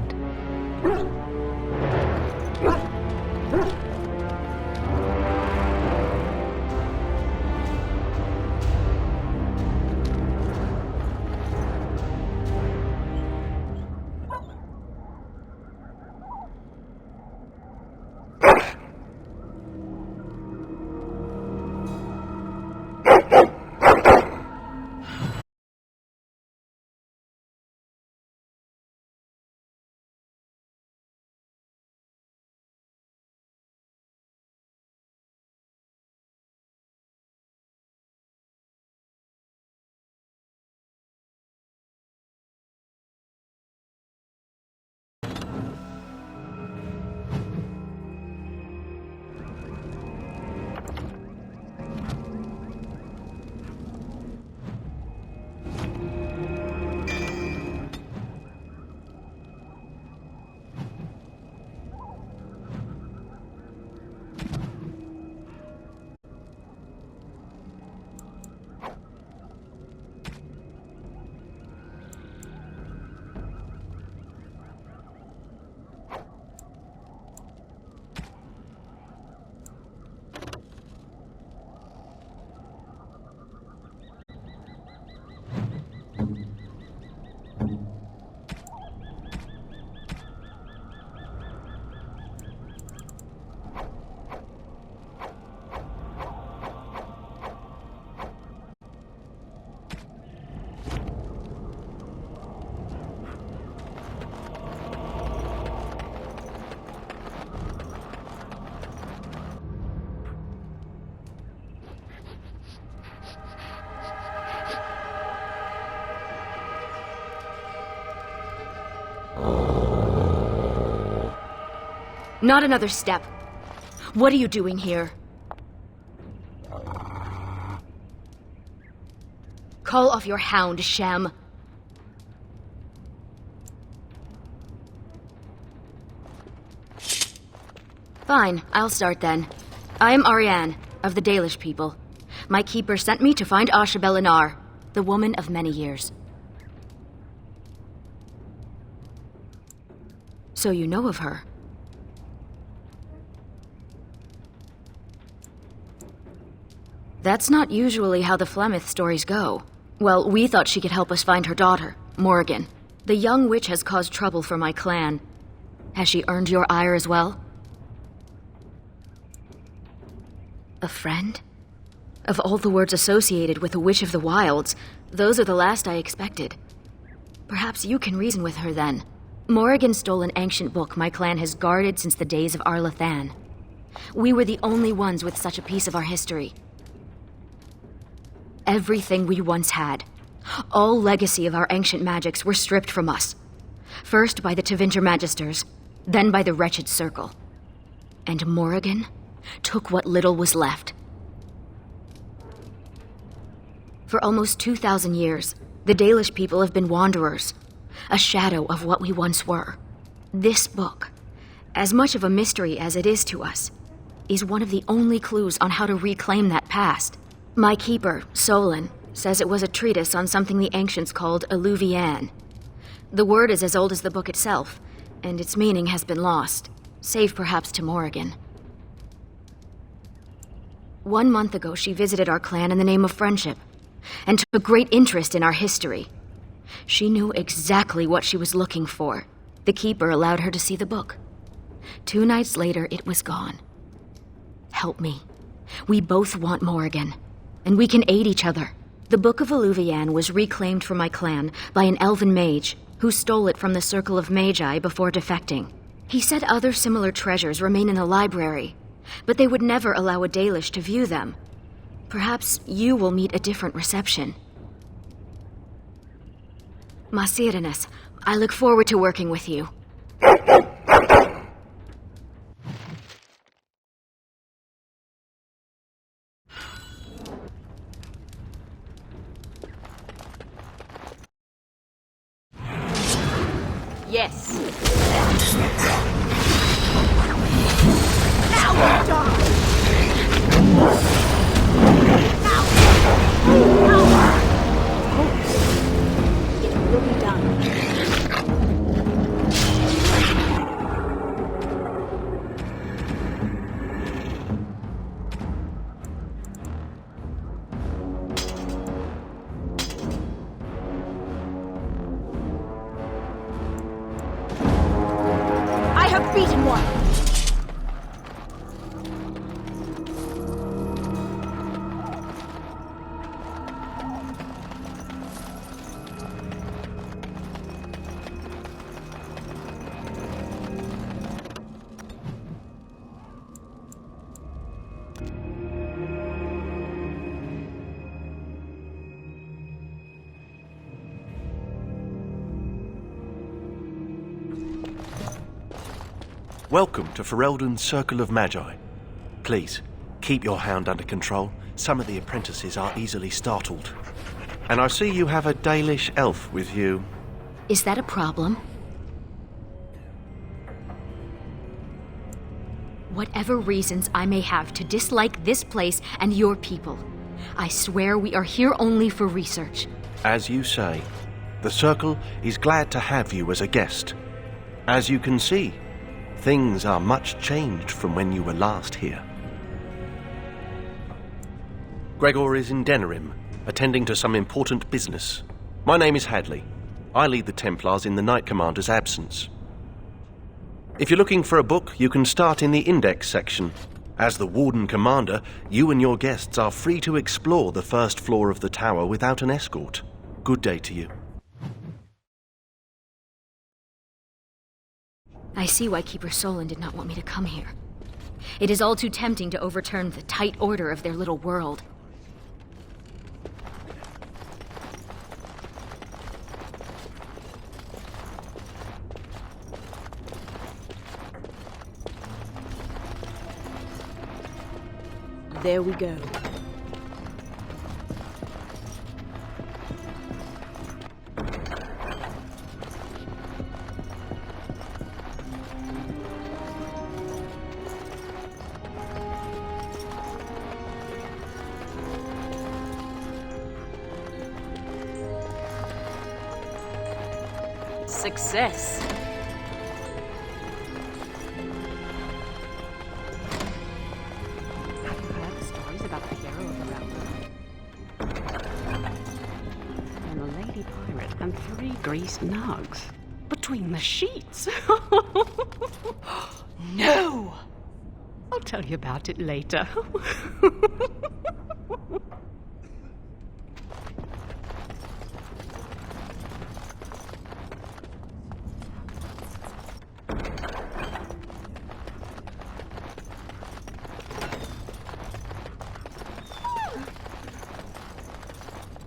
Not another step. What are you doing here? Call off your hound, Shem. Fine, I'll start then. I am Ariane, of the Dalish people. My keeper sent me to find Asha Belinar, the woman of many years. So you know of her? That's not usually how the Flemeth stories go. Well, we thought she could help us find her daughter, Morrigan. The young witch has caused trouble for my clan. Has she earned your ire as well? A friend? Of all the words associated with a witch of the wilds, those are the last I expected. Perhaps you can reason with her then. Morrigan stole an ancient book my clan has guarded since the days of Arlathan. We were the only ones with such a piece of our history. Everything we once had, all legacy of our ancient magics, were stripped from us. First by the Tevinter Magisters, then by the Wretched Circle. And Morrigan took what little was left. For almost 2,000 years, the Dalish people have been wanderers, a shadow of what we once were. This book, as much of a mystery as it is to us, is one of the only clues on how to reclaim that past. My keeper, Solon, says it was a treatise on something the ancients called Alluvian. The word is as old as the book itself, and its meaning has been lost, save perhaps to Morrigan. 1 month ago, she visited our clan in the name of friendship, and took great interest in our history. She knew exactly what she was looking for. The keeper allowed her to see the book. 2 nights later, it was gone. Help me. We both want Morrigan, and we can aid each other. The Book of Alluvian was reclaimed for my clan by an elven mage who stole it from the Circle of Magi before defecting. He said other similar treasures remain in the library, but they would never allow a Dalish to view them. Perhaps you will meet a different reception. Masirinus, I look forward to working with you. Yes. Now you die! It will be done. I have beaten one. Welcome to Ferelden's Circle of Magi. Please, keep your hound under control. Some of the apprentices are easily startled. And I see you have a Dalish elf with you. Is that a problem? Whatever reasons I may have to dislike this place and your people, I swear we are here only for research. As you say, the Circle is glad to have you as a guest. As you can see, things are much changed from when you were last here. Gregor is in Denerim, attending to some important business. My name is Hadley. I lead the Templars in the Knight Commander's absence. If you're looking for a book, you can start in the Index section. As the Warden Commander, you and your guests are free to explore the first floor of the tower without an escort. Good day to you. I see why Keeper Solon did not want me to come here. It is all too tempting to overturn the tight order of their little world. There we go. Success. Have you heard the stories about the hero of the realm? And the lady pirate and 3 greased nugs between the sheets. No! I'll tell you about it later.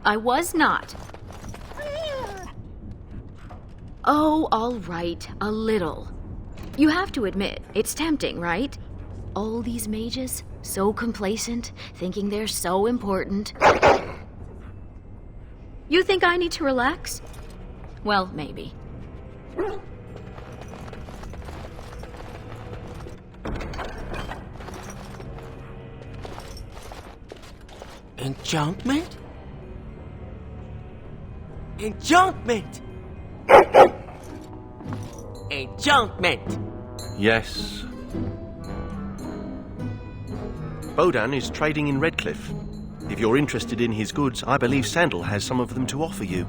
I was not. Oh, all right, a little. You have to admit, it's tempting, right? All these mages, so complacent, thinking they're so important. You think I need to relax? Well, maybe. Enchantment? Enchantment! Enchantment! Yes. Bodan is trading in Redcliffe. If you're interested in his goods, I believe Sandal has some of them to offer you.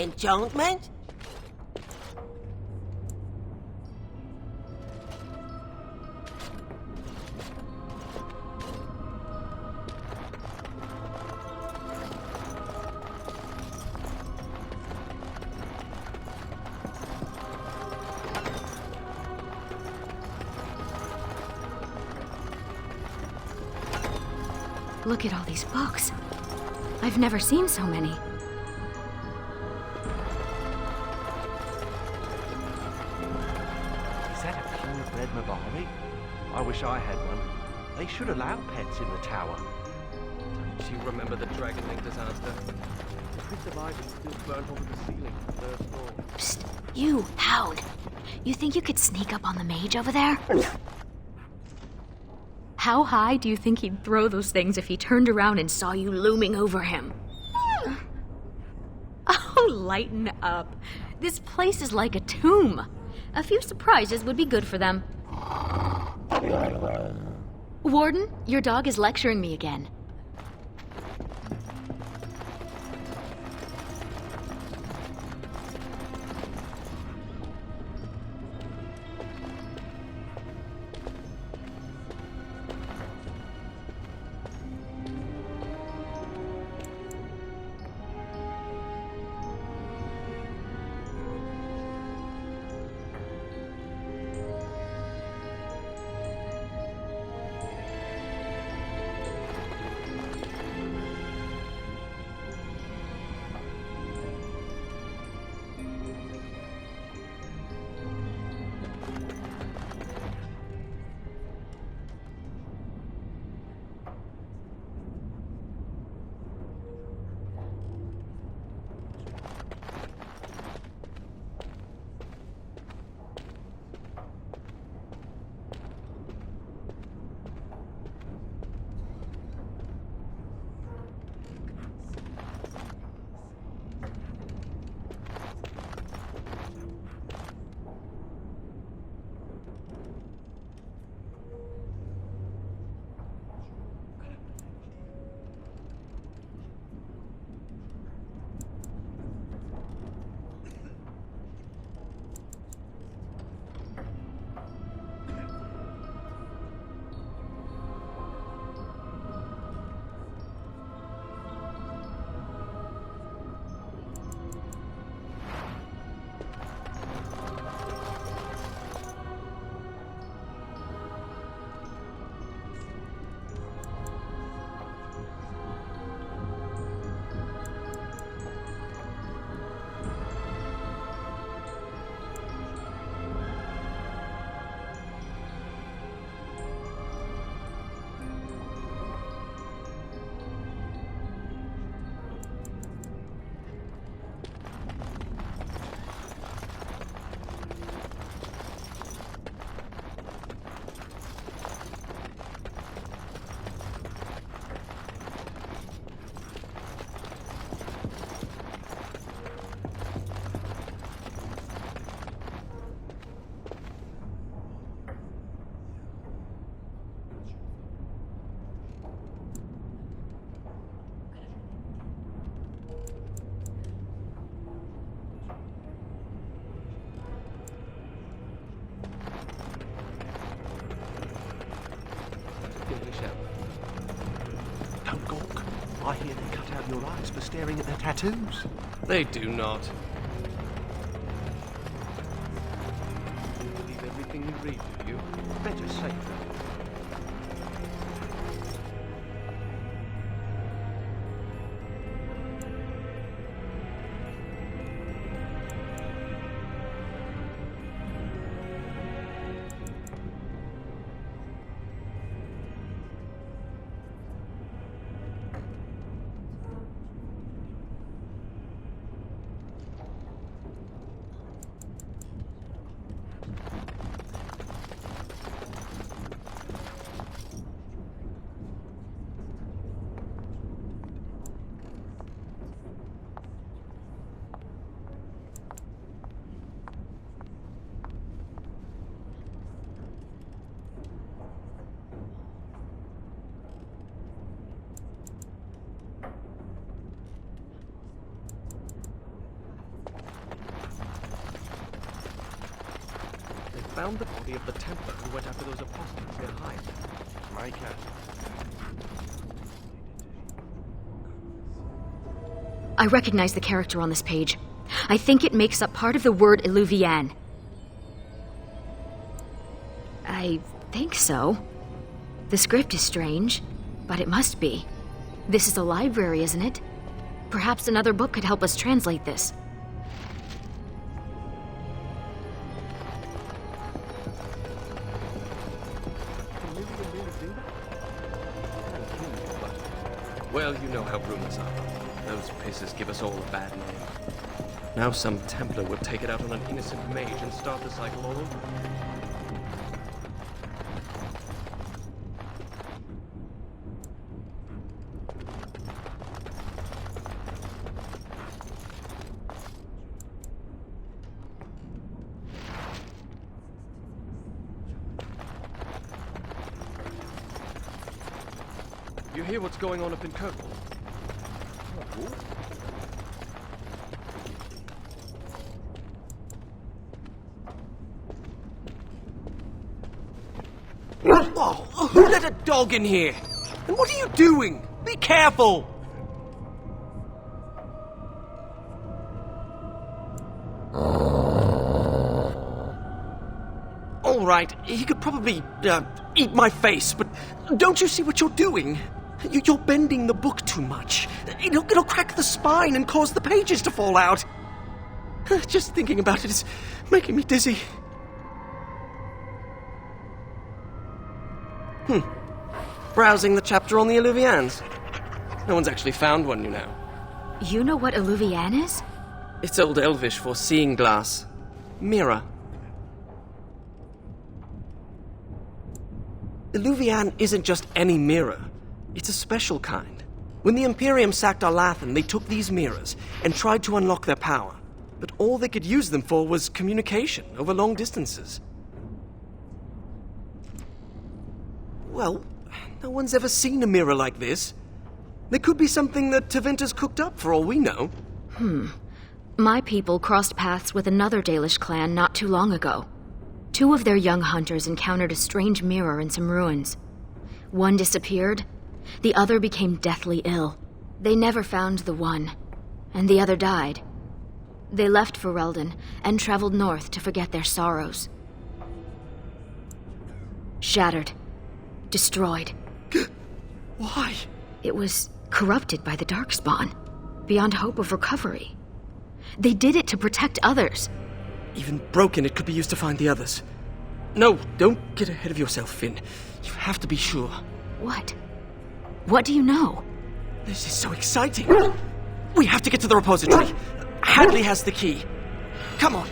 enchantment? Look at all these books. I've never seen so many. Is that a purebred Mabari? I wish I had one. They should allow pets in the tower. Don't you remember the Dragon Link disaster? The Prince of Ivan still burnt onto the ceiling of the third floor. Psst, you, Hound. You think you could sneak up on the mage over there? How high do you think he'd throw those things if he turned around and saw you looming over him? Oh, lighten up. This place is like a tomb. A few surprises would be good for them. Warden, your dog is lecturing me again. Don't gawk. I hear they cut out your eyes for staring at their tattoos. They do not. You believe everything you read, do you? Better safe. found the body of the Templar who went after those apostles near Hyde. My cat. I recognize the character on this page. I think it makes up part of the word Eluvian. I think so. The script is strange, but it must be. This is a library, isn't it? Perhaps another book could help us translate this. Well, you know how rumors are. Those pisses give us all a bad name. Now some Templar will take it out on an innocent mage and start the cycle all over. You hear what's going on up in Kirkwall? Oh, who let a dog in here? And what are you doing? Be careful! All right, he could probably eat my face, but don't you see what you're doing? You're bending the book too much. It'll crack the spine and cause the pages to fall out. Just thinking about it is making me dizzy. Browsing the chapter on the Eluvians. No one's actually found one, you know. You know what Eluvian is? It's Old Elvish for seeing glass. Mirror. Eluvian isn't just any mirror. It's a special kind. When the Imperium sacked Arlathan, they took these mirrors and tried to unlock their power. But all they could use them for was communication over long distances. Well, no one's ever seen a mirror like this. There could be something that Tevinter's cooked up for all we know. My people crossed paths with another Dalish clan not too long ago. 2 of their young hunters encountered a strange mirror in some ruins. One disappeared, the other became deathly ill. They never found the one, and the other died. They left Ferelden and traveled north to forget their sorrows. Shattered. Destroyed. Why? It was corrupted by the Darkspawn, beyond hope of recovery. They did it to protect others. Even broken, it could be used to find the others. No, don't get ahead of yourself, Finn. You have to be sure. What? What do you know? This is so exciting. We have to get to the repository. Hadley has the key. Come on.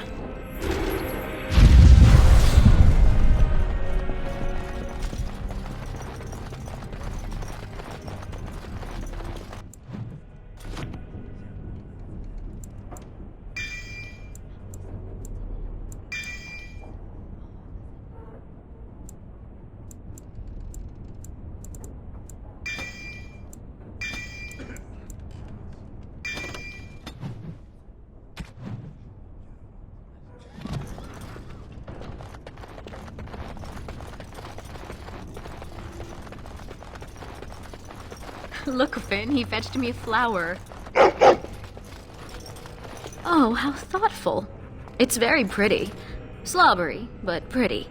Look, Finn, he fetched me a flower. Oh, how thoughtful. It's very pretty. Slobbery, but pretty.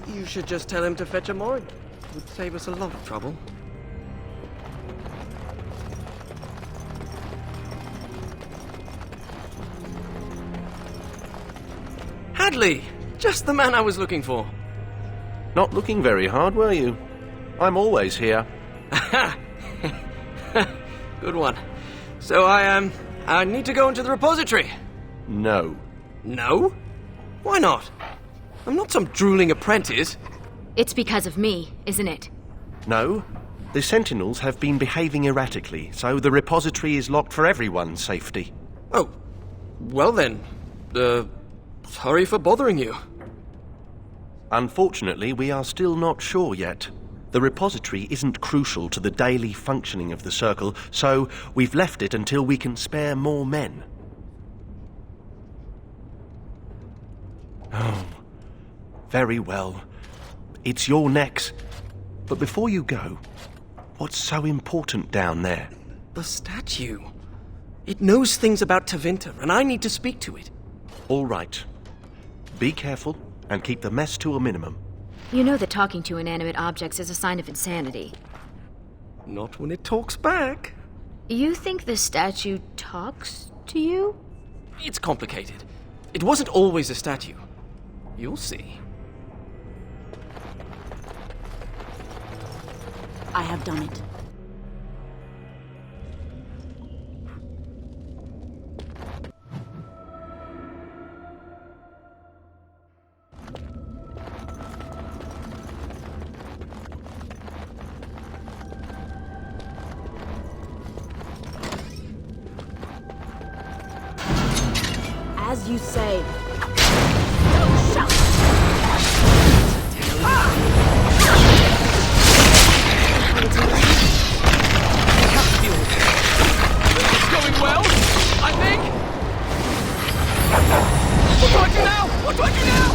You should just tell him to fetch a more. It would save us a lot of trouble. Hadley! Just the man I was looking for. Not looking very hard, were you? I'm always here. Good one. So I need to go into the repository. No. No? Why not? I'm not some drooling apprentice. It's because of me, isn't it? No. The Sentinels have been behaving erratically, so the repository is locked for everyone's safety. Oh. Well then, sorry for bothering you. Unfortunately, we are still not sure yet. The repository isn't crucial to the daily functioning of the Circle, so we've left it until we can spare more men. Oh, very well. It's your next. But before you go, what's so important down there? The statue. It knows things about Tevinter, and I need to speak to it. All right. Be careful and keep the mess to a minimum. You know that talking to inanimate objects is a sign of insanity. Not when it talks back. You think the statue talks to you? It's complicated. It wasn't always a statue. You'll see. I have done it. As you say. Going well, I think. What do I do now? What do I do now?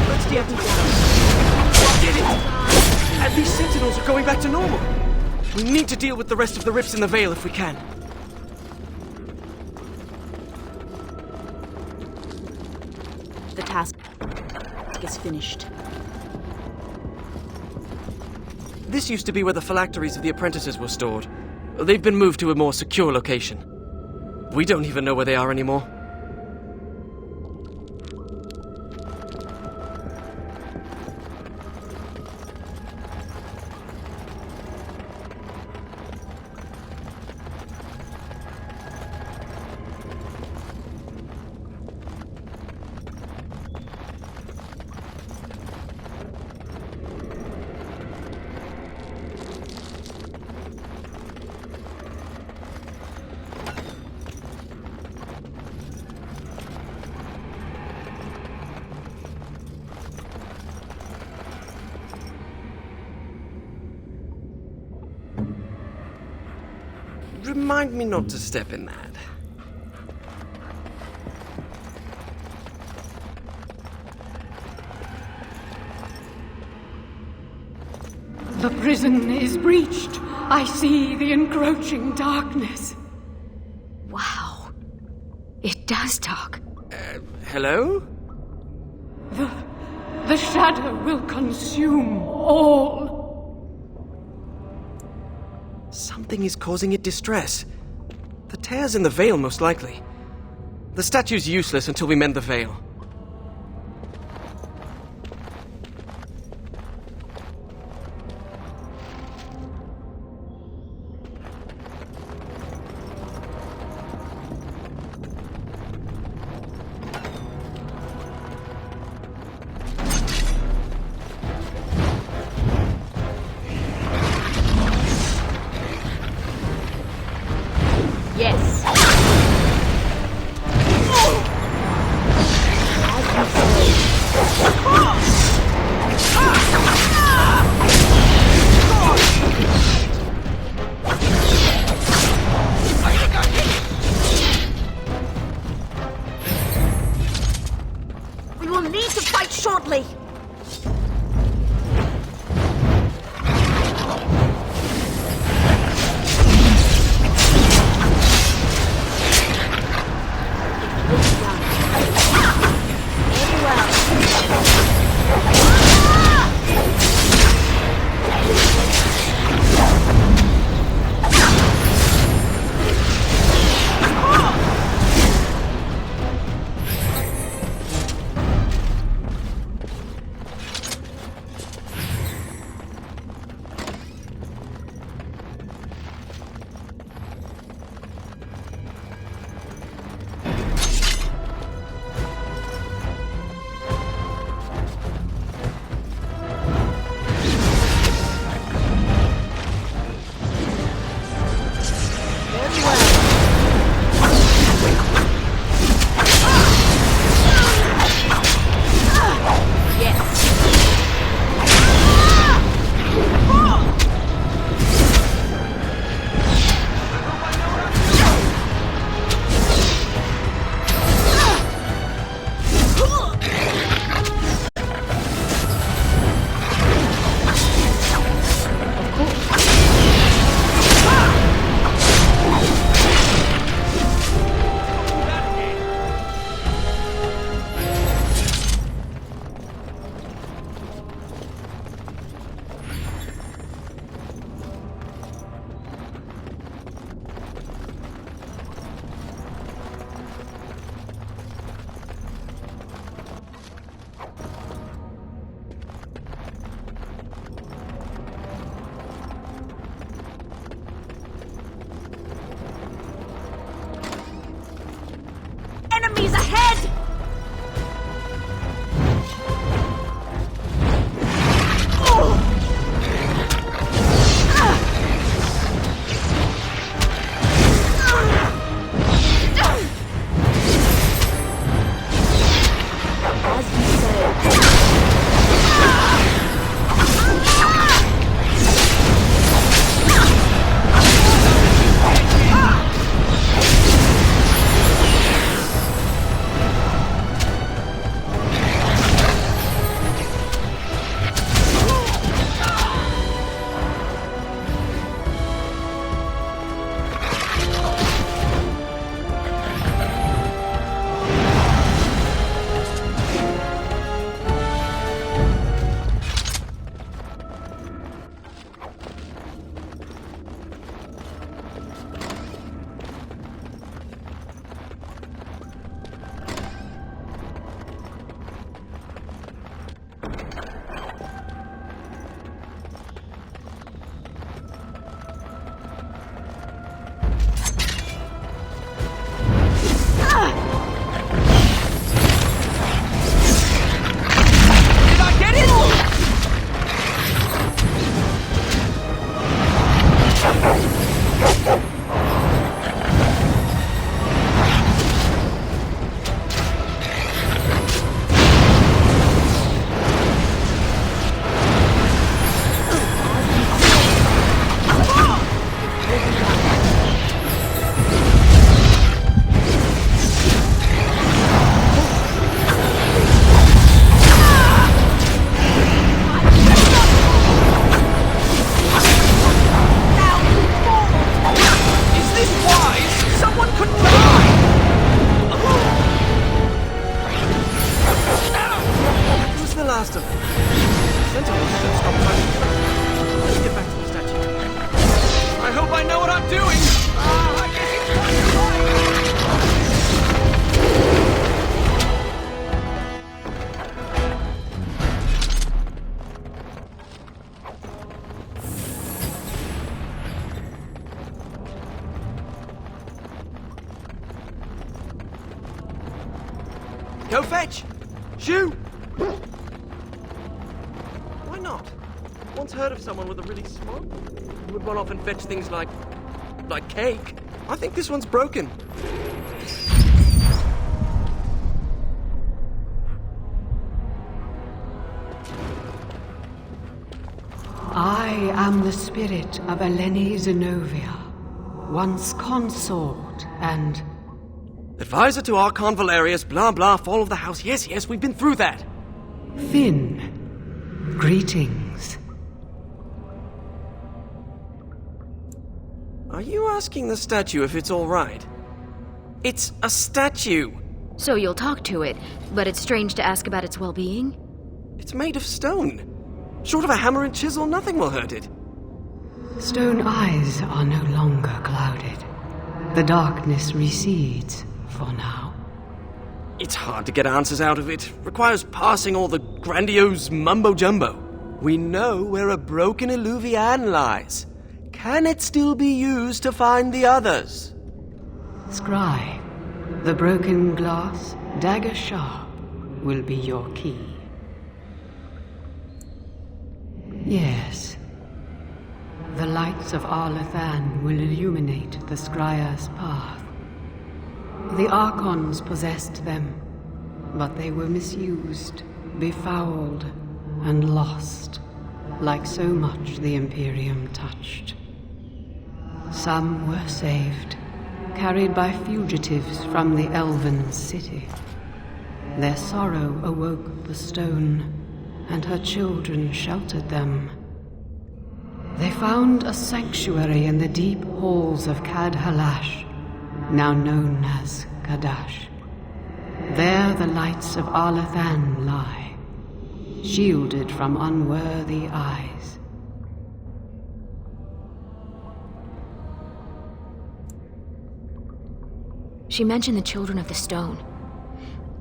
Let's deactivate. We did it! And these sentinels are going back to normal. We need to deal with the rest of the rips in the Veil if we can. The task is finished. This used to be where the phylacteries of the apprentices were stored. They've been moved to a more secure location. We don't even know where they are anymore. Remind me not to step in that. The prison is breached. I see the encroaching darkness. Wow. It does talk. Hello? The shadow will consume all. Something is causing it distress. The tears in the veil, most likely. The statue's useless until we mend the veil. Yes. We will need to fight shortly. Enemies ahead! Go fetch! Shoo! Why not? Once heard of someone with a really smart who would run off and fetch things like cake. I think this one's broken. I am the spirit of Eleni Zenobia, once consort and... Advisor to Archon Valerius, blah blah, fall of the house. Yes, we've been through that. Finn, greetings. Are you asking the statue if it's all right? It's a statue. So you'll talk to it, but it's strange to ask about its well-being? It's made of stone. Short of a hammer and chisel, nothing will hurt it. Stone eyes are no longer clouded. The darkness recedes for now. It's hard to get answers out of it. Requires parsing all the grandiose mumbo-jumbo. We know where a broken Eluvian lies. Can it still be used to find the others? Scry, the broken glass, dagger sharp, will be your key. Yes. The lights of Arlathan will illuminate the Scrya's path. The Archons possessed them, but they were misused, befouled, and lost, like so much the Imperium touched. Some were saved, carried by fugitives from the Elven city. Their sorrow awoke the stone, and her children sheltered them. They found a sanctuary in the deep halls of Cad Halash, now known as Kadash. There the lights of Arlathan lie, shielded from unworthy eyes. She mentioned the Children of the Stone.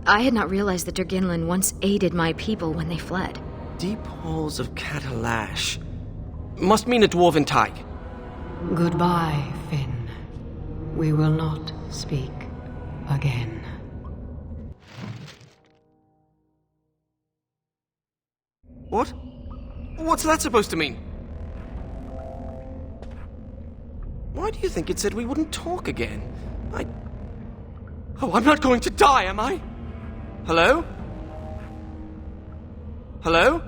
I had not realized that Durginlin once aided my people when they fled. Deep halls of Cad Halash. Must mean a dwarven tyke. Goodbye, Finn. We will not speak again. What? What's that supposed to mean? Why do you think it said we wouldn't talk again? Oh, I'm not going to die, am I? Hello? Hello?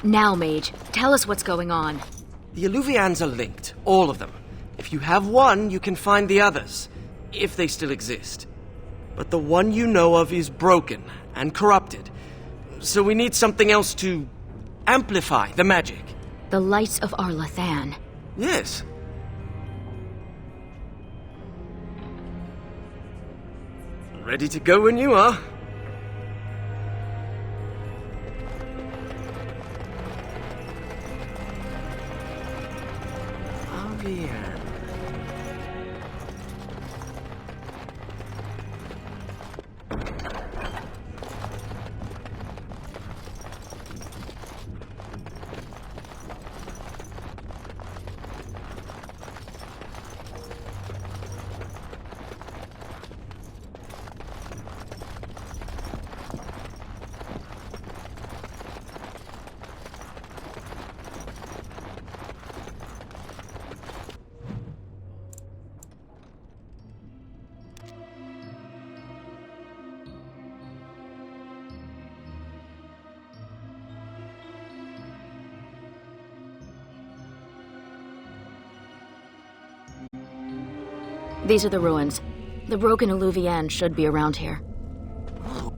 Now, Mage, tell us what's going on. The Eluvians are linked, all of them. If you have one, you can find the others, if they still exist. But the one you know of is broken and corrupted, so we need something else to amplify the magic. The lights of Arlathan. Yes. Ready to go when you are. These are the ruins. The broken Eluvian should be around here. Oh,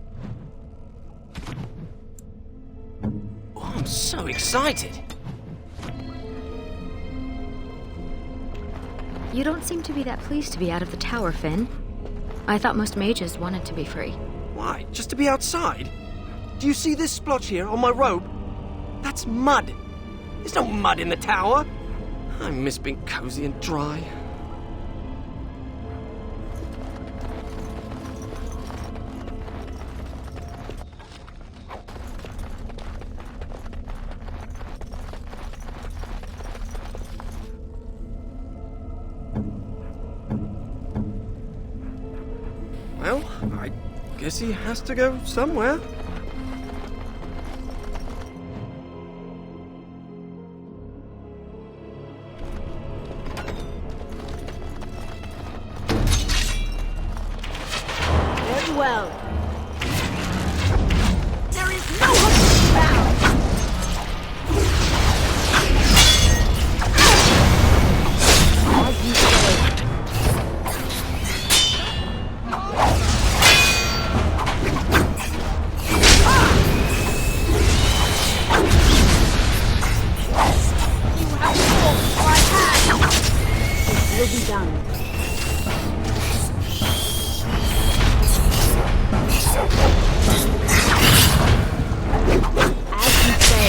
I'm so excited. You don't seem to be that pleased to be out of the tower, Finn. I thought most mages wanted to be free. Why? Just to be outside? Do you see this splotch here on my robe? That's mud. There's no mud in the tower. I miss being cozy and dry. Well, I guess he has to go somewhere. Very well. There is no hope now. As you say. Will be done. As you say.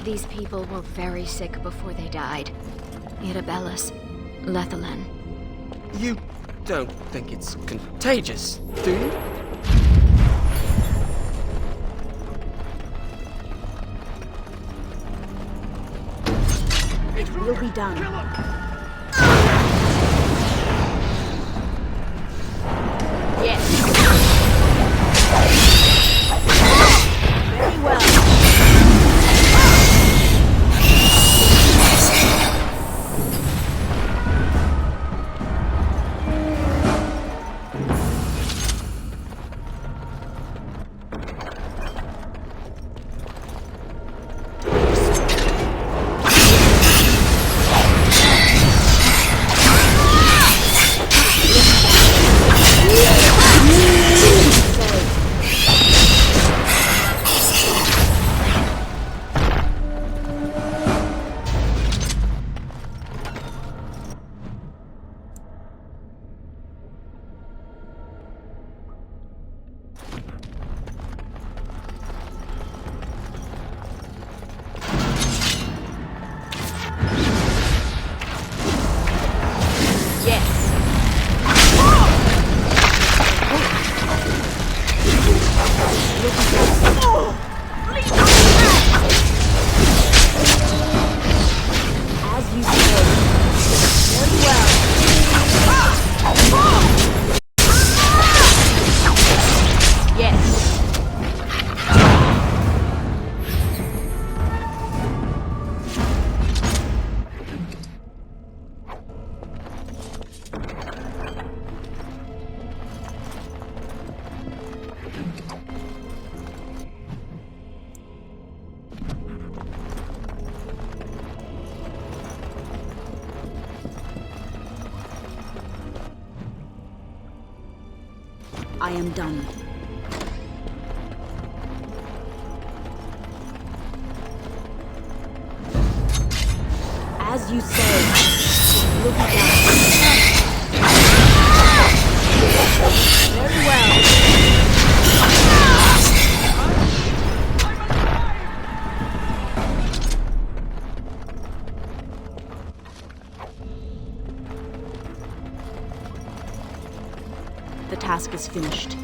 These people were very sick before they died. Irabellus, Lethalan. You don't think it's contagious, do you? It will be done. Yes. Very well. am done. As you say, look at that. Very well. The task is finished.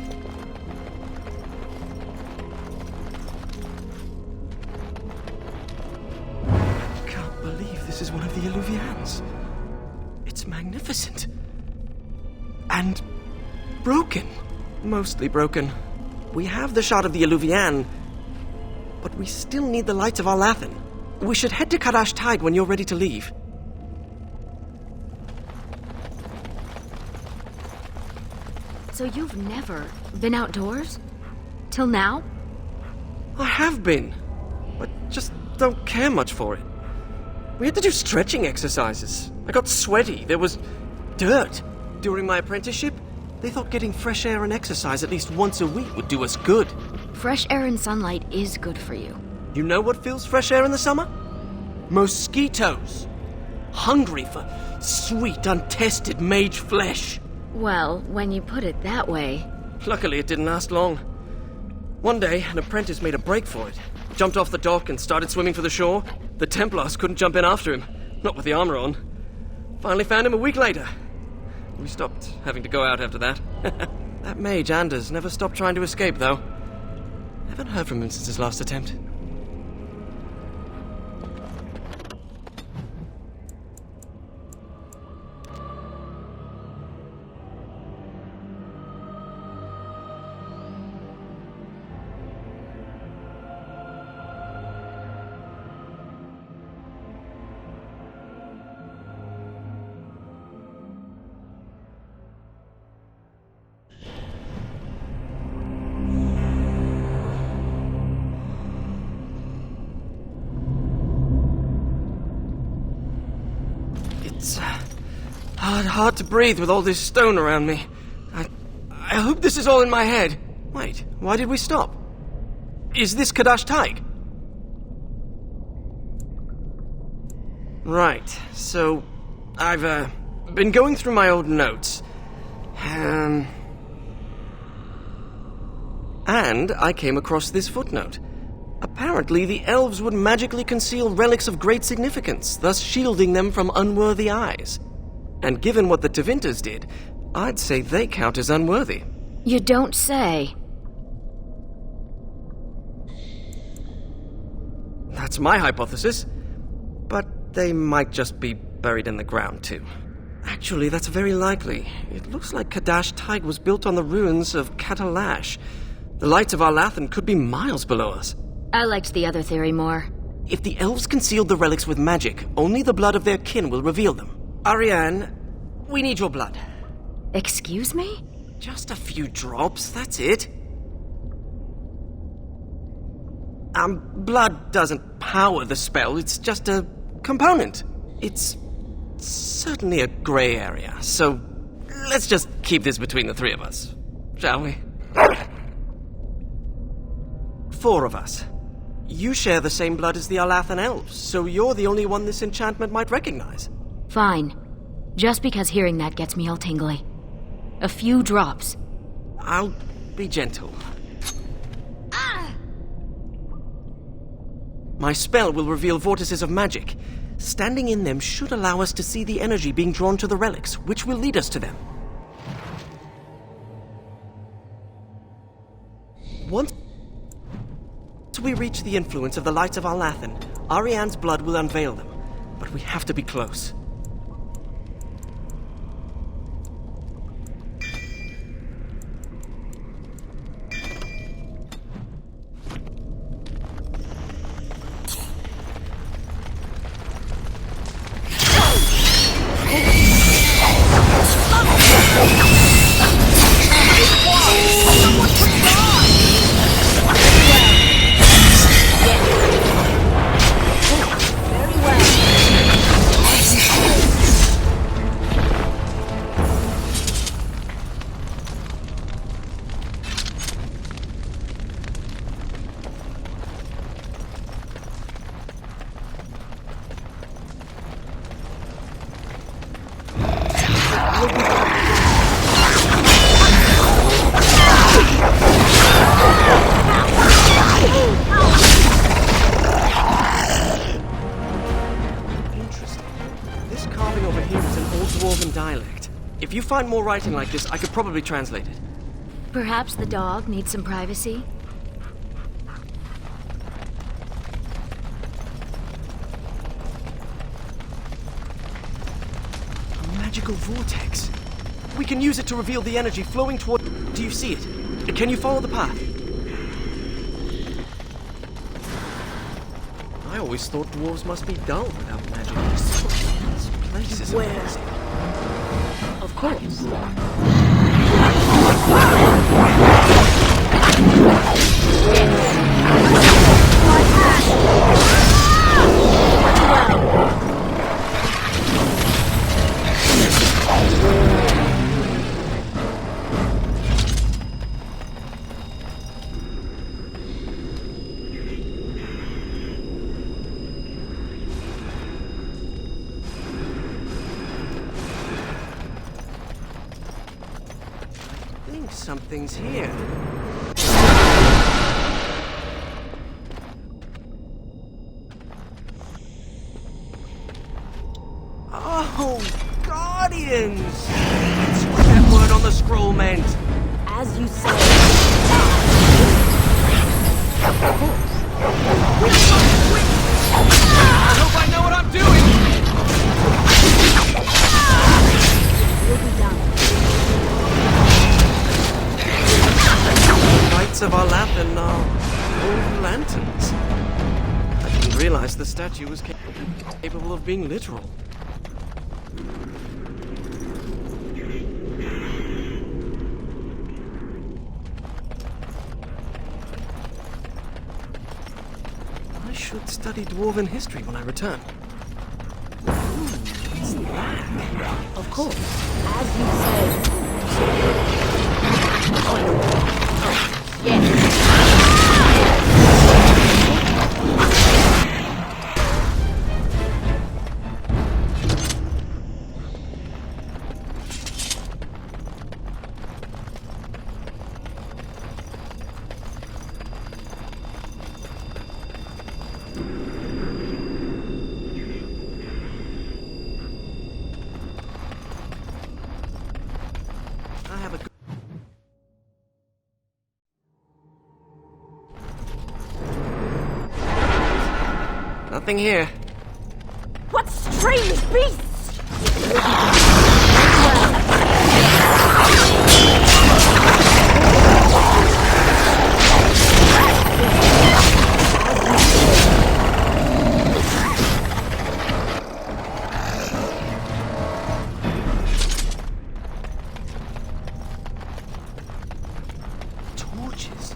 Can't believe this is one of the Illuvians. It's magnificent. And broken. Mostly broken. We have the shard of the Illuvian, but we still need the lights of Arlathan. We should head to Kadash Taig when you're ready to leave. So you've never been outdoors? Till now? I have been, but just don't care much for it. We had to do stretching exercises. I got sweaty. There was dirt. During my apprenticeship, they thought getting fresh air and exercise at least once a week would do us good. Fresh air and sunlight is good for you. You know what fills fresh air in the summer? Mosquitoes. Hungry for sweet, untested mage flesh. Well, when you put it that way... Luckily, it didn't last long. One day, an apprentice made a break for it. Jumped off the dock and started swimming for the shore. The Templars couldn't jump in after him. Not with the armor on. Finally found him a week later. We stopped having to go out after that. That mage, Anders, never stopped trying to escape, though. Haven't heard from him since his last attempt. It's hard to breathe with all this stone around me. I hope this is all in my head. Wait, why did we stop? Is this Kadash Taig? Right, so I've been going through my old notes. And I came across this footnote. Apparently, the elves would magically conceal relics of great significance, thus shielding them from unworthy eyes. And given what the Tevinters did, I'd say they count as unworthy. You don't say. That's my hypothesis. But they might just be buried in the ground, too. Actually, that's very likely. It looks like Kadash Taig was built on the ruins of Katalash. The lights of Arlathan could be miles below us. I liked the other theory more. If the elves concealed the relics with magic, only the blood of their kin will reveal them. Ariane, we need your blood. Excuse me? Just a few drops, that's it. Blood doesn't power the spell, it's just a component. It's certainly a gray area, so let's just keep this between the three of us, shall we? 4 of us. You share the same blood as the Arlathan elves, so you're the only one this enchantment might recognize. Fine. Just because hearing that gets me all tingly. A few drops. I'll be gentle. My spell will reveal vortices of magic. Standing in them should allow us to see the energy being drawn to the relics, which will lead us to them. Once we reach the influence of the lights of Arlathan, Ariane's blood will unveil them. But we have to be close. you find more writing like this, I could probably translate it. Perhaps the dog needs some privacy? A magical vortex. We can use it to reveal the energy flowing toward... Do you see it? Can you follow the path? I always thought dwarves must be dull without magic. This place is amazing. Of course. I think something's here. Oh, Guardians! That's what that word on the scroll meant. As you say. I hope I know what I'm doing! You'll be done. Knights of Arlathan are old lanterns. I didn't realize the statue was capable of being literal. I should study Dwarven history when I return. What's that? Of course. As you say. Yes. I have a good... Nothing here. What strange beasts! Torches.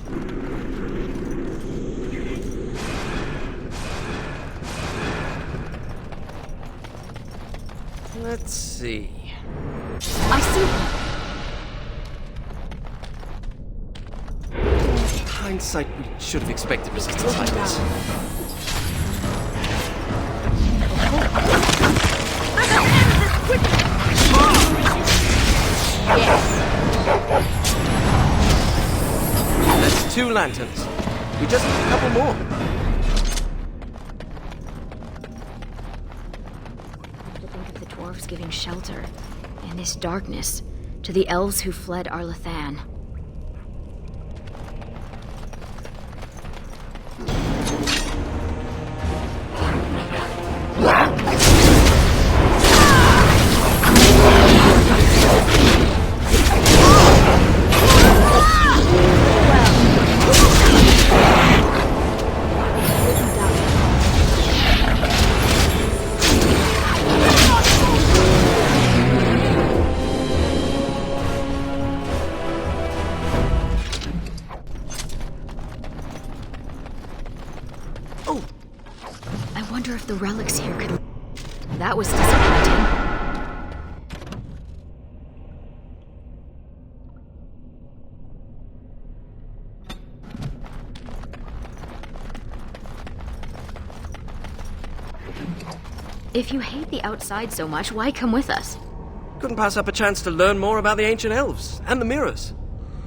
Let's see. I see. In hindsight, we should have expected resistance like this. That's 2 lanterns. We just need a couple more. To think of the dwarves giving shelter, in this darkness, to the elves who fled Arlathan. I wonder if the relics here could... That was disappointing. If you hate the outside so much, why come with us? Couldn't pass up a chance to learn more about the ancient elves and the mirrors.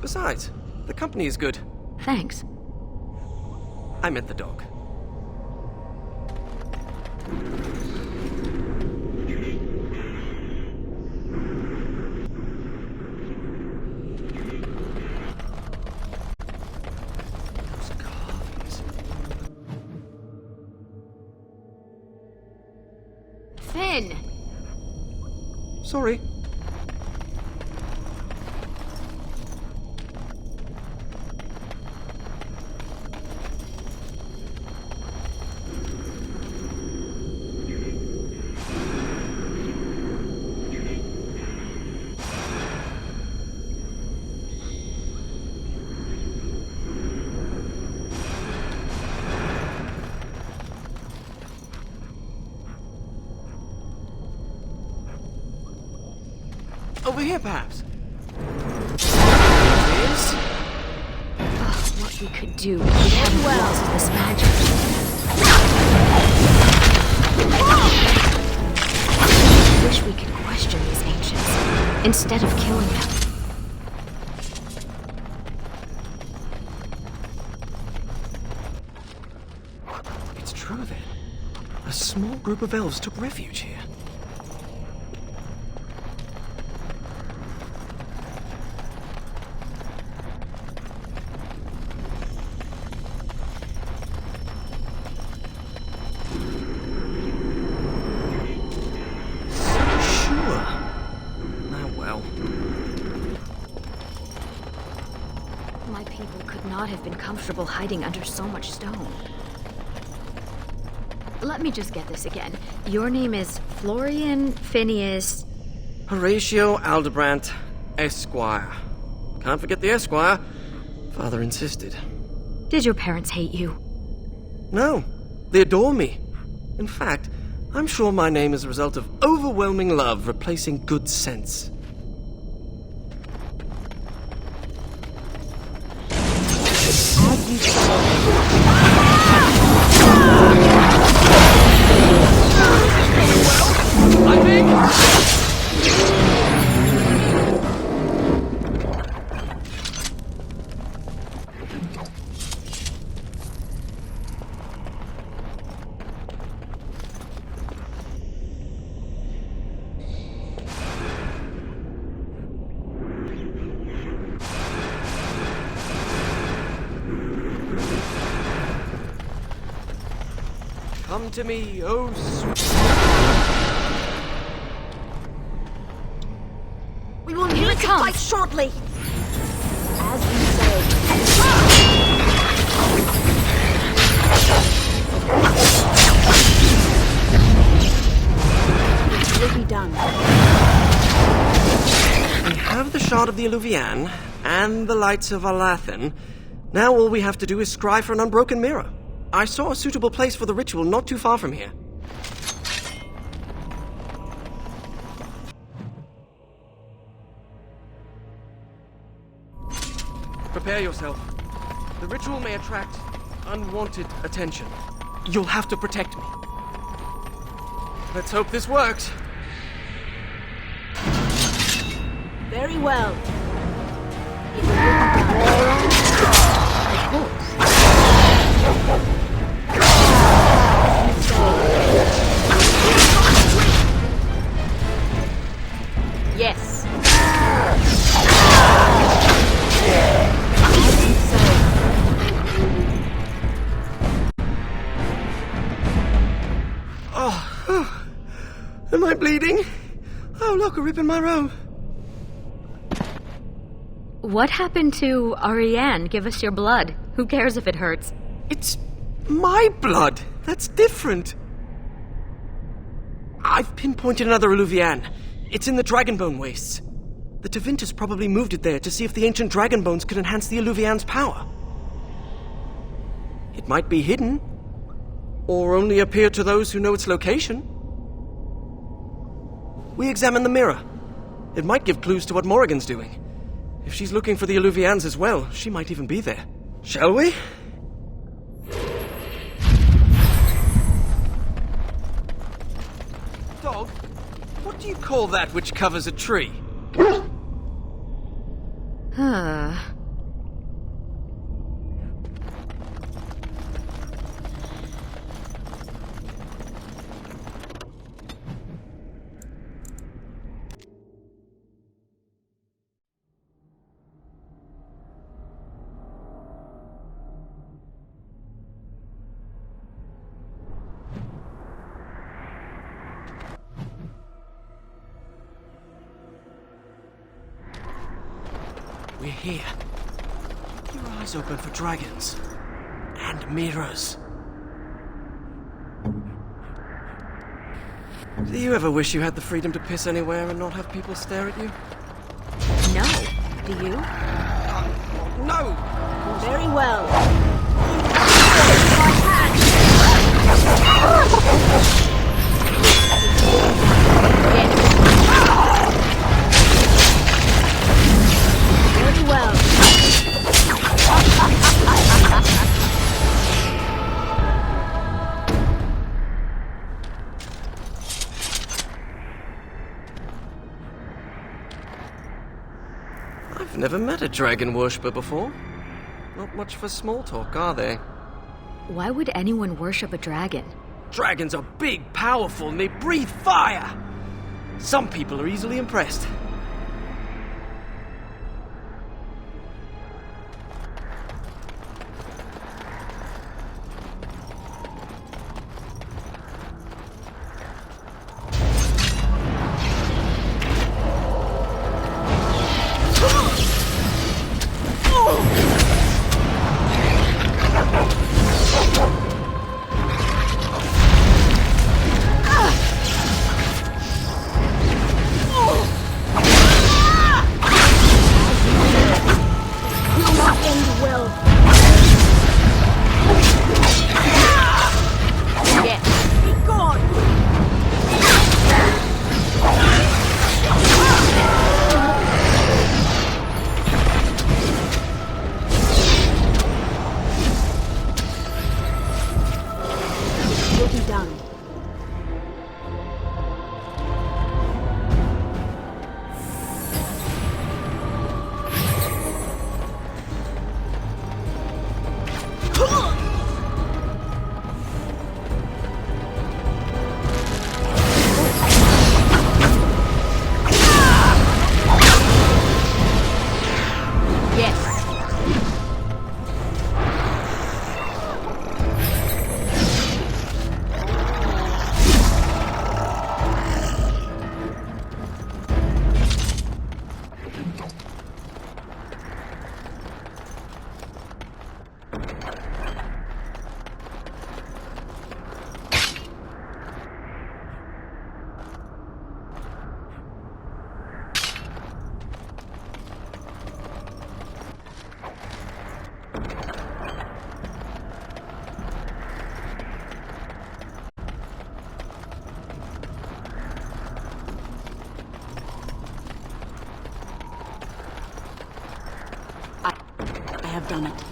Besides, the company is good. Thanks. I meant the dog. Finn! Sorry. Over here, perhaps. Oh, what we could do if we hadn't lost this magic. I wish we could question these ancients instead of killing them. It's true then. A small group of elves took refuge here. My people could not have been comfortable hiding under so much stone. Let me just get this again. Your name is Florian Phineas... Horatio Aldebrandt, Esquire. Can't forget the Esquire. Father insisted. Did your parents hate you? No, they adore me. In fact, I'm sure my name is a result of overwhelming love replacing good sense. Come to me, oh sweet. We will need to fight shortly. As you say. It will be done. We have the shard of the Eluvian and the lights of Alathan. Now all we have to do is scry for an unbroken mirror. I saw a suitable place for the ritual not too far from here. Prepare yourself. The ritual may attract unwanted attention. You'll have to protect me. Let's hope this works. Very well. Of course. Yes. Oh, am I bleeding? Oh, look, a rip in my robe. What happened to Ariane? Give us your blood. Who cares if it hurts? It's my blood. That's different. I've pinpointed another Eluvian. It's in the Dragonbone wastes. The Tevintus probably moved it there to see if the ancient Dragonbones could enhance the Eluvian's power. It might be hidden, or only appear to those who know its location. We examine the mirror. It might give clues to what Morrigan's doing. If she's looking for the Eluvians as well, she might even be there. Shall we? Dog, what do you call that which covers a tree? Huh. we're here. Keep your eyes open for dragons. And mirrors. Do you ever wish you had the freedom to piss anywhere and not have people stare at you? No. Do you? No! Very well. Very well. I've never met a dragon worshipper before. Not much for small talk, are they? Why would anyone worship a dragon? Dragons are big, powerful, and they breathe fire! Some people are easily impressed. I have done it.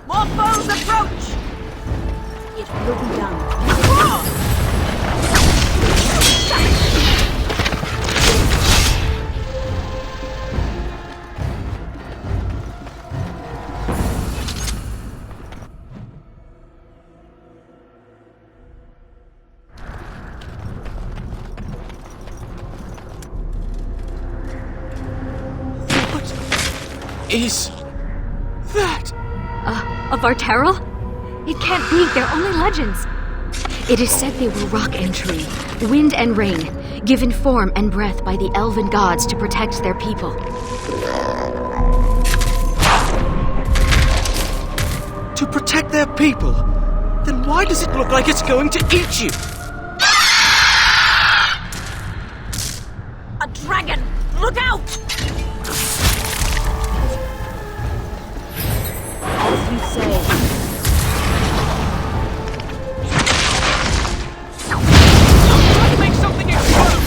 More foes approach! It will be done. Is that? Of Varterol? It can't be. They're only legends. It is said they were rock and tree, wind and rain, given form and breath by the elven gods to protect their people. To protect their people? Then why does it look like it's going to eat you? A dragon! Look out! As you say. Try to make something explode!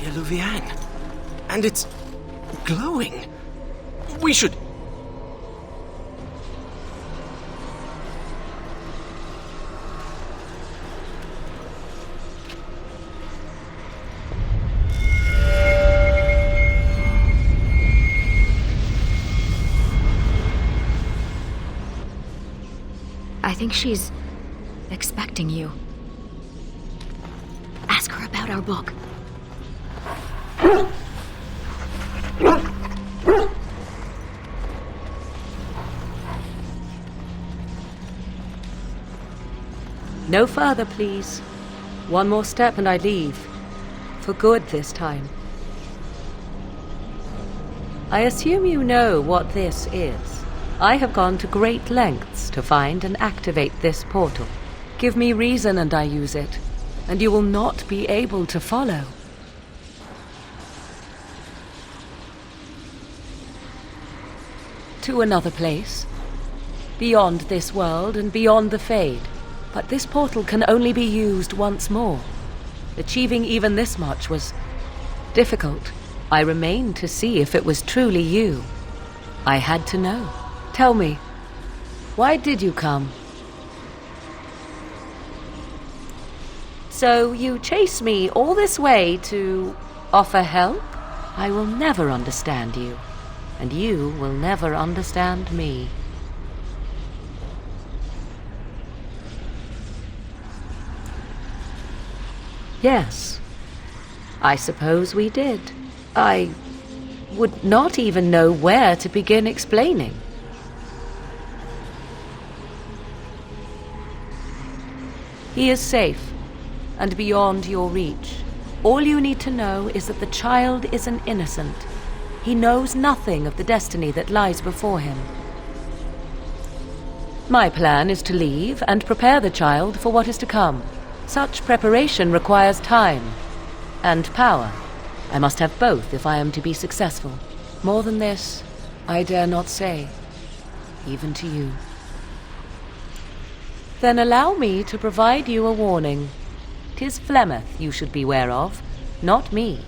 Eluvian. And it's glowing. We should... I think she's expecting you. Ask her about our book. No further, please. One more step and I leave. For good this time. I assume you know what this is. I have gone to great lengths to find and activate this portal. Give me reason and I use it, and you will not be able to follow. To another place, beyond this world and beyond the Fade. But this portal can only be used once more. Achieving even this much was difficult. I remained to see if it was truly you. I had to know. Tell me, why did you come? So you chased me all this way to offer help? I will never understand you, and you will never understand me. Yes, I suppose we did. I would not even know where to begin explaining. He is safe and beyond your reach. All you need to know is that the child is an innocent. He knows nothing of the destiny that lies before him. My plan is to leave and prepare the child for what is to come. Such preparation requires time and power. I must have both if I am to be successful. More than this, I dare not say, even to you. Then allow me to provide you a warning. 'Tis Flemeth you should beware of, not me.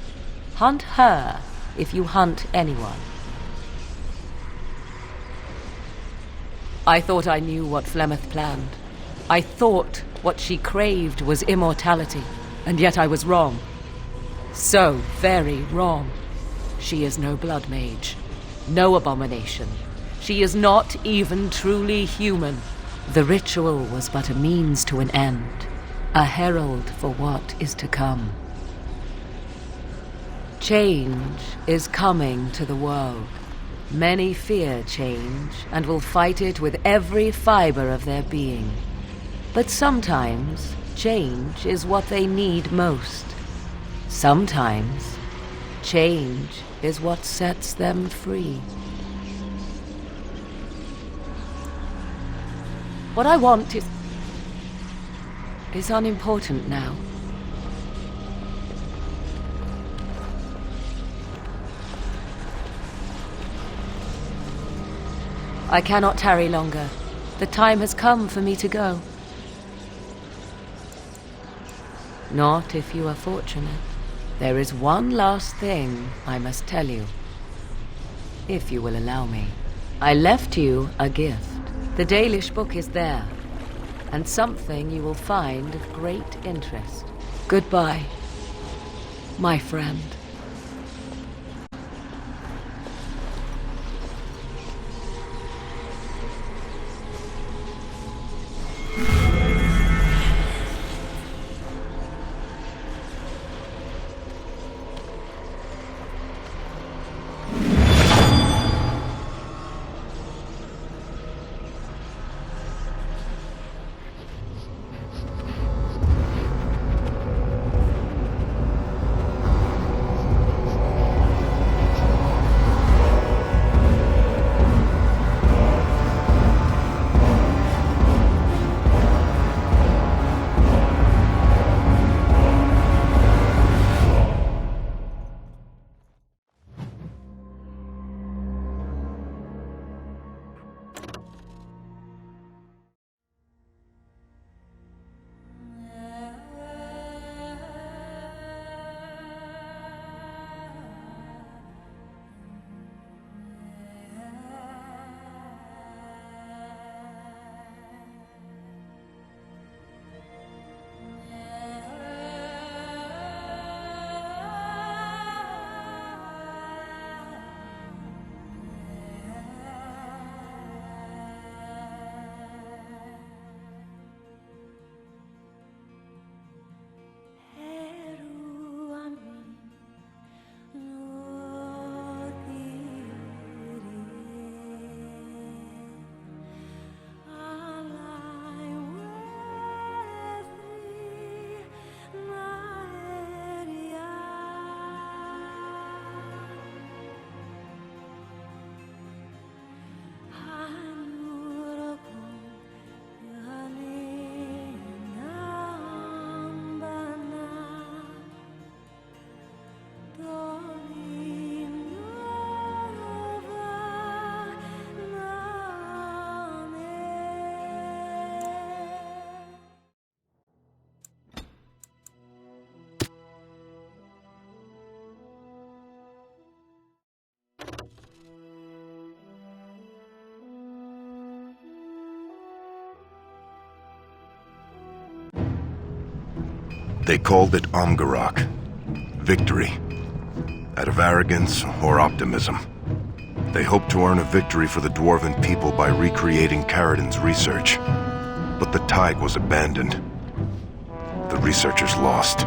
Hunt her if you hunt anyone. I thought I knew what Flemeth planned. I thought what she craved was immortality, and yet I was wrong. So very wrong. She is no blood mage, no abomination. She is not even truly human. The ritual was but a means to an end, a herald for what is to come. Change is coming to the world. Many fear change and will fight it with every fiber of their being. But sometimes change is what they need most. Sometimes change is what sets them free. What I want is unimportant now. I cannot tarry longer. The time has come for me to go. Not if you are fortunate. There is one last thing I must tell you. If you will allow me. I left you a gift. The Dalish book is there, and something you will find of great interest. Goodbye, my friend. They called it Omgarok. Victory. Out of arrogance or optimism. They hoped to earn a victory for the Dwarven people by recreating Caridin's research. But the tide was abandoned. The researchers lost.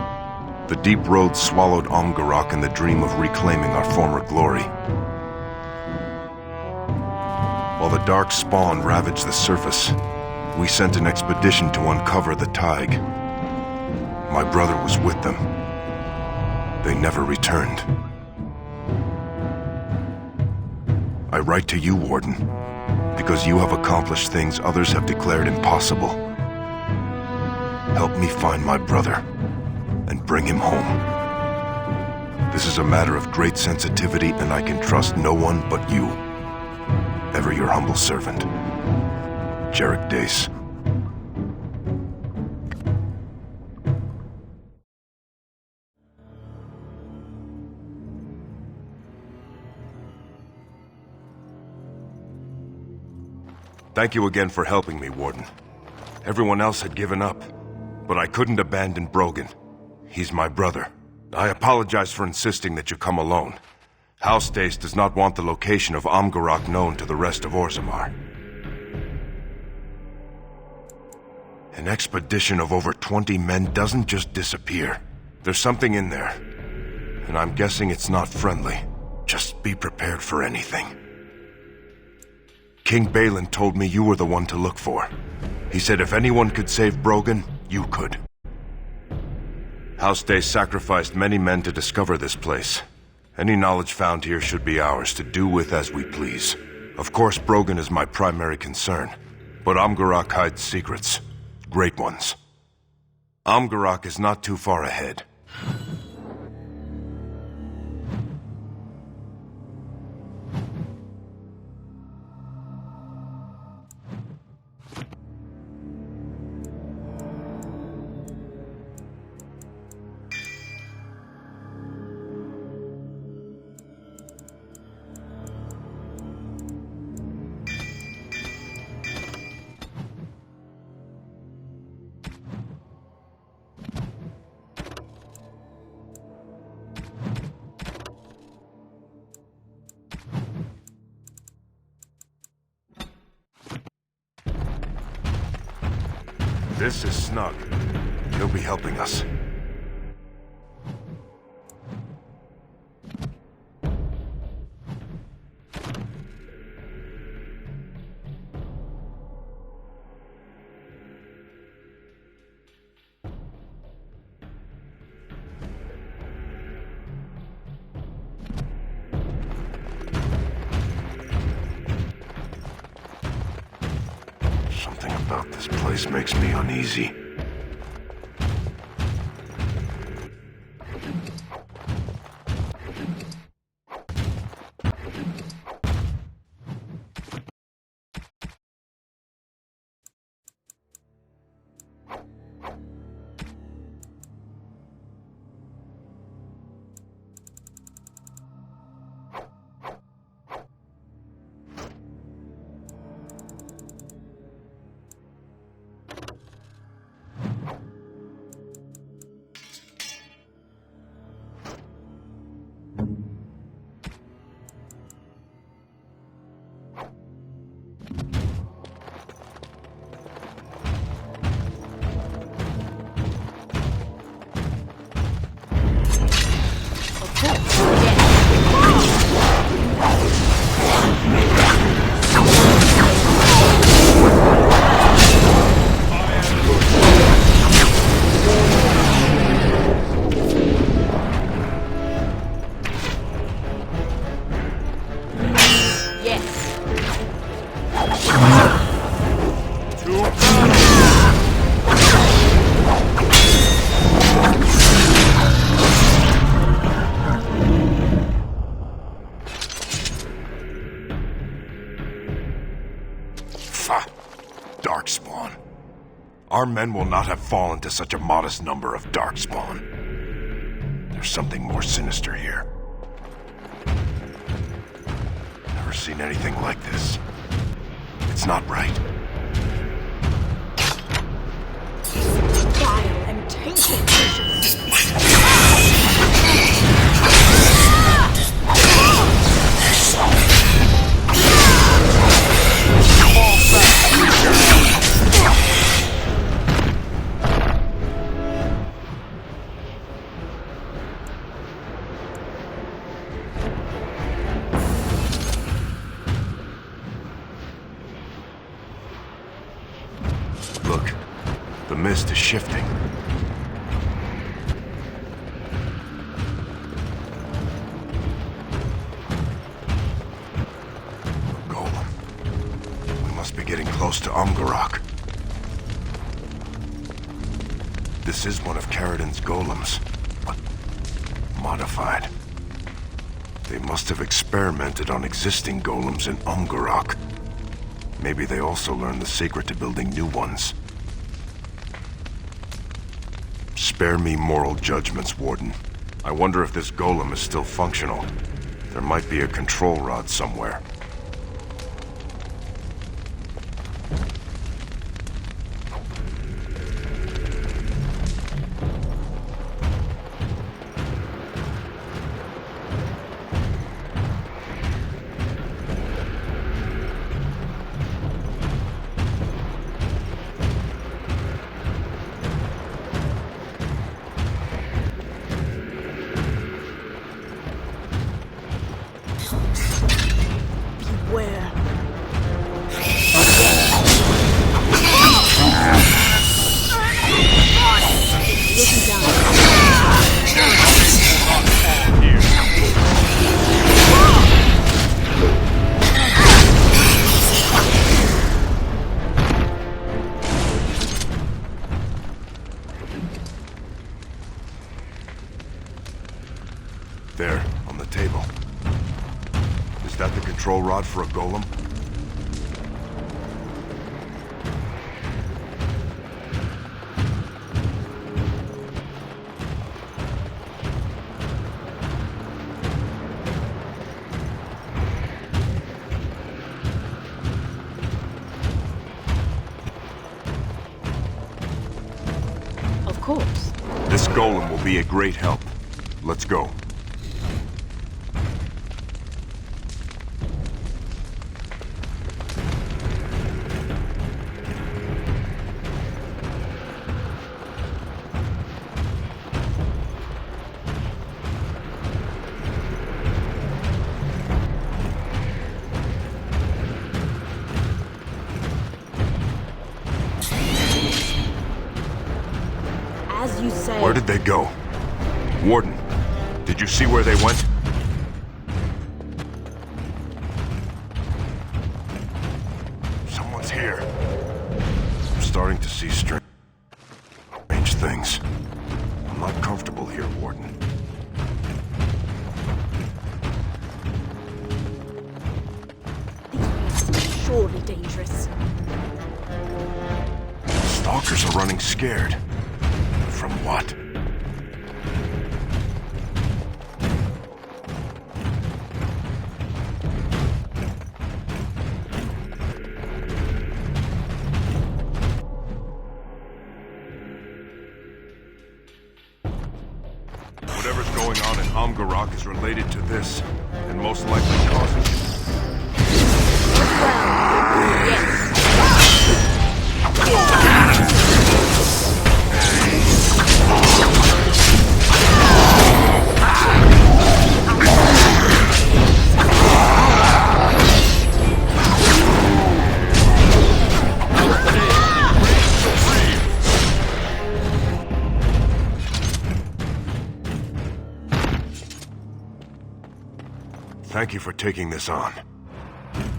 The deep road swallowed Omgarok in the dream of reclaiming our former glory. While the dark spawn ravaged the surface, we sent an expedition to uncover the Tig. My brother was with them. They never returned. I write to you, Warden, because you have accomplished things others have declared impossible. Help me find my brother and bring him home. This is a matter of great sensitivity, and I can trust no one but you. Ever your humble servant, Jarek Dace. Thank you again for helping me, Warden. Everyone else had given up, but I couldn't abandon Brogan. He's my brother. I apologize for insisting that you come alone. House Stace does not want the location of Amgarak known to the rest of Orzammar. An expedition of over 20 men doesn't just disappear. There's something in there, and I'm guessing it's not friendly. Just be prepared for anything. King Balin told me you were the one to look for. He said if anyone could save Brogan, you could. House Stace sacrificed many men to discover this place. Any knowledge found here should be ours to do with as we please. Of course, Brogan is my primary concern, but Amgarak hides secrets. Great ones. Amgarak is not too far ahead. This is Snug. He'll be helping us. Something about this place makes me uneasy. Darkspawn. Our men will not have fallen to such a modest number of Darkspawn. There's something more sinister here. Never seen anything like this. It's not right. Vile and tainted visions. Look, the mist is shifting. Golem. We must be getting close to Amgarak. This is one of Caridin's golems, but modified. They must have experimented on existing golems in Amgarak. Maybe they also learned the secret to building new ones. Spare me moral judgments, Warden. I wonder if this golem is still functional. There might be a control rod somewhere. There, on the table. Is that the control rod for a golem? Of course. This golem will be a great help. Let's go. As you say. Where did they go? Warden, did you see where they went? Someone's here. I'm starting to see strange things. I'm not comfortable here, Warden. These beasts are surely dangerous. Stalkers are running scared. From what? Whatever's going on in Amgarok is related to this, and most likely causing it. Thank you for taking this on.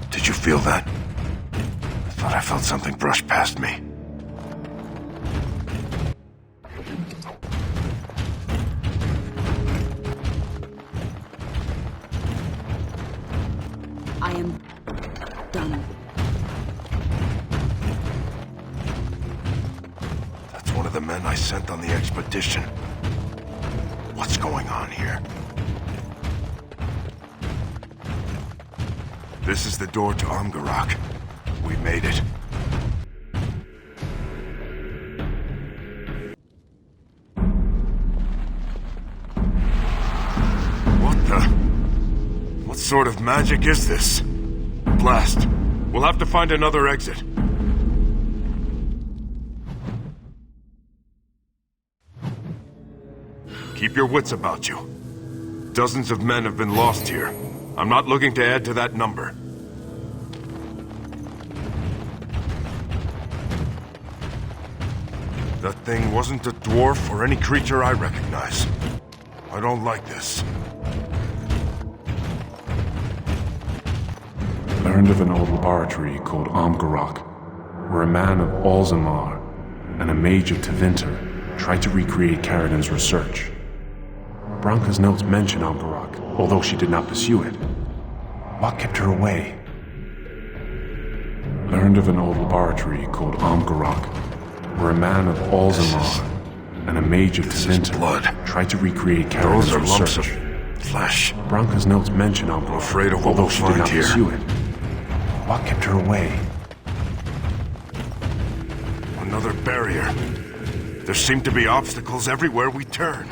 Did you feel that? I thought I felt something brush past me. I am done. That's one of the men I sent on the expedition. What's going on here? This is the door to Amgarok. We made it. What sort of magic is this? Blast. We'll have to find another exit. Keep your wits about you. Dozens of men have been lost here. I'm not looking to add to that number. That thing wasn't a dwarf or any creature I recognize. I don't like this. Learned of an old laboratory called Amgarok, where a man of Alzamar and a mage of Tevinter tried to recreate Caridan's research. Branka's notes mention Amgarok, although she did not pursue it. What kept her away? Learned of an old laboratory called Amgarok, where a man of Alzamar and a mage of Tevinter tried to recreate Caridan's research. Lumps of flesh. Branka's notes mention Amgarok, afraid of what although we'll she did find not here. pursue it. What kept her away? Another barrier. There seem to be obstacles everywhere we turn.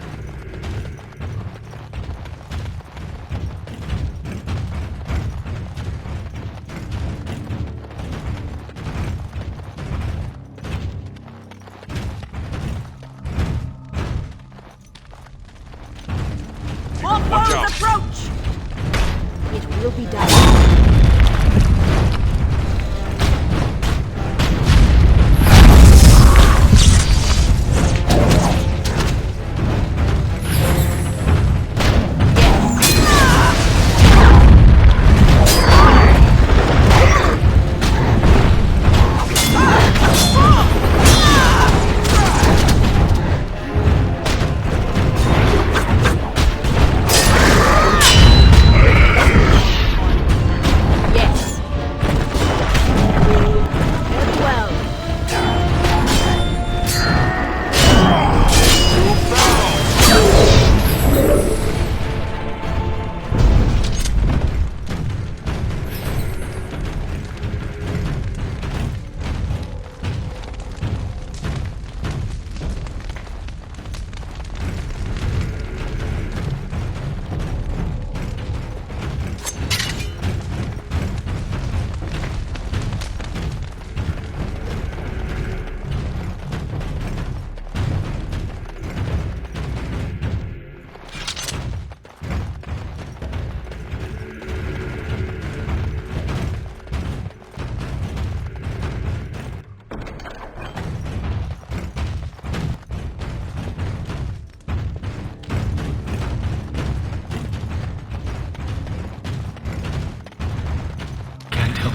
Watch out. Approach! It will be done.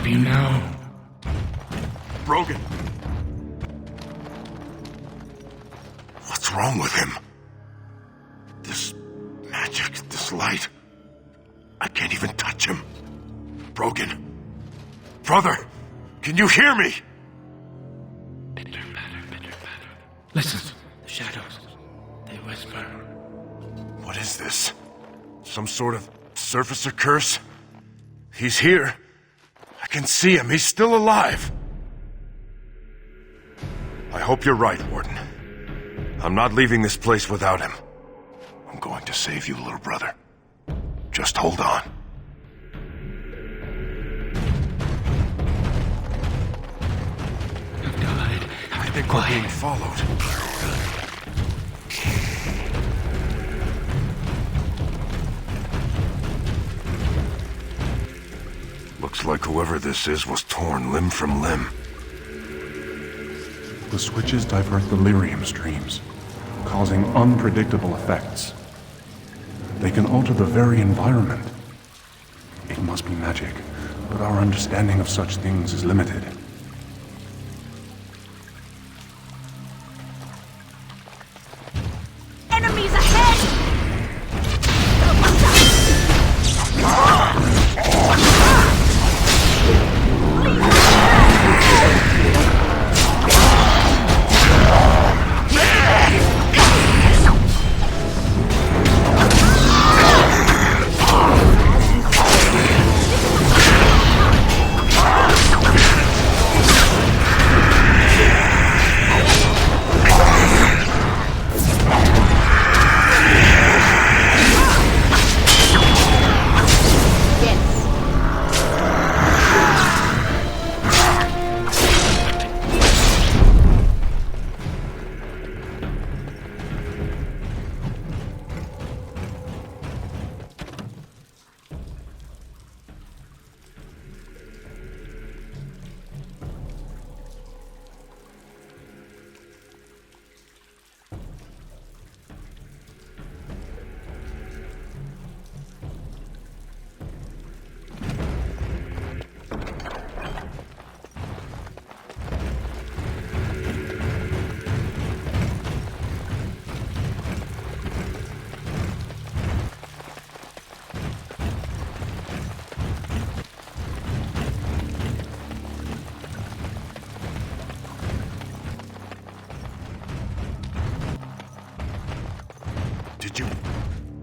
help you now. Brogan! What's wrong with him? This magic, this light. I can't even touch him. Brogan. Brother! Can you hear me? Listen, the shadows. They whisper. What is this? Some sort of surfacer curse? He's here. I can see him. He's still alive. I hope you're right, Warden. I'm not leaving this place without him. I'm going to save you, little brother. Just hold on. I've died. I think we're being followed. Looks like whoever this is was torn limb from limb. The switches divert the lyrium streams, causing unpredictable effects. They can alter the very environment. It must be magic, but our understanding of such things is limited. Enemies ahead!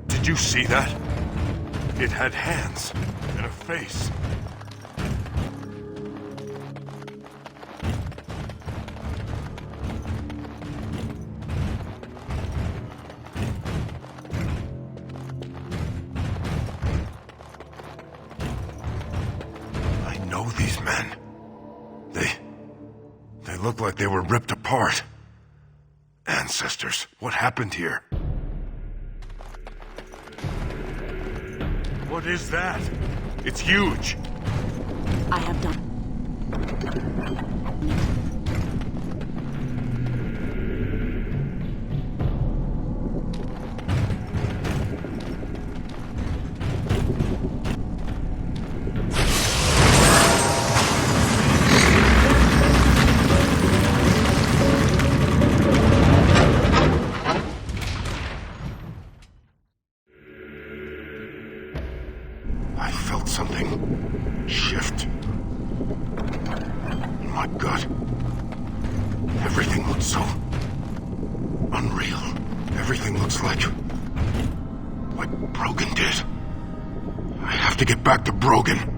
Did you see that? It had hands and a face. I know these men. They look like they were ripped apart. Ancestors, what happened here? What is that? It's huge. I have done. I felt something shift in my gut. Everything looks so unreal. Everything looks like Brogan did. I have to get back to Brogan.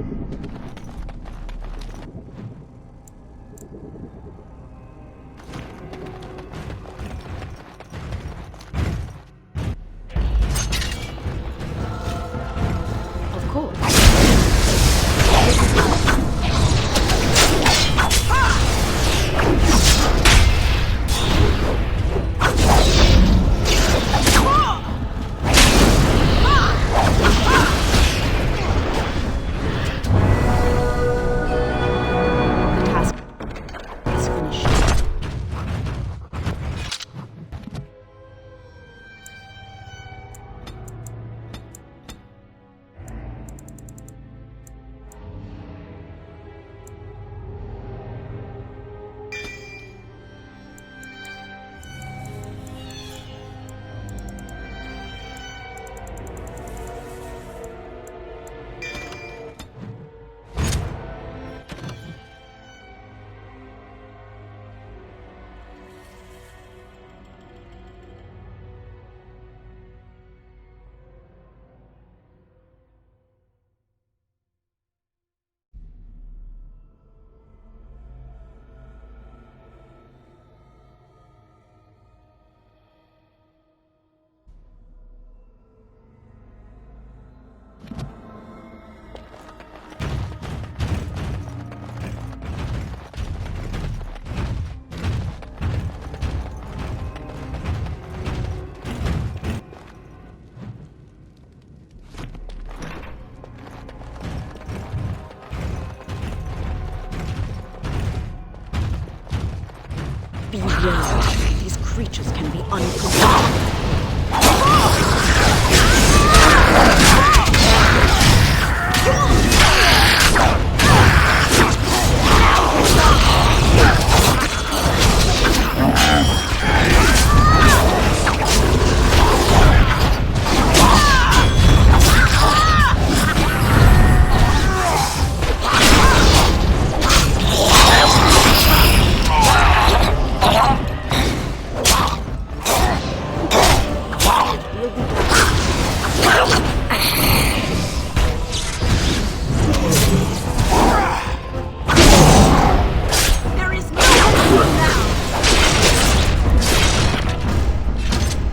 Be wary. These creatures can be unpredictable.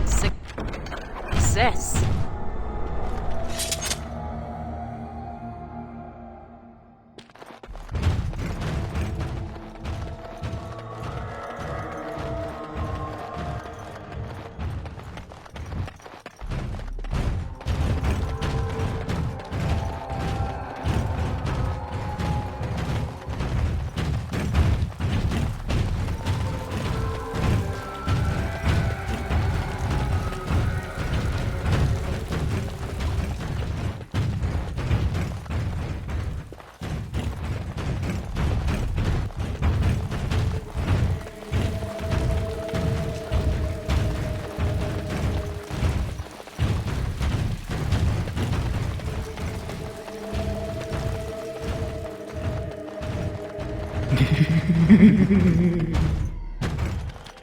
Success.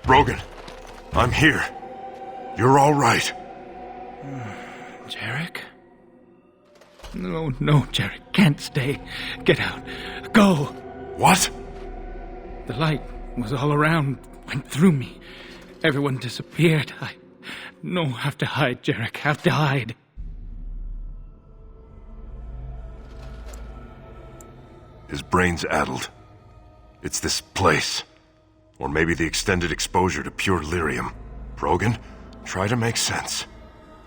Brogan, I'm here. You're all right. Jarek? No, Jarek, can't stay. Get out. Go. What? The light was all around, went through me. Everyone disappeared. No, have to hide, Jarek. Have to hide. His brain's addled. It's this place. Or maybe the extended exposure to pure lyrium. Brogan, try to make sense.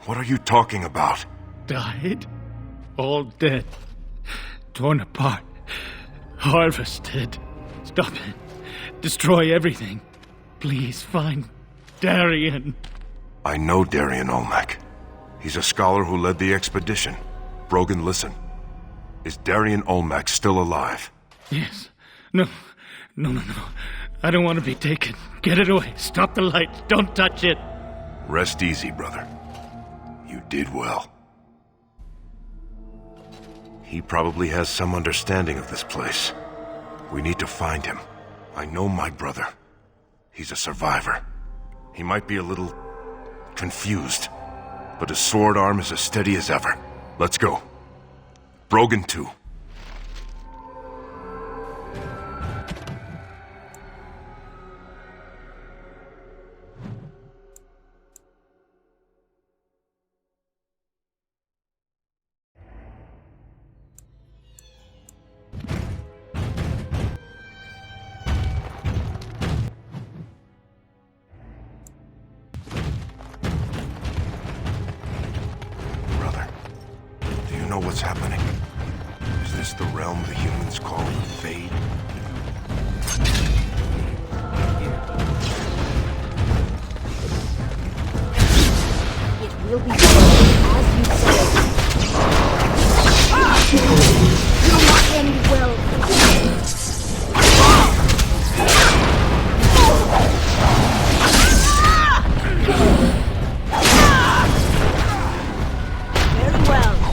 What are you talking about? Died? All dead. Torn apart. Harvested. Stop it. Destroy everything. Please find Darian. I know Darian Olmec. He's a scholar who led the expedition. Brogan, listen. Is Darian Olmec still alive? Yes. No. I don't want to be taken. Get it away. Stop the light. Don't touch it. Rest easy, brother. You did well. He probably has some understanding of this place. We need to find him. I know my brother. He's a survivor. He might be a little confused, but his sword arm is as steady as ever. Let's go. Brogan too. What's happening? Is this the realm the humans call the Fade? It will be as you say. It will not end well. Very well.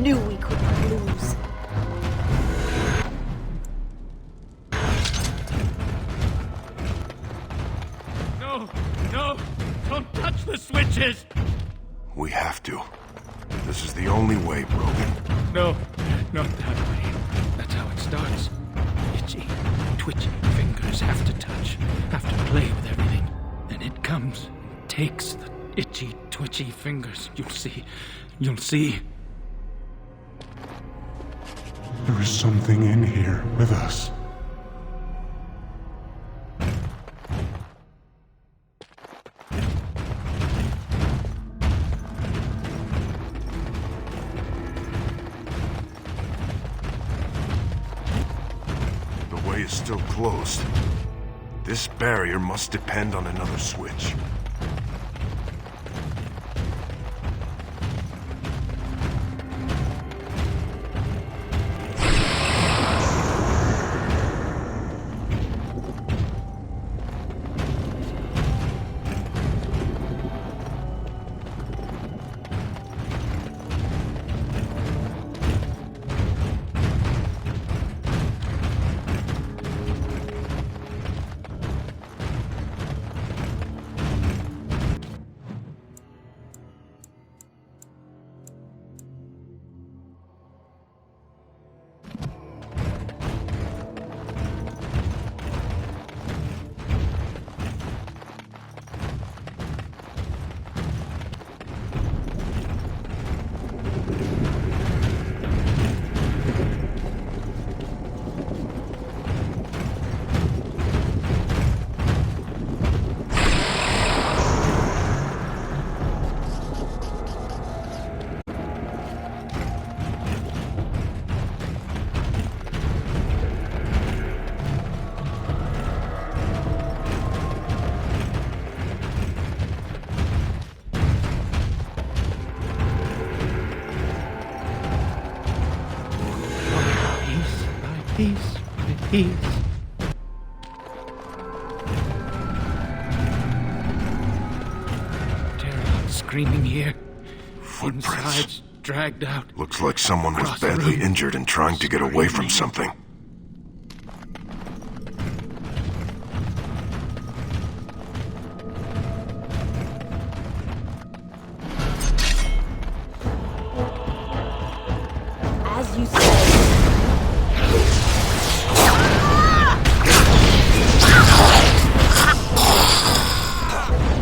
knew we couldn't lose. No! No! Don't touch the switches! We have to. This is the only way, Brogan. No, not that way. That's how it starts. Itchy, twitchy fingers have to touch, have to play with everything. Then it comes and takes the itchy, twitchy fingers. You'll see. You'll see. There is something in here with us. The way is still closed. This barrier must depend on another switch. Peace, my peace. Terrible screaming here. Footprints. Insides dragged out. Looks like someone was Across the badly room. injured and trying to get away from something. As you say.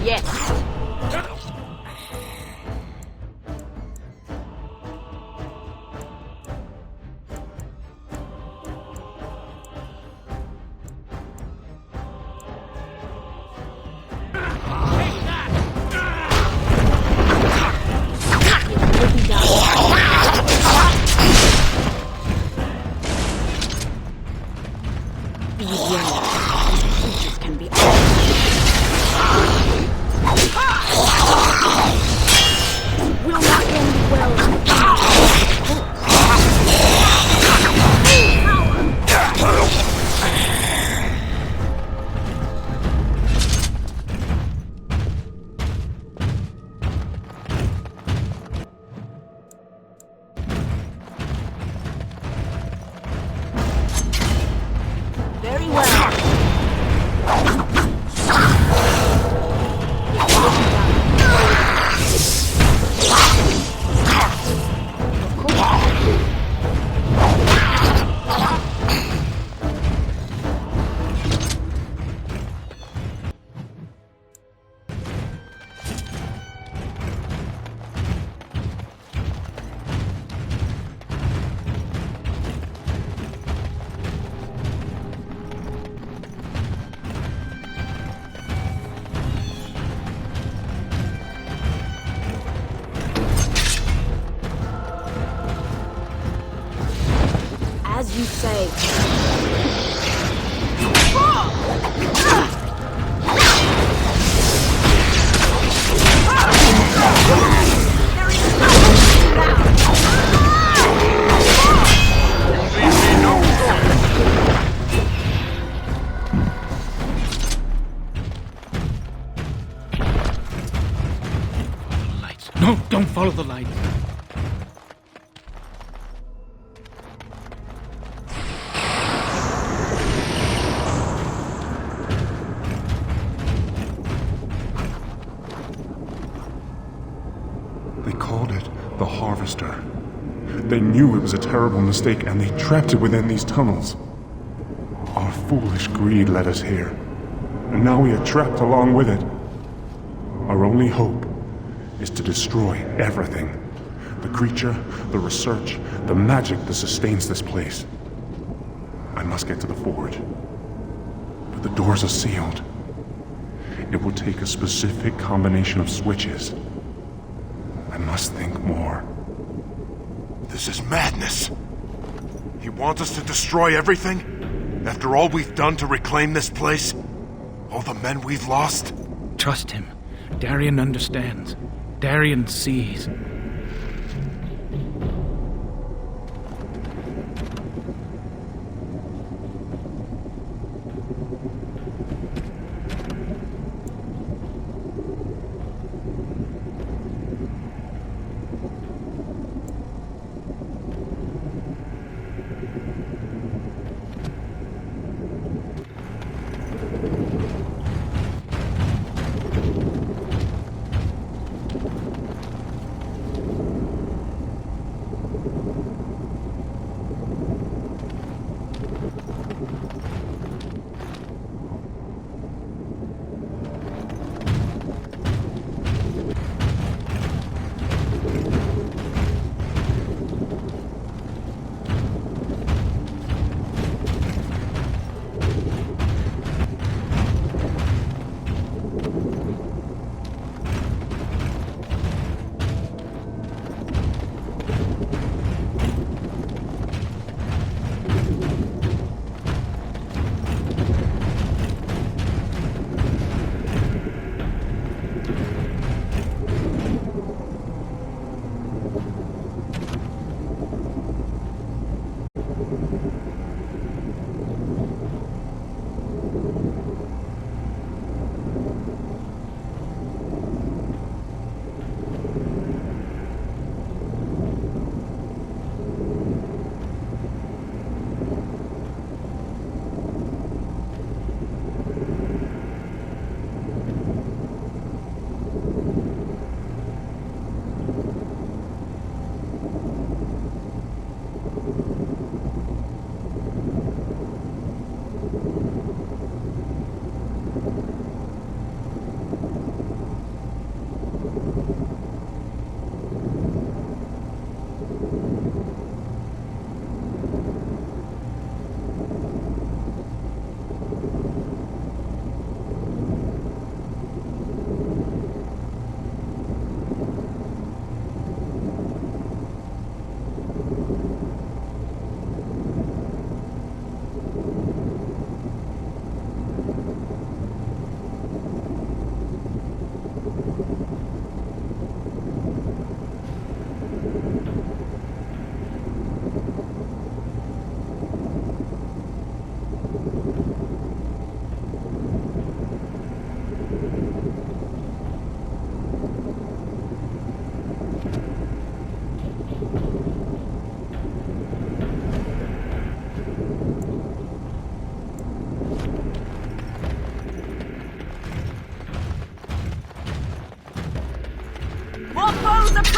Yes. Very well. As you say. No, don't follow the light. They knew it was a terrible mistake, and they trapped it within these tunnels. Our foolish greed led us here, and now we are trapped along with it. Our only hope is to destroy everything. The creature, the research, the magic that sustains this place. I must get to the forge. But the doors are sealed. It will take a specific combination of switches. I must think more. This is madness. He wants us to destroy everything? After all we've done to reclaim this place? All the men we've lost? Trust him. Darian understands. Darian sees.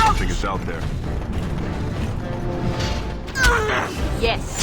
Something is out there. Yes.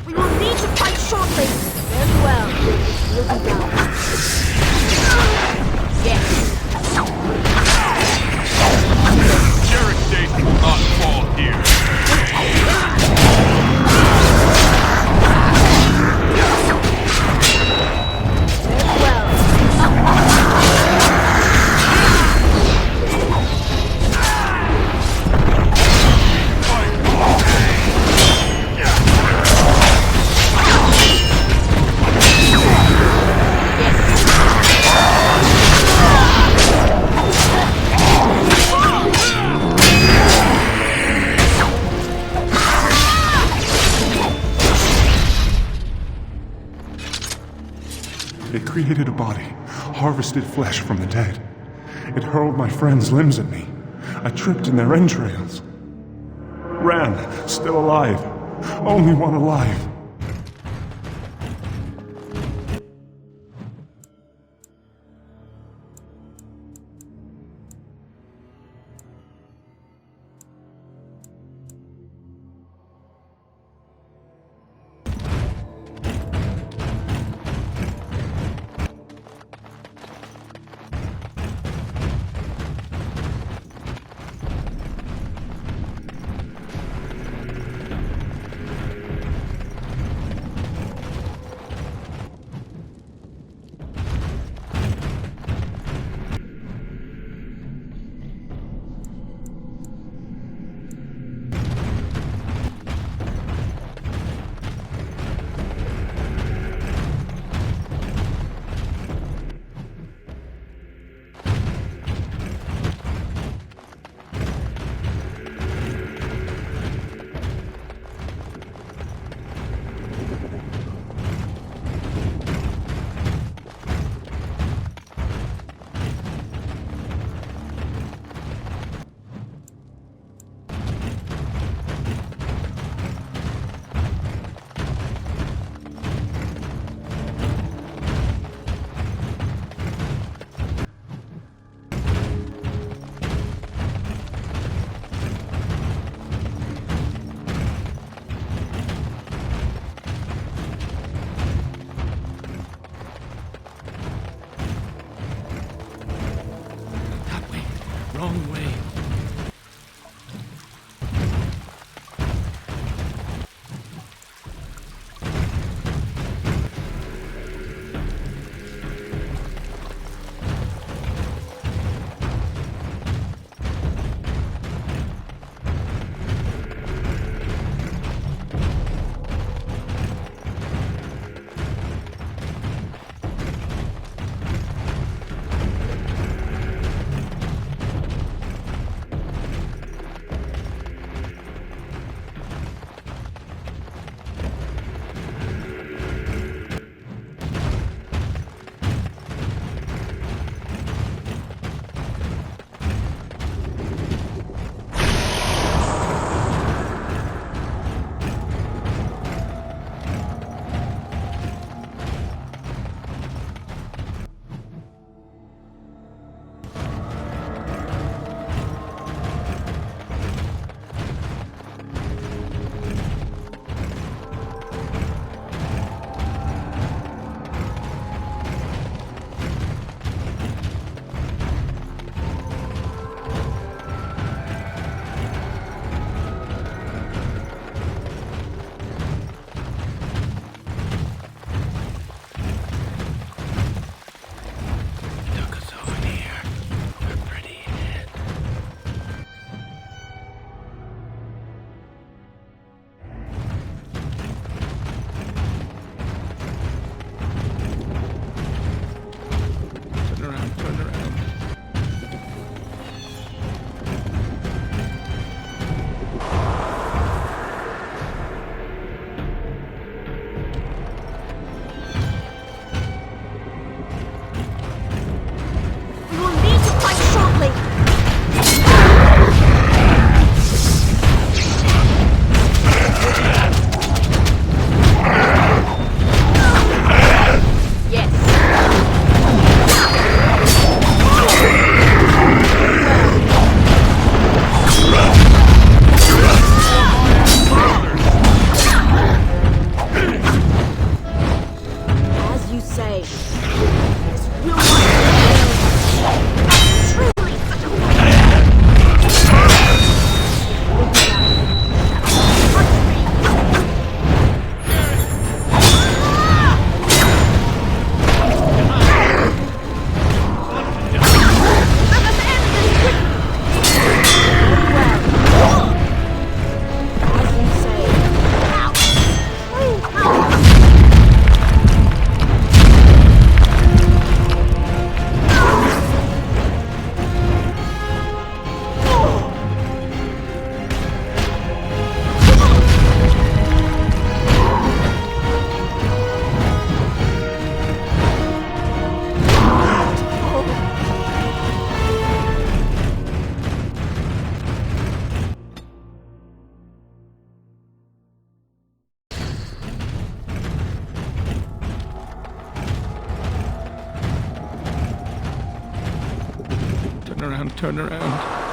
We will need to fight shortly. Very well. We'll be down. Yes. created a body, harvested flesh from the dead. It hurled my friends' limbs at me. I tripped in their entrails. Ran, still alive. Only one alive. Wrong way. turn around.